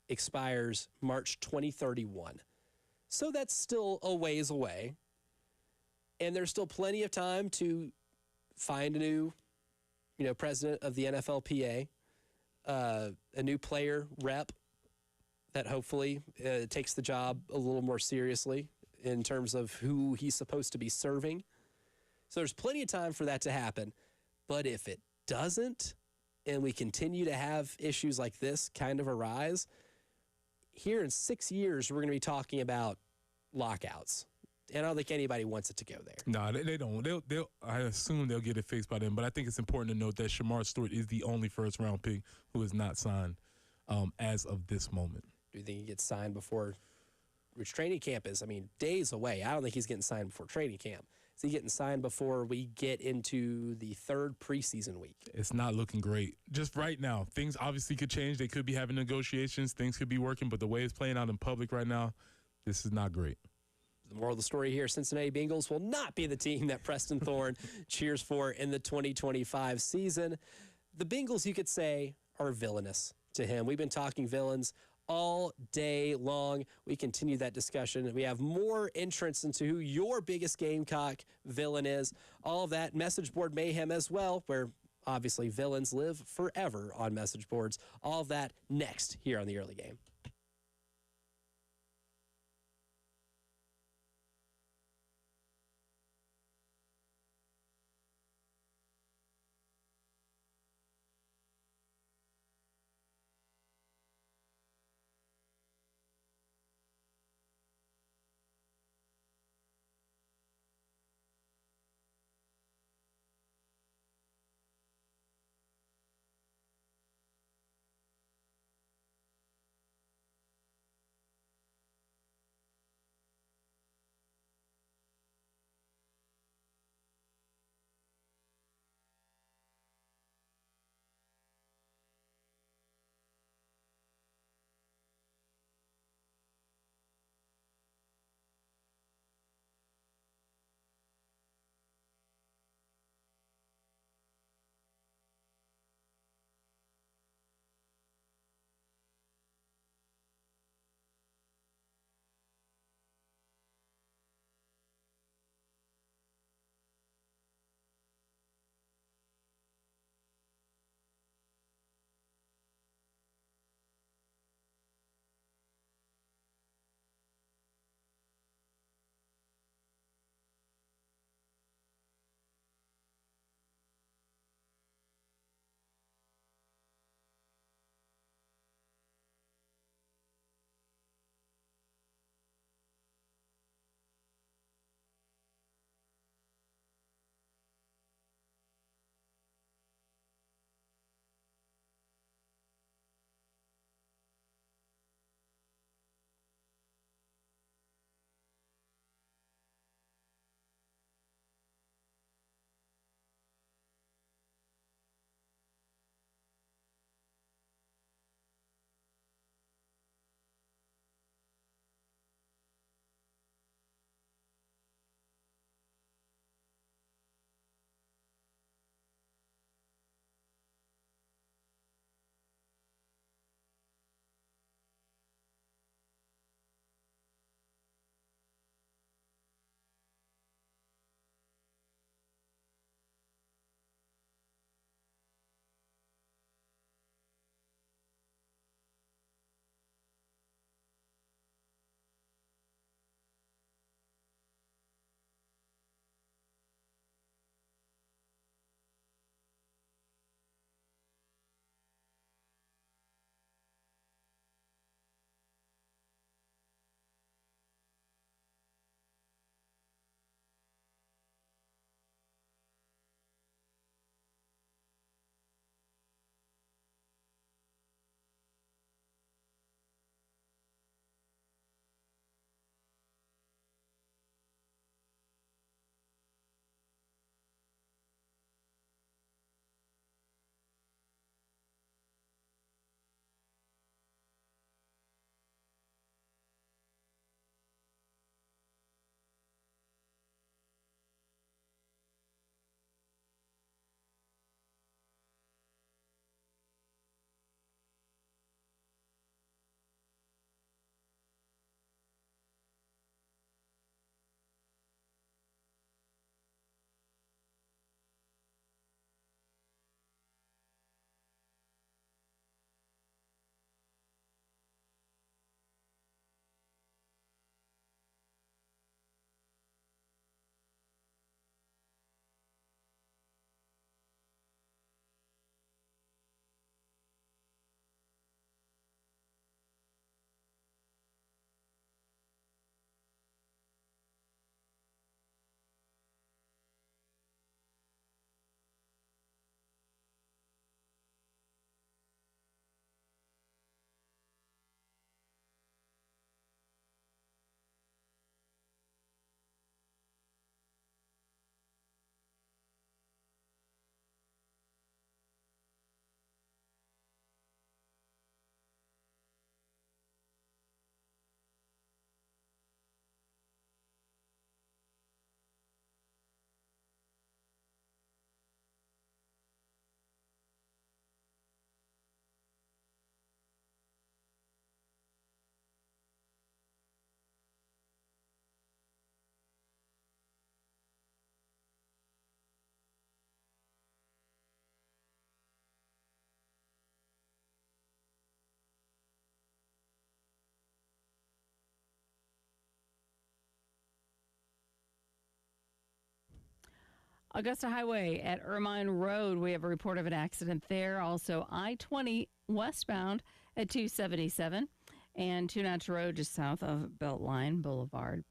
expires March 2031. So that's still a ways away. And there's still plenty of time to find a new, president of the NFLPA, a new player rep that hopefully takes the job a little more seriously in terms of who he's supposed to be serving. So there's plenty of time for that to happen. But if it doesn't, and we continue to have issues like this kind of arise, here in 6 years, we're going to be talking about lockouts. And I don't think anybody wants it to go there. No, they don't. I assume they'll get it fixed by then. But I think it's important to note that Shamar Stewart is the only first-round pick who is not signed as of this moment. Do you think he gets signed before which training camp is? I mean, days away. I don't think he's getting signed before training camp. Is he getting signed before we get into the third preseason week? It's not looking great. Just right now, things obviously could change. They could be having negotiations. Things could be working. But the way it's playing out in public right now, this is not great. The moral of the story here, Cincinnati Bengals will not be the team that Preston Thorne cheers for in the 2025 season. The Bengals, you could say, are villainous to him. We've been talking villains all day long. We continue that discussion. We have more entrance into who your biggest Gamecock villain is. All of that message board mayhem as well, where obviously villains live forever on message boards. All of that next here on the early game. Augusta Highway at Ermine Road, we have a report of an accident there. Also, I-20 westbound at 277 and Two Notch Road just south of Beltline Boulevard.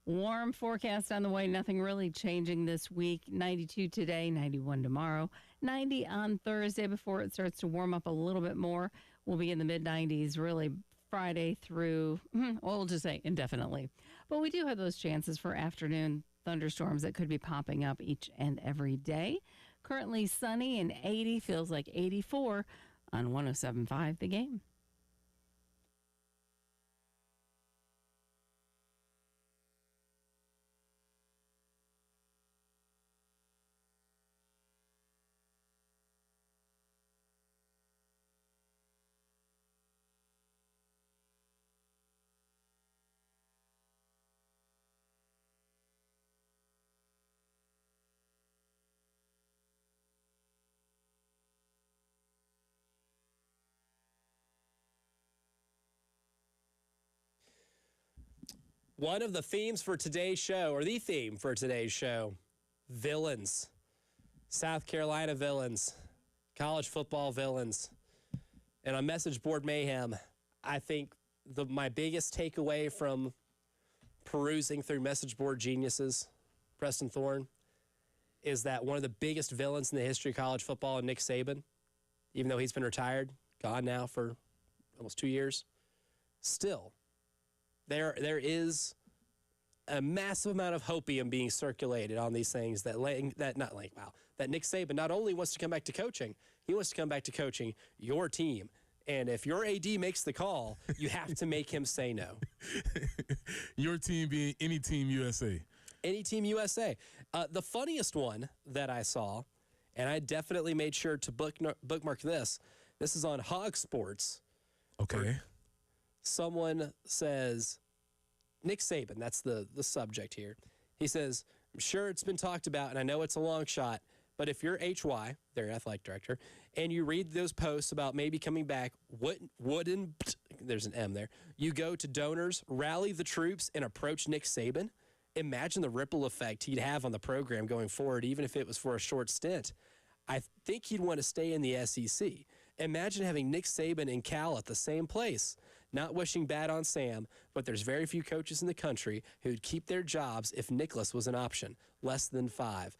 Warm forecast on the way. Nothing really changing this week. 92 today, 91 tomorrow, 90 on Thursday before it starts to warm up a little bit more. We'll be in the mid-90s really Friday through, we'll just say indefinitely. But we do have those chances for afternoon thunderstorms that could be popping up each and every day. Currently sunny and 80, feels like 84 on 107.5 The Game. One of the themes for today's show, or the theme for today's show, villains. South Carolina villains. College football villains. And on Message Board Mayhem, I think my biggest takeaway from perusing through Message Board Geniuses, Preston Thorne, is that one of the biggest villains in the history of college football, Nick Saban, even though he's been retired, gone now for almost 2 years, still, there is a massive amount of hopium being circulated on these things that Nick Saban not only wants to come back to coaching, he wants to come back to coaching your team. And if your AD makes the call, you have to make him say no. Your team being any Team USA. Any Team USA. The funniest one that I saw, and I definitely made sure to bookmark this. This is on Hog Sports. Okay. Someone says, Nick Saban, that's the subject here. He says, I'm sure it's been talked about, and I know it's a long shot, but if you're HY, their athletic director, and you read those posts about maybe coming back, wouldn't, there's an M there, you go to donors, rally the troops, and approach Nick Saban, imagine the ripple effect he'd have on the program going forward, even if it was for a short stint. I think he'd want to stay in the SEC. Imagine having Nick Saban and Cal at the same place. Not wishing bad on Sam, but there's very few coaches in the country who'd keep their jobs if Nicholas was an option. Less than 5.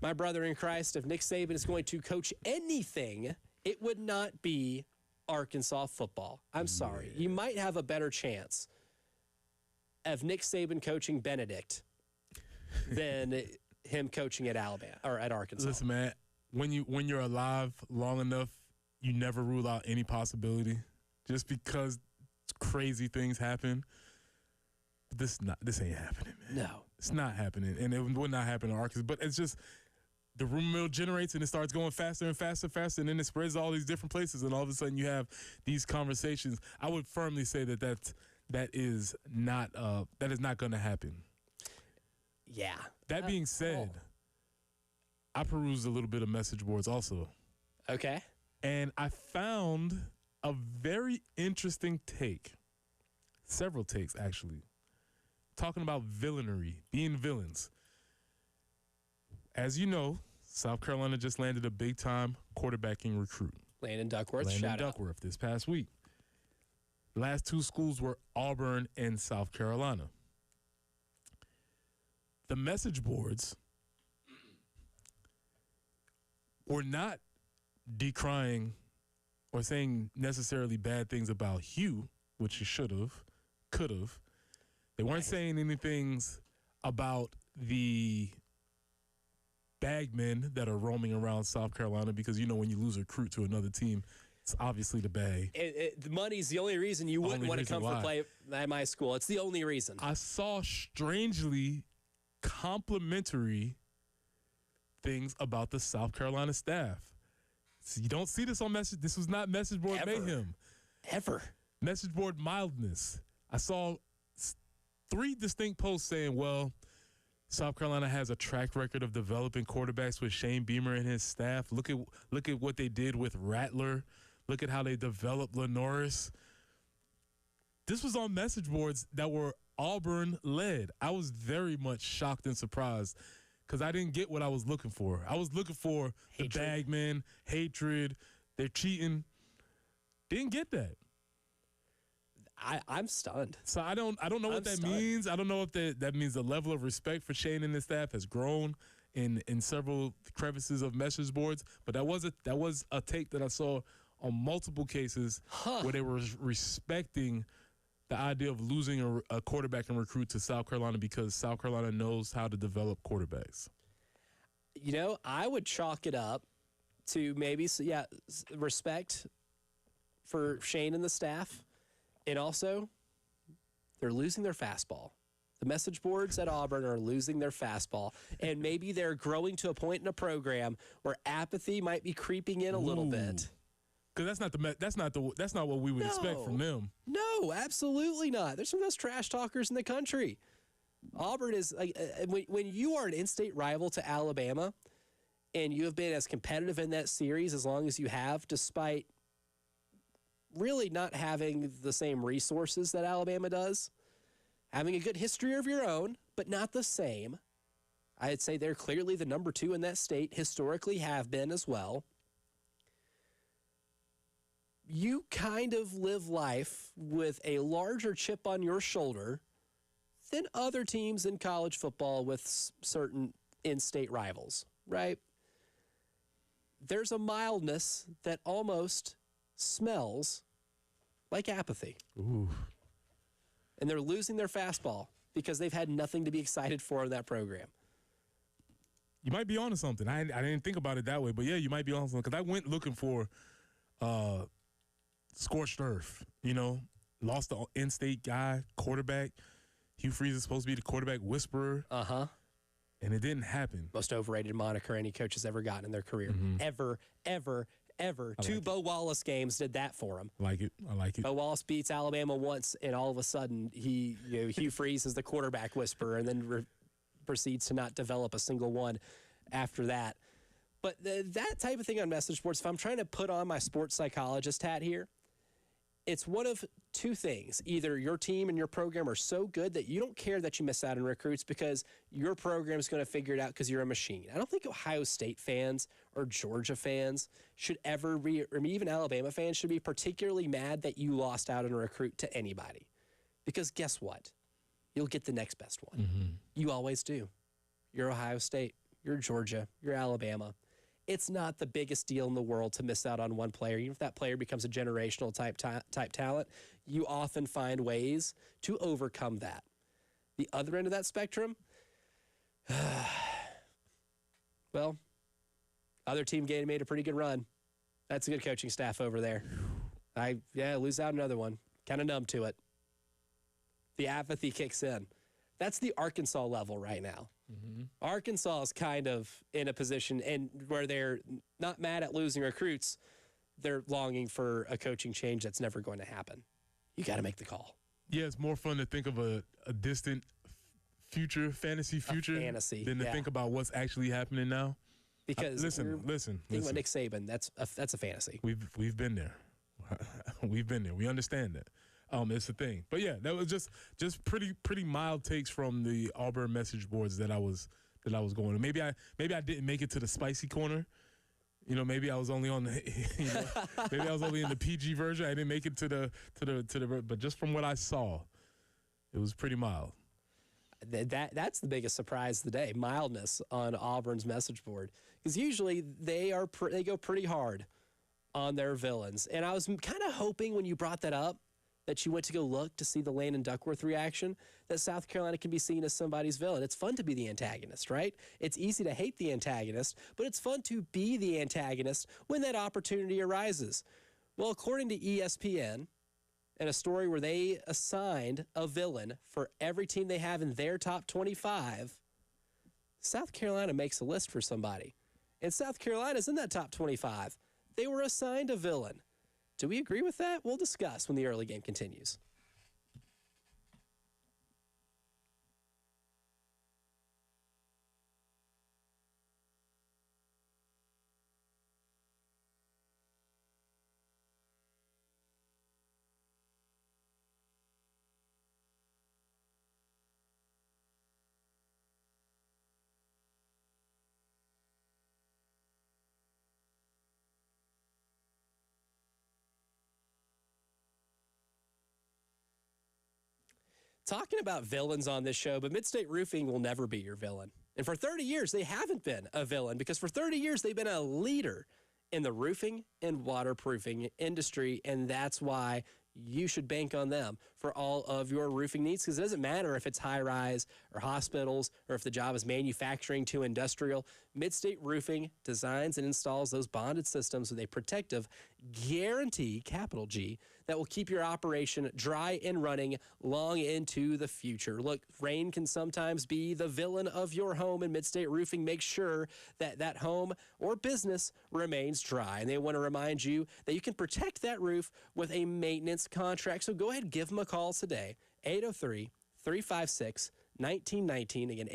My brother in Christ, if Nick Saban is going to coach anything, it would not be Arkansas football. I'm sorry. You might have a better chance of Nick Saban coaching Benedict than him coaching at Alabama or at Arkansas. Listen, man, when you're alive long enough, you never rule out any possibility. Just because crazy things happen, this ain't happening, man. No. It's not happening, and it would not happen in Arkansas. But it's just the rumor mill generates, and it starts going faster and faster, and then it spreads to all these different places, and all of a sudden you have these conversations. I would firmly say that is not going to happen. Yeah. That being said, I perused a little bit of message boards also. Okay. And I found a very interesting take, several takes actually, talking about villainy, being villains. As you know, South Carolina just landed a big-time quarterbacking recruit. Landon Duckworth, this past week. The last 2 schools were Auburn and South Carolina. The message boards were not decrying or saying necessarily bad things about Hugh, which he should have, could have. They weren't saying anything about the bagmen that are roaming around South Carolina because, when you lose a recruit to another team, it's obviously the bag. The money's the only reason you wouldn't want to come for play at my school. It's the only reason. I saw strangely complimentary things about the South Carolina staff. So you don't see this on message. This was not message board mayhem. Ever. Message board mildness. I saw 3 distinct posts saying, well, South Carolina has a track record of developing quarterbacks with Shane Beamer and his staff. Look at what they did with Rattler. Look at how they developed Lenoris. This was on message boards that were Auburn-led. I was very much shocked and surprised because I didn't get what I was looking for. I was looking for the bagmen, hatred, they're cheating. Didn't get that. I'm stunned. So I don't know what that means. I don't know if that means the level of respect for Shane and his staff has grown in several crevices of message boards. But that was a take that I saw on multiple cases where they were respecting the idea of losing a quarterback and recruit to South Carolina because South Carolina knows how to develop quarterbacks. You know, I would chalk it up to maybe, respect for Shane and the staff. And also, they're losing their fastball. The message boards at Auburn are losing their fastball. And maybe they're growing to a point in a program where apathy might be creeping in a little bit. Because that's not what we would expect from them. No, absolutely not. They're some of those trash talkers in the country. Auburn is when you are an in-state rival to Alabama, and you have been as competitive in that series as long as you have, despite really not having the same resources that Alabama does, having a good history of your own, but not the same. I'd say they're clearly the number 2 in that state, historically have been as well. You kind of live life with a larger chip on your shoulder than other teams in college football with certain in-state rivals, right? There's a mildness that almost smells like apathy. Ooh. And they're losing their fastball because they've had nothing to be excited for in that program. You might be onto something. I didn't think about it that way, but yeah, you might be onto something. Because I went looking for scorched earth, lost the in-state guy, quarterback. Hugh Freeze is supposed to be the quarterback whisperer. Uh-huh. And it didn't happen. Most overrated moniker any coach has ever gotten in their career. Ever. Two Bo Wallace games did that for him. I like it. Bo Wallace beats Alabama once, and all of a sudden, Hugh Freeze is the quarterback whisperer, and then proceeds to not develop a single one after that. But that type of thing on message boards, if I'm trying to put on my sports psychologist hat here, it's one of two things. Either your team and your program are so good that you don't care that you miss out on recruits because your program is going to figure it out because you're a machine. I don't think Ohio State fans or Georgia fans should ever be, or even Alabama fans should be particularly mad that you lost out on a recruit to anybody. Because guess what? You'll get the next best one. You always do. You're Ohio State. You're Georgia. You're Alabama. It's not the biggest deal in the world to miss out on one player. Even if that player becomes a generational type talent, you often find ways to overcome that. The other end of that spectrum, well, other team made a pretty good run. That's a good coaching staff over there. Lose out another one. Kind of numb to it. The apathy kicks in. That's the Arkansas level right now. Arkansas is kind of in a position and where they're not mad at losing recruits. They're longing for a coaching change that's never going to happen. You got to make the call. Yeah, it's more fun to think of a distant fantasy future than to think about what's actually happening now. Because listen. Think about Nick Saban. That's a fantasy. We've been there. We've been there. We understand that. It's a thing. But yeah, that was just pretty mild takes from the Auburn message boards that I was going to. Maybe I didn't make it to the spicy corner. Maybe I was only on the maybe I was only in the PG version. I didn't make it to the but just from what I saw, it was pretty mild. That's the biggest surprise of the day, mildness on Auburn's message board. Because usually they go pretty hard on their villains. And I was kind of hoping when you brought that up that you went to go look to see the Landon Duckworth reaction, that South Carolina can be seen as somebody's villain. It's fun to be the antagonist, right? It's easy to hate the antagonist, but it's fun to be the antagonist when that opportunity arises. Well, according to ESPN, and a story where they assigned a villain for every team they have in their top 25, South Carolina makes a list for somebody. And South Carolina's in that top 25. They were assigned a villain. Do we agree with that? We'll discuss when the early game continues. talking about villains on this show, but Midstate Roofing will never be your villain. And for 30 years, they haven't been a villain because for 30 years, they've been a leader in the roofing and waterproofing industry. And that's why you should bank on them for all of your roofing needs, because it doesn't matter if it's high rise or hospitals or if the job is manufacturing to industrial. Midstate Roofing designs and installs those bonded systems with a protective guarantee, capital G, that will keep your operation dry and running long into the future. Look, rain can sometimes be the villain of your home, and Midstate Roofing makes sure that that home or business remains dry. And they want to remind you that you can protect that roof with a maintenance contract. So go ahead and give them a call today, 803-356-1919. Again,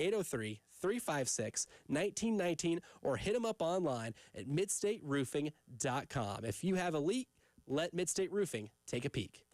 803-356-1919, or hit them up online at midstateroofing.com. If you have a leak, let Midstate Roofing take a peek.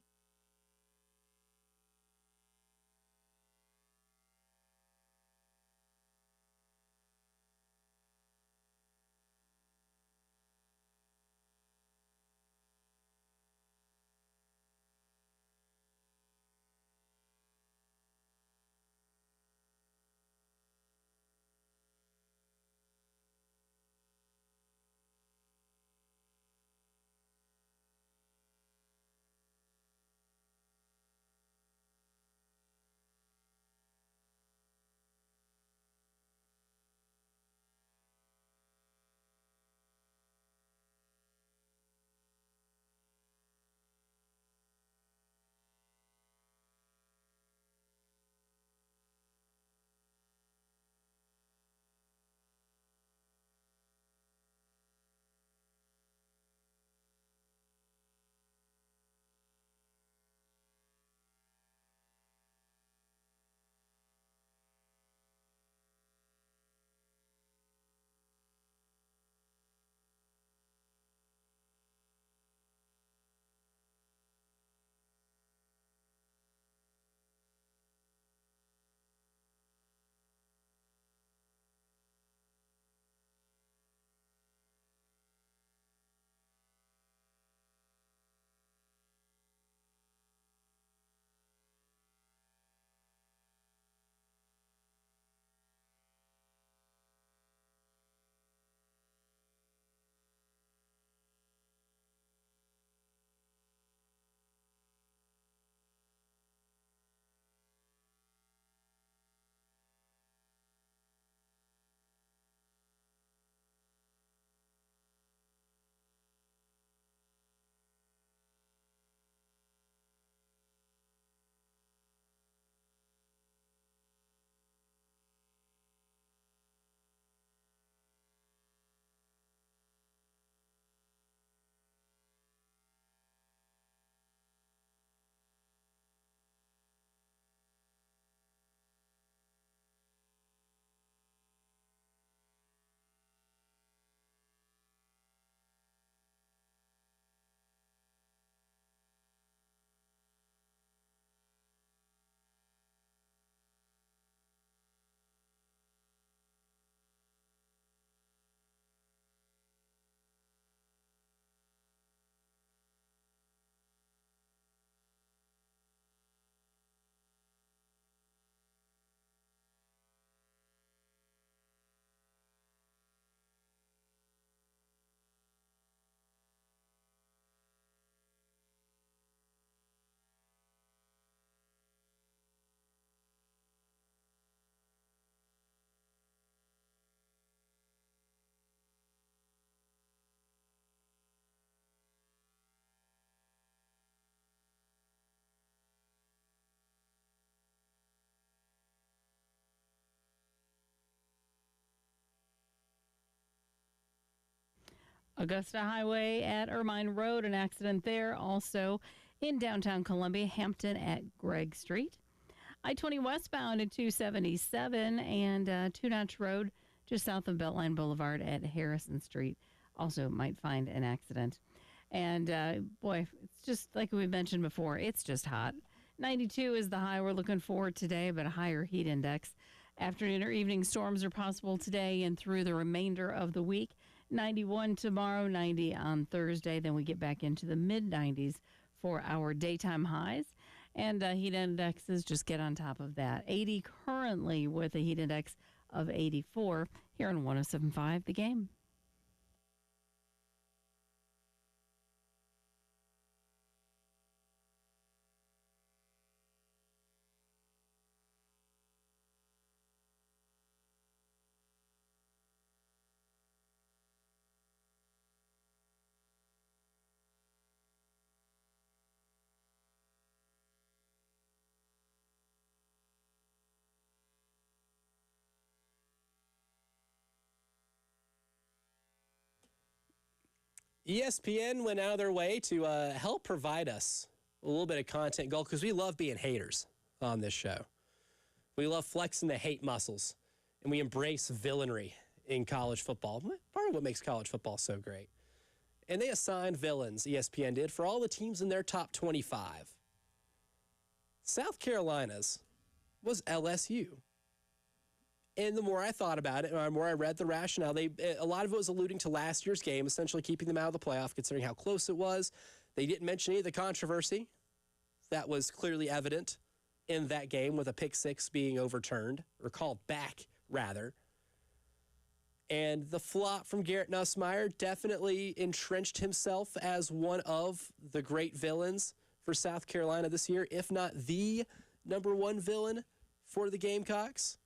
Augusta Highway at Ermine Road, an accident there. Also in downtown Columbia, Hampton at Gregg Street. I-20 westbound at 277 and Two Notch Road just south of Beltline Boulevard at Harrison Street. Also might find an accident. And boy, it's just like we mentioned before, it's just hot. 92 is the high we're looking for today, but a higher heat index. Afternoon or evening storms are possible today and through the remainder of the week. 91 tomorrow, 90 on Thursday. Then we get back into the mid-90s for our daytime highs. And heat indexes just get on top of that. 80 currently with a heat index of 84 here on 107.5 The Game. ESPN went out of their way to help provide us a little bit of content gold because we love being haters on this show. We love flexing the hate muscles, and we embrace villainy in college football. Part of what makes college football so great. And they assigned villains, ESPN did, for all the teams in their top 25. South Carolina's was LSU. And the more I thought about it, and the more I read the rationale, a lot of it was alluding to last year's game, essentially keeping them out of the playoff, considering how close it was. They didn't mention any of the controversy that was clearly evident in that game with a pick six being overturned, or called back, rather. And the flop from Garrett Nussmeier definitely entrenched himself as one of the great villains for South Carolina this year, if not the number one villain for the Gamecocks.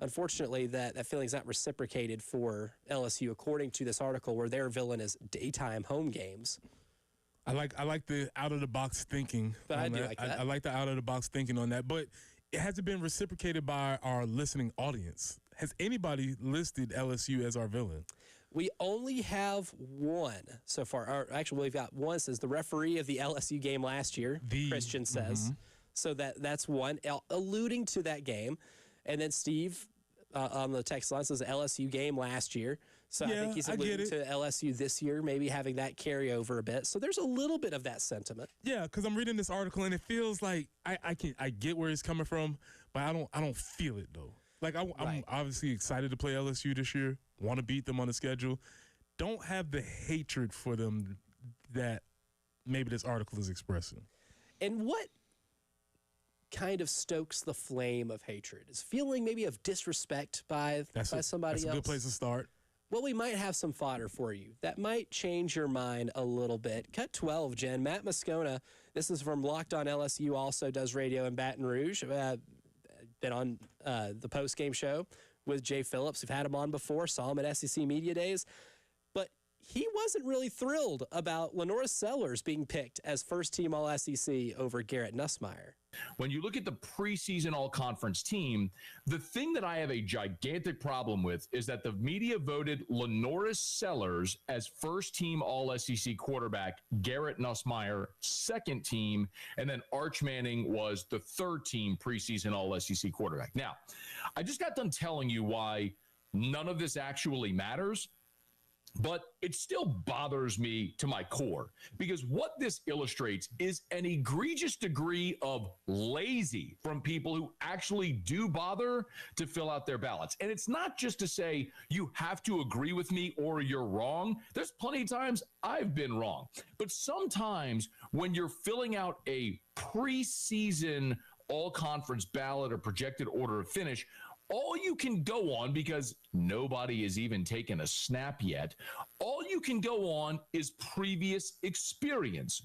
Unfortunately, that feeling's not reciprocated for LSU, according to this article, where their villain is daytime home games. I like the out of the box thinking. But I do like that. I like the out of the box thinking on that. But it hasn't been reciprocated by our listening audience. Has anybody listed LSU as our villain? We only have one so far. Or actually, we've got one. It says the referee of the LSU game last year, Christian says. So that's one, alluding to that game. And then Steve on the text line says LSU game last year. So Yeah, I think he's alluding to LSU this year, maybe having that carry over a bit. So there's a little bit of that sentiment. Yeah, because I'm reading this article and it feels like I get where he's coming from, but I don't feel it though. Like I'm obviously excited to play LSU this year. Want to beat them on the schedule. Don't have the hatred for them that maybe this article is expressing. And what kind of stokes the flame of hatred? Is feeling maybe of disrespect by somebody else? That's a good place to start. Well, we might have some fodder for you that might change your mind a little bit. Cut 12, Jen. Matt Moscona, this is from Locked On LSU, also does radio in Baton Rouge. Been on the post-game show with Jay Phillips. We've had him on before, saw him at SEC Media Days. But he wasn't really thrilled about Lenora Sellers being picked as first-team All-SEC over Garrett Nussmeier. When you look at the preseason all-conference team, the thing that I have a gigantic problem with is that the media voted Lenora Sellers as first-team All-SEC quarterback, Garrett Nussmeier second team, and then Arch Manning was the third-team preseason All-SEC quarterback. Now, I just got done telling you why none of this actually matters, but it still bothers me to my core, because what this illustrates is an egregious degree of lazy from people who actually do bother to fill out their ballots. And it's not just to say you have to agree with me or you're wrong. There's plenty of times I've been wrong. But sometimes when you're filling out a preseason all-conference ballot or projected order of finish, all you can go on, because nobody has even taken a snap yet, all you can go on is previous experience.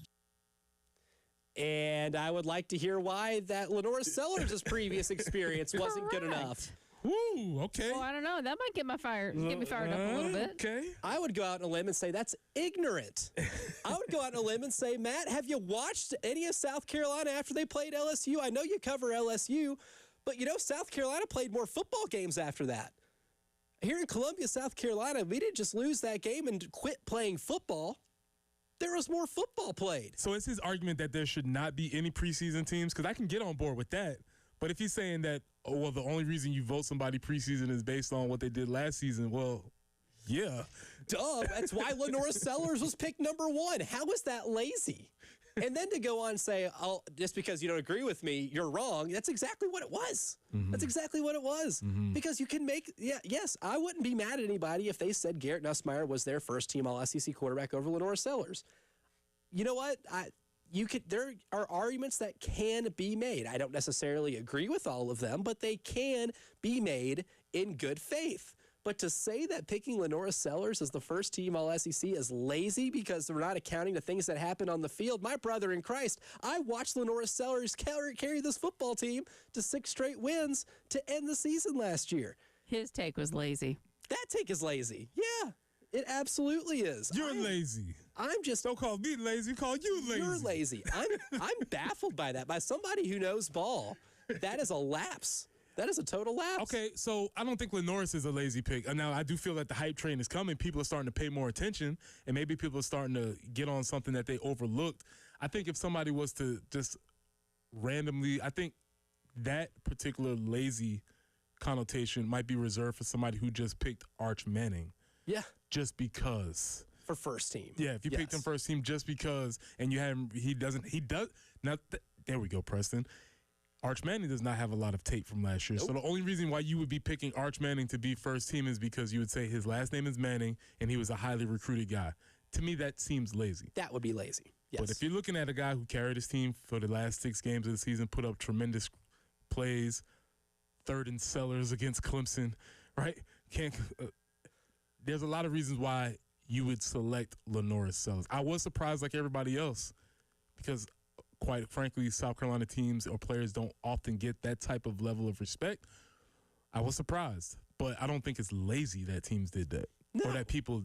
And I would like to hear why that Lenora Sellers' previous experience wasn't good enough. Woo, okay. Well, I don't know. That might get me fired up a little bit. Okay. I would go out on a limb and say that's ignorant. I would go out on a limb and say, Matt, have you watched any of South Carolina after they played LSU? I know you cover LSU, but, you know, South Carolina played more football games after that. Here in Columbia, South Carolina, we didn't just lose that game and quit playing football. There was more football played. So it's his argument that there should not be any preseason teams, because I can get on board with that. But if he's saying that, oh, well, the only reason you vote somebody preseason is based on what they did last season, well, yeah. Duh. That's why Lenora Sellers was picked number one. How is that lazy? And then to go on and say, oh, just because you don't agree with me, you're wrong. That's exactly what it was. Mm-hmm. That's exactly what it was. Mm-hmm. Because you can make, yes, I wouldn't be mad at anybody if they said Garrett Nussmeier was their first team All-SEC quarterback over Lenora Sellers. You know what? there are arguments that can be made. I don't necessarily agree with all of them, but they can be made in good faith. But to say that picking Lenora Sellers as the first team All-SEC is lazy because they're not accounting the things that happen on the field, my brother in Christ, I watched Lenora Sellers carry this football team to 6 straight wins to end the season last year. His take was lazy. That take is lazy. Yeah, it absolutely is. You're lazy. I'm just... Don't call me lazy, call you lazy. You're lazy. I'm baffled by that. By somebody who knows ball, that is a lapse. That is a total lapse. Okay, so I don't think Lenoris is a lazy pick. Now, I do feel that the hype train is coming. People are starting to pay more attention, and maybe people are starting to get on something that they overlooked. I think if somebody was to just randomly, I think that particular lazy connotation might be reserved for somebody who just picked Arch Manning. Yeah. Just because. For first team. Yeah, if you picked him first team just because, and you have him, he does. Now, there we go, Preston. Arch Manning does not have a lot of tape from last year. Nope. So the only reason why you would be picking Arch Manning to be first team is because you would say his last name is Manning and he was a highly recruited guy. To me, that seems lazy. That would be lazy, yes. But if you're looking at a guy who carried his team for the last 6 games of the season, put up tremendous plays, third in Sellers against Clemson, right? There's a lot of reasons why you would select Lenora Sellers. I was surprised like everybody else because – quite frankly, South Carolina teams or players don't often get that type of level of respect. I was surprised, but I don't think it's lazy that teams did that, or that people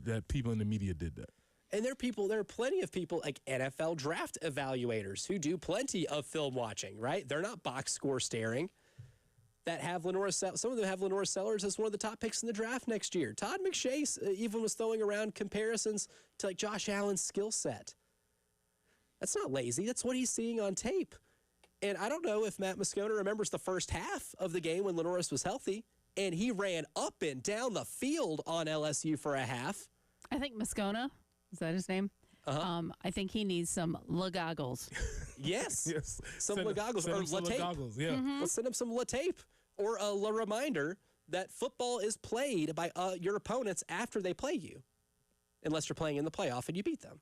in the media did that. And there are plenty of people like NFL draft evaluators who do plenty of film watching, right? They're not box score staring. That have some of them have Lenora Sellers as one of the top picks in the draft next year. Todd McShay even was throwing around comparisons to like Josh Allen's skill set. That's not lazy. That's what he's seeing on tape. And I don't know if Matt Moscona remembers the first half of the game when Lenoris was healthy, and he ran up and down the field on LSU for a half. I think Moscona, is that his name? Uh-huh. I think he needs some goggles. Yes. Yes. Some goggles or tape. Yeah. Mm-hmm. Let's send him some tape or a reminder that football is played by your opponents after they play you, unless you're playing in the playoff and you beat them.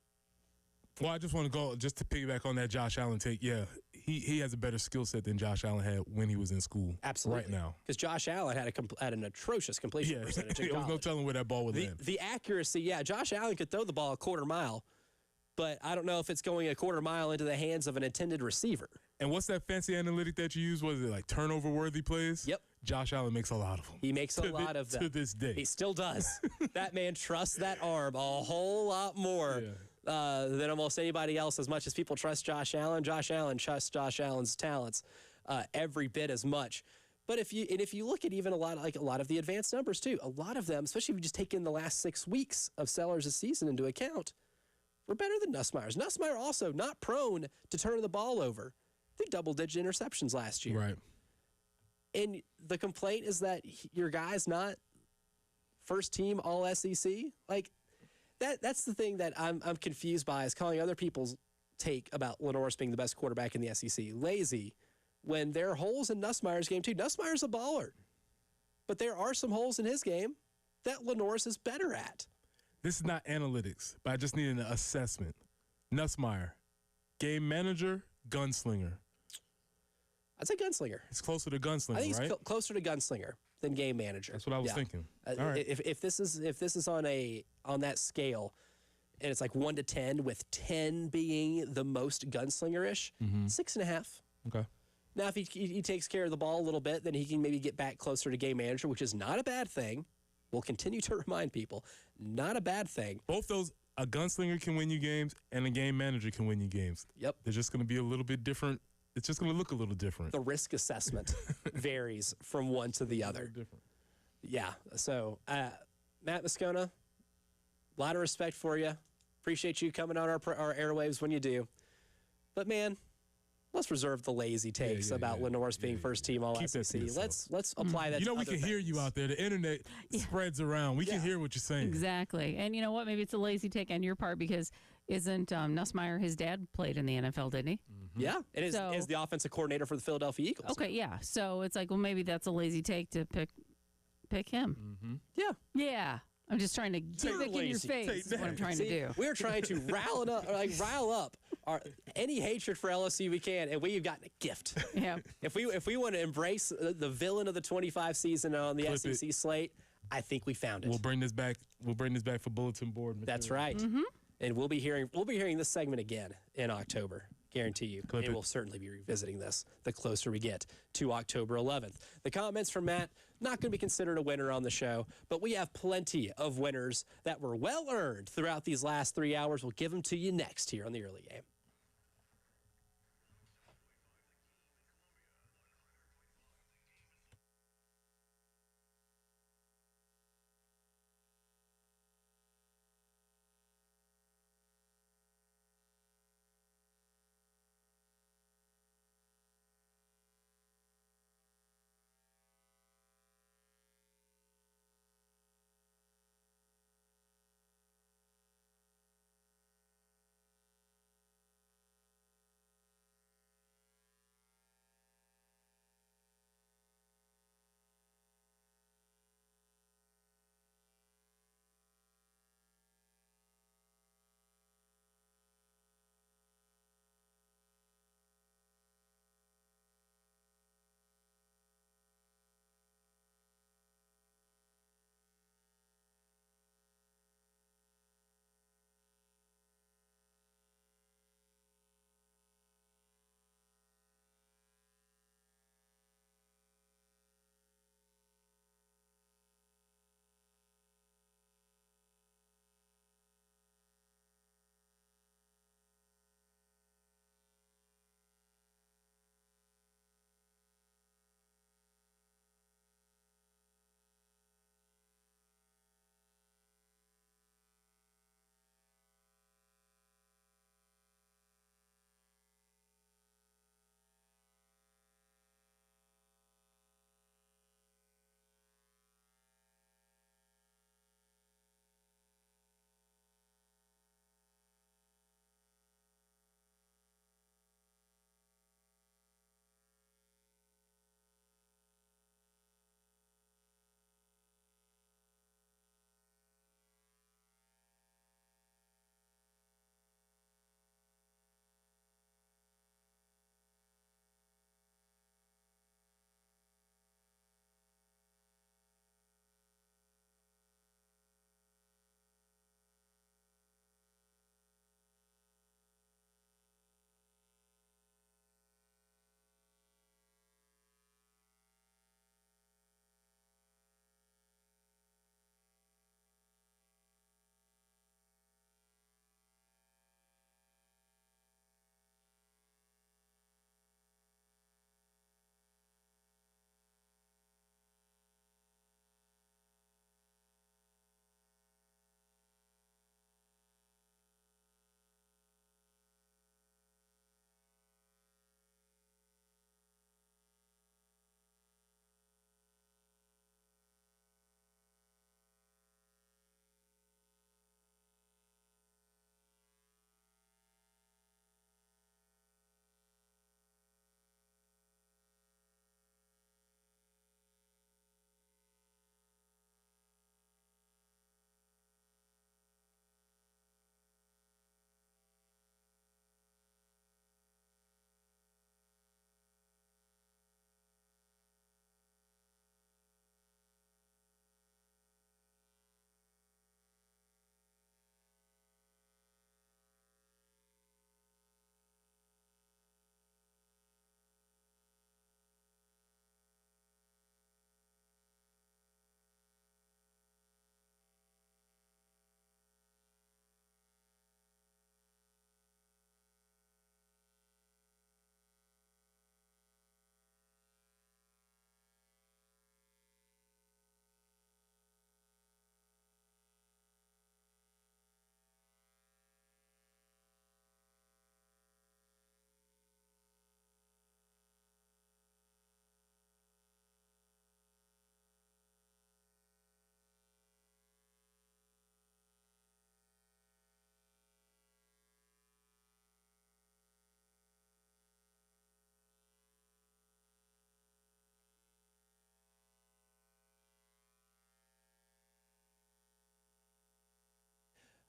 Well, I just want to go just to piggyback on that Josh Allen take. Yeah, he has a better skill set than Josh Allen had when he was in school. Absolutely. Right now. Because Josh Allen had an atrocious completion percentage in there was no telling where that ball would land. The accuracy, yeah, Josh Allen could throw the ball a quarter mile, but I don't know if it's going a quarter mile into the hands of an intended receiver. And what's that fancy analytic that you use? Was it like turnover-worthy plays? Yep. Josh Allen makes a lot of them. He makes a lot of them. To this day. He still does. That man trusts that arm a whole lot more. Yeah. Than almost anybody else. As much as people trust Josh Allen trusts Josh Allen's talents every bit as much. But if you look at even a lot of the advanced numbers too, a lot of them, especially if you just take in the last 6 weeks of Sellers' season into account, were better than Nussmeier's. Nussmeier also not prone to turning the ball over. I think double-digit interceptions last year. Right. And the complaint is that your guy's not first team All-SEC. Like. That's the thing that I'm confused by is calling other people's take about Lenoris being the best quarterback in the SEC lazy when there are holes in Nussmeier's game too. Nussmeier's a baller, but there are some holes in his game that Lenoris is better at. This is not analytics, but I just need an assessment. Nussmeier, game manager, gunslinger. I'd say gunslinger. It's closer to gunslinger, I think right? It's closer to gunslinger than game manager. That's what I was thinking. All right. If this is on that scale, and it's like 1 to 10, with 10 being the most gunslinger-ish, 6.5. Okay. Now, if he takes care of the ball a little bit, then he can maybe get back closer to game manager, which is not a bad thing. We'll continue to remind people, not a bad thing. Both those, a gunslinger can win you games, and a game manager can win you games. Yep. They're just going to be a little bit different. It's just going to look a little different. The risk assessment varies from one to the other. Different. Yeah. So, Matt Moscona, a lot of respect for you. Appreciate you coming on our airwaves when you do. But, man, let's reserve the lazy takes about Lenoris being first team All-SEC. Let's apply that to other we can hear you out there. The internet spreads around. We can hear what you're saying. Exactly. And you know what? Maybe it's a lazy take on your part because isn't Nussmeier, his dad played in the NFL, didn't he? Mm-hmm. Yeah. And is the offensive coordinator for the Philadelphia Eagles. Okay, yeah. So it's like, well, maybe that's a lazy take to pick him. Mm-hmm. Yeah. Yeah. I'm just trying to get in your face is what I'm trying to do. We're trying to rile up any hatred for LSU we can, and we've gotten a gift. Yeah. If we want to embrace the villain of the 25 season on the SEC slate, I think we found it. We'll bring this back. We'll bring this back for bulletin board material. That's right. And we'll be hearing this segment again in October. Guarantee you. And we'll certainly be revisiting this the closer we get to October 11th. The comments from Matt, not going to be considered a winner on the show, but we have plenty of winners that were well earned throughout these last 3 hours. We'll give them to you next here on the early game.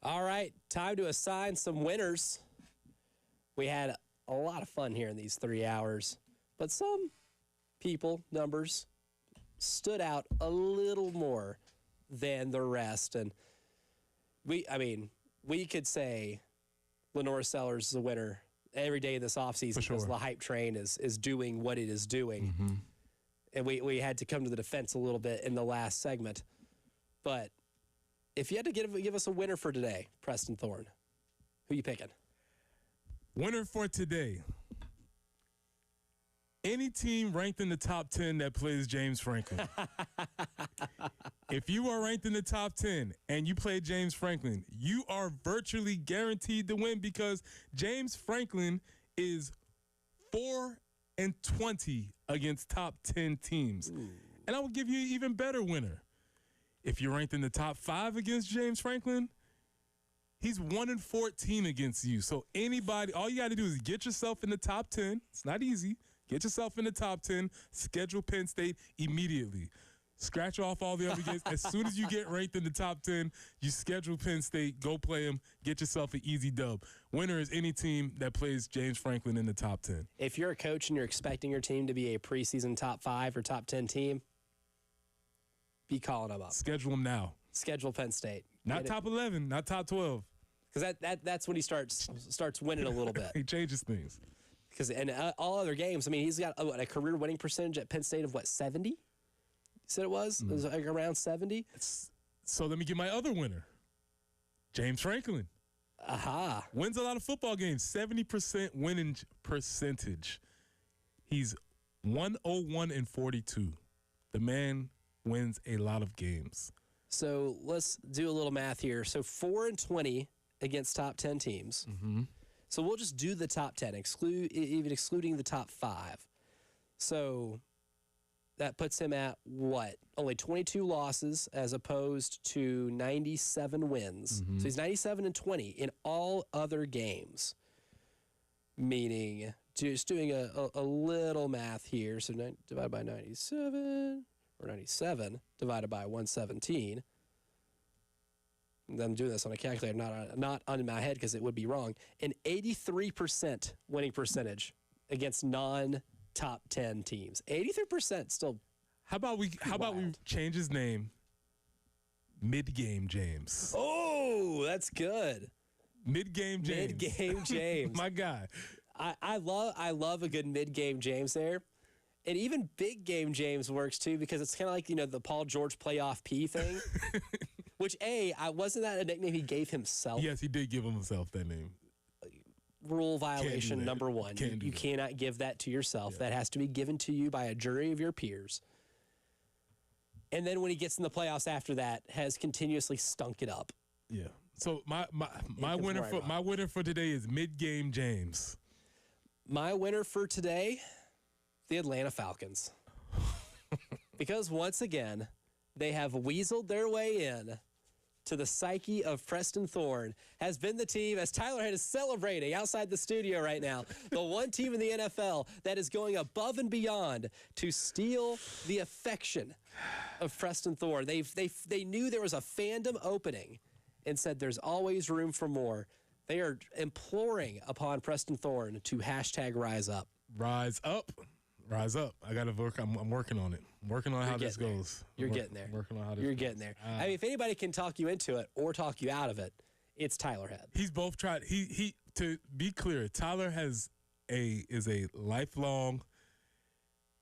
All right, time to assign some winners We had a lot of fun here in these 3 hours, but some people, numbers, stood out a little more than the rest. And we could say Lenora Sellers is a winner every day of this offseason because the hype train is doing what it is doing. Mm-hmm. And we had to come to the defense a little bit in the last segment. But if you had to give us a winner for today, Preston Thorne, who you picking? Winner for today. Any team ranked in the top 10 that plays James Franklin. If you are ranked in the top 10 and you play James Franklin, you are virtually guaranteed to win because James Franklin is 4-20 against top 10 teams. Ooh. And I will give you an even better winner. If you're ranked in the top 5 against James Franklin, he's 1-14 against you. So anybody, all you got to do is get yourself in the top 10. It's not easy. Get yourself in the top 10. Schedule Penn State immediately. Scratch off all the other games. As soon as you get ranked in the top 10, you schedule Penn State, go play them, get yourself an easy dub. Winner is any team that plays James Franklin in the top 10. If you're a coach and you're expecting your team to be a preseason top 5 or top 10 team, be calling them up. Schedule them now. Schedule Penn State. Not top 11, not top 12. Because that's when he starts winning a little bit. He changes things. Because in all other games, I mean, he's got a career winning percentage at Penn State of what, 70? You said it was? It was like around 70? So let me get my other winner. James Franklin. Aha. Wins a lot of football games, 70% winning percentage. He's 101-42. The man wins a lot of games. So let's do a little math here. So 4-20 against top 10 teams. Mm-hmm. So we'll just do the top 10, even excluding the top 5. So that puts him at what? Only 22 losses as opposed to 97 wins. Mm-hmm. So he's 97-20 in all other games. Meaning, just doing a little math here. So divided by 97, or 97 divided by 117. I'm doing this on a calculator, not on my head because it would be wrong. An 83% winning percentage against non-top 10 teams. 83% still. How about we change his name? Mid-game James. Oh, that's good. Mid-game James. Mid-game James. My guy. I love a good mid-game James there. And even big game James works too because it's kind of like, the Paul George playoff P thing. Which, wasn't that a nickname he gave himself? Yes, he did give himself that name. Rule violation number 1. You cannot give that to yourself. Yeah. That has to be given to you by a jury of your peers. And then when he gets in the playoffs after that, has continuously stunk it up. Yeah. So my winner for today is mid-game James. My winner for today, the Atlanta Falcons. Because once again, they have weaseled their way in to the psyche of Preston Thorne, has been the team, as Tyler Head is celebrating outside the studio right now, the one team in the NFL that is going above and beyond to steal the affection of Preston Thorne. They knew there was a fandom opening and said there's always room for more. They are imploring upon Preston Thorne to #rise up. Rise up. Rise up. I got to work. I'm working on it. I'm working on how this goes. You're getting there. Working on how this You're goes. getting there. I mean, if anybody can talk you into it or talk you out of it, it's Tyler Head. He's both tried. He to be clear, Tyler is a lifelong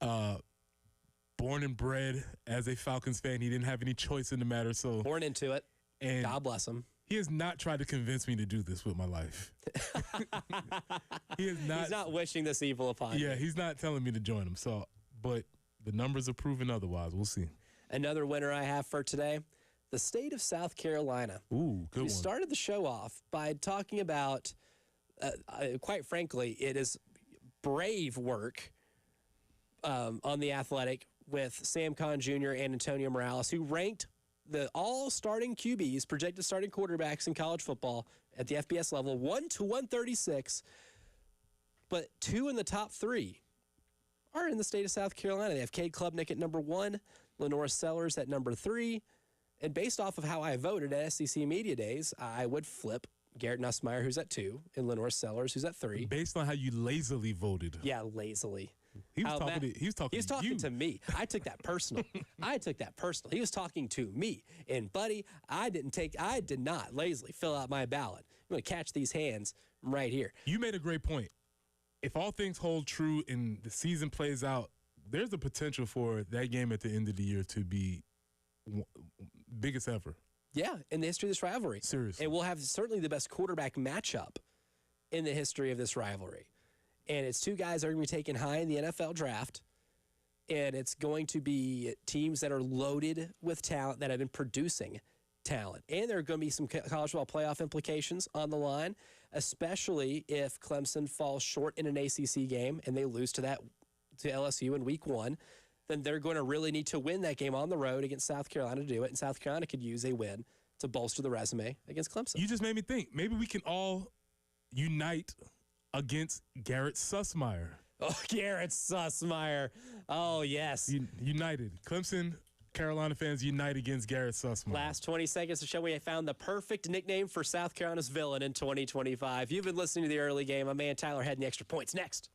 born and bred as a Falcons fan. He didn't have any choice in the matter. So born into it. And God bless him. He has not tried to convince me to do this with my life. He's not wishing this evil upon you. Yeah, he's not telling me to join him. So, but the numbers are proving otherwise. We'll see. Another winner I have for today, the state of South Carolina. Ooh, good one. We started the show off by talking about, quite frankly, it is brave work on the Athletic with Sam Conn Jr. and Antonio Morales, who ranked the all starting QBs, projected starting quarterbacks in college football at the FBS level, 1 to 136, but 2 in the top 3 are in the state of South Carolina. They have Cade Klubnik at number 1, Lenora Sellers at number 3, and based off of how I voted at SEC Media Days, I would flip Garrett Nussmeier, who's at 2, and Lenore Sellers, who's at 3. Based on how you lazily voted. Yeah, lazily. He was talking to me. I took that personal. He was talking to me. And buddy, I did not lazily fill out my ballot. I'm going to catch these hands right here. You made a great point. If all things hold true and the season plays out, there's the potential for that game at the end of the year to be biggest ever. Yeah, in the history of this rivalry. Seriously. And we'll have certainly the best quarterback matchup in the history of this rivalry. And it's 2 guys that are going to be taken high in the NFL draft. And it's going to be teams that are loaded with talent, that have been producing talent. And there are going to be some college football playoff implications on the line, especially if Clemson falls short in an ACC game and they lose to LSU in week 1. Then they're going to really need to win that game on the road against South Carolina to do it. And South Carolina could use a win to bolster the resume against Clemson. You just made me think. Maybe we can all unite against Garrett Sussmeier. Oh, Garrett Sussmeier. Oh, yes. United. Clemson, Carolina fans unite against Garrett Sussmeier. Last 20 seconds to show we found the perfect nickname for South Carolina's villain in 2025. You've been listening to The Early Game. My man Tyler Head and the Extra Points next.